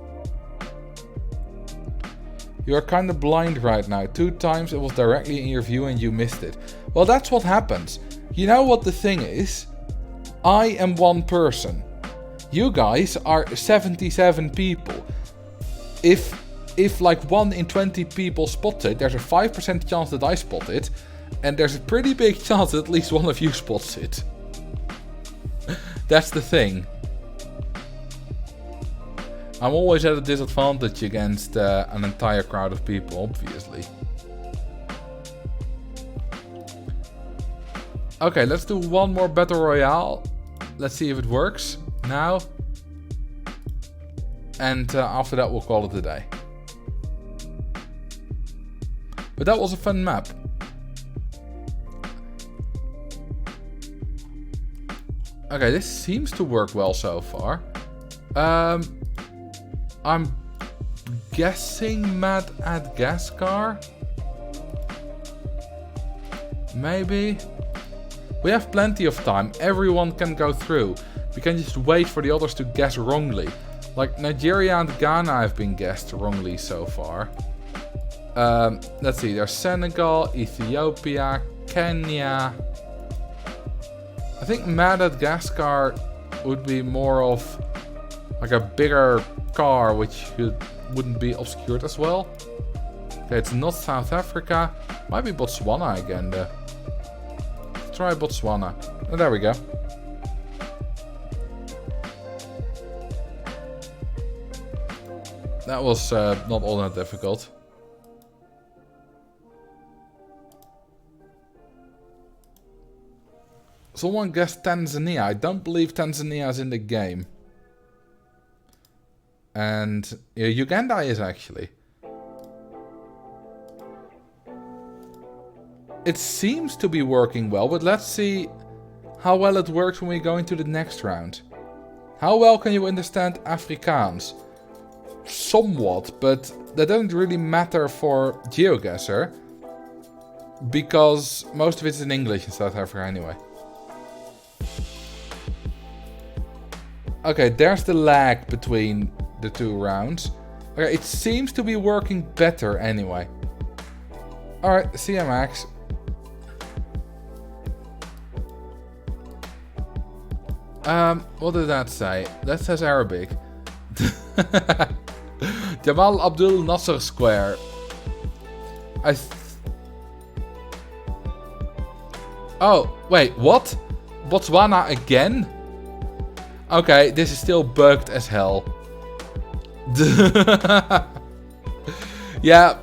You're kind of blind right now. 2 times it was directly in your view and you missed it. Well, that's what happens. You know what the thing is? I am one person. You guys are 77 people. If like 1 in 20 people spot it, there's a 5% chance that I spot it. And there's a pretty big chance that at least one of you spots it. That's the thing. I'm always at a disadvantage against an entire crowd of people, obviously. Okay, let's do one more Battle Royale. Let's see if it works now. And after that we'll call it a day. But that was a fun map. Okay, this seems to work well so far. I'm guessing Madagascar? Maybe? We have plenty of time. Everyone can go through. We can just wait for the others to guess wrongly. Like Nigeria and Ghana have been guessed wrongly so far. Let's see. There's Senegal, Ethiopia, Kenya. I think Madagascar would be more of like a bigger car, which wouldn't be obscured as well. Okay, it's not South Africa. Might be Botswana again though. Let's try Botswana. Oh, there we go. That was not all that difficult. Someone guessed Tanzania. I don't believe Tanzania is in the game. And yeah, Uganda is actually. It seems to be working well, but let's see how well it works when we go into the next round. How well can you understand Afrikaans? Somewhat, but that doesn't really matter for GeoGuessr. Because most of it's in English in South Africa anyway. Okay, there's the lag between the 2 rounds. Okay, it seems to be working better anyway. Alright, see ya, Max. What did that say? That says Arabic. Jamal Abdul Nasser Square. Oh, wait, what? Botswana again? Okay, this is still bugged as hell. Yeah.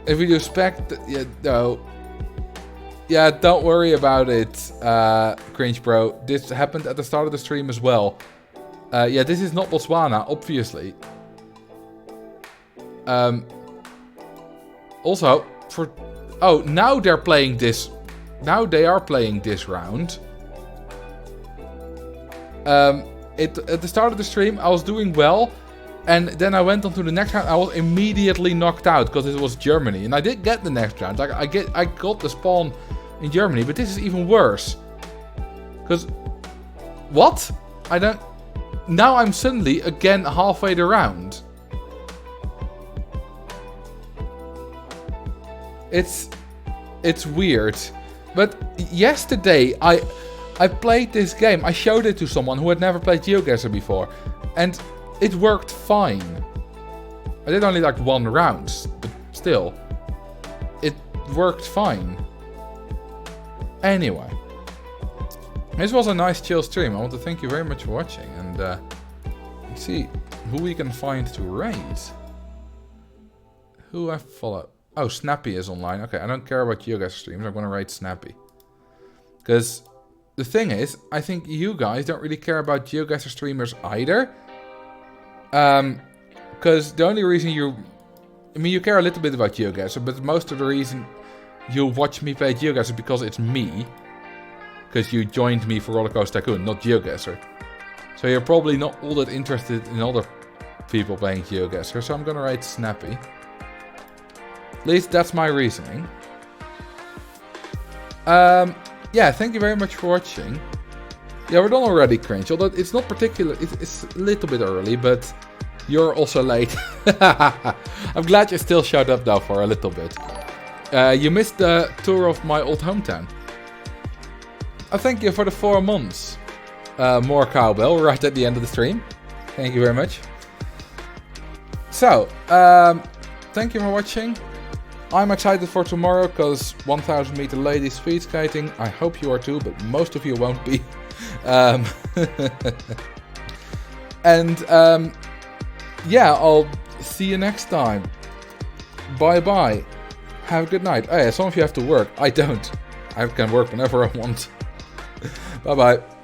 If you expect... Yeah, no. Yeah, don't worry about it, Cringe Bro. This happened at the start of the stream as well. Yeah, this is not Botswana, obviously. Also, for... Oh, now they're playing this... Now they are playing this round. At the start of the stream, I was doing well. And then I went on to the next round. I was immediately knocked out because it was Germany. And I did get the next round. Like, I got the spawn in Germany. But this is even worse. Because... What? I don't... Now I'm suddenly again halfway the round. It's weird. But yesterday I played this game. I showed it to someone who had never played GeoGuessr before. And it worked fine. I did only like 1 round, but still. It worked fine. Anyway. This was a nice chill stream. I want to thank you very much for watching. And let's see who we can find to raid. Who I follow? Oh, Snappy is online. Okay, I don't care about GeoGuessr streams. I'm going to raid Snappy. Because the thing is, I think you guys don't really care about GeoGuessr streamers either. Because the only reason you... I mean, you care a little bit about GeoGuessr, but most of the reason you watch me play GeoGuessr is because it's me. Because you joined me for Roller Coaster Tycoon, not GeoGuessr. So you're probably not all that interested in other people playing GeoGuessr, so I'm gonna raid Snappy. At least that's my reasoning. Yeah, thank you very much for watching. Yeah, we're done already, Cringe. Although it's not particular, it's a little bit early, but you're also late. I'm glad you still showed up though for a little bit. You missed the tour of my old hometown. Thank you for the 4 months. More cowbell right at the end of the stream. Thank you very much. So, thank you for watching. I'm excited for tomorrow because 1000 meter ladies speed skating. I hope you are too, but most of you won't be. Yeah, I'll see you next time. Bye bye. Have a good night. Oh yeah, some of you have to work. I don't. I can work whenever I want. Bye bye.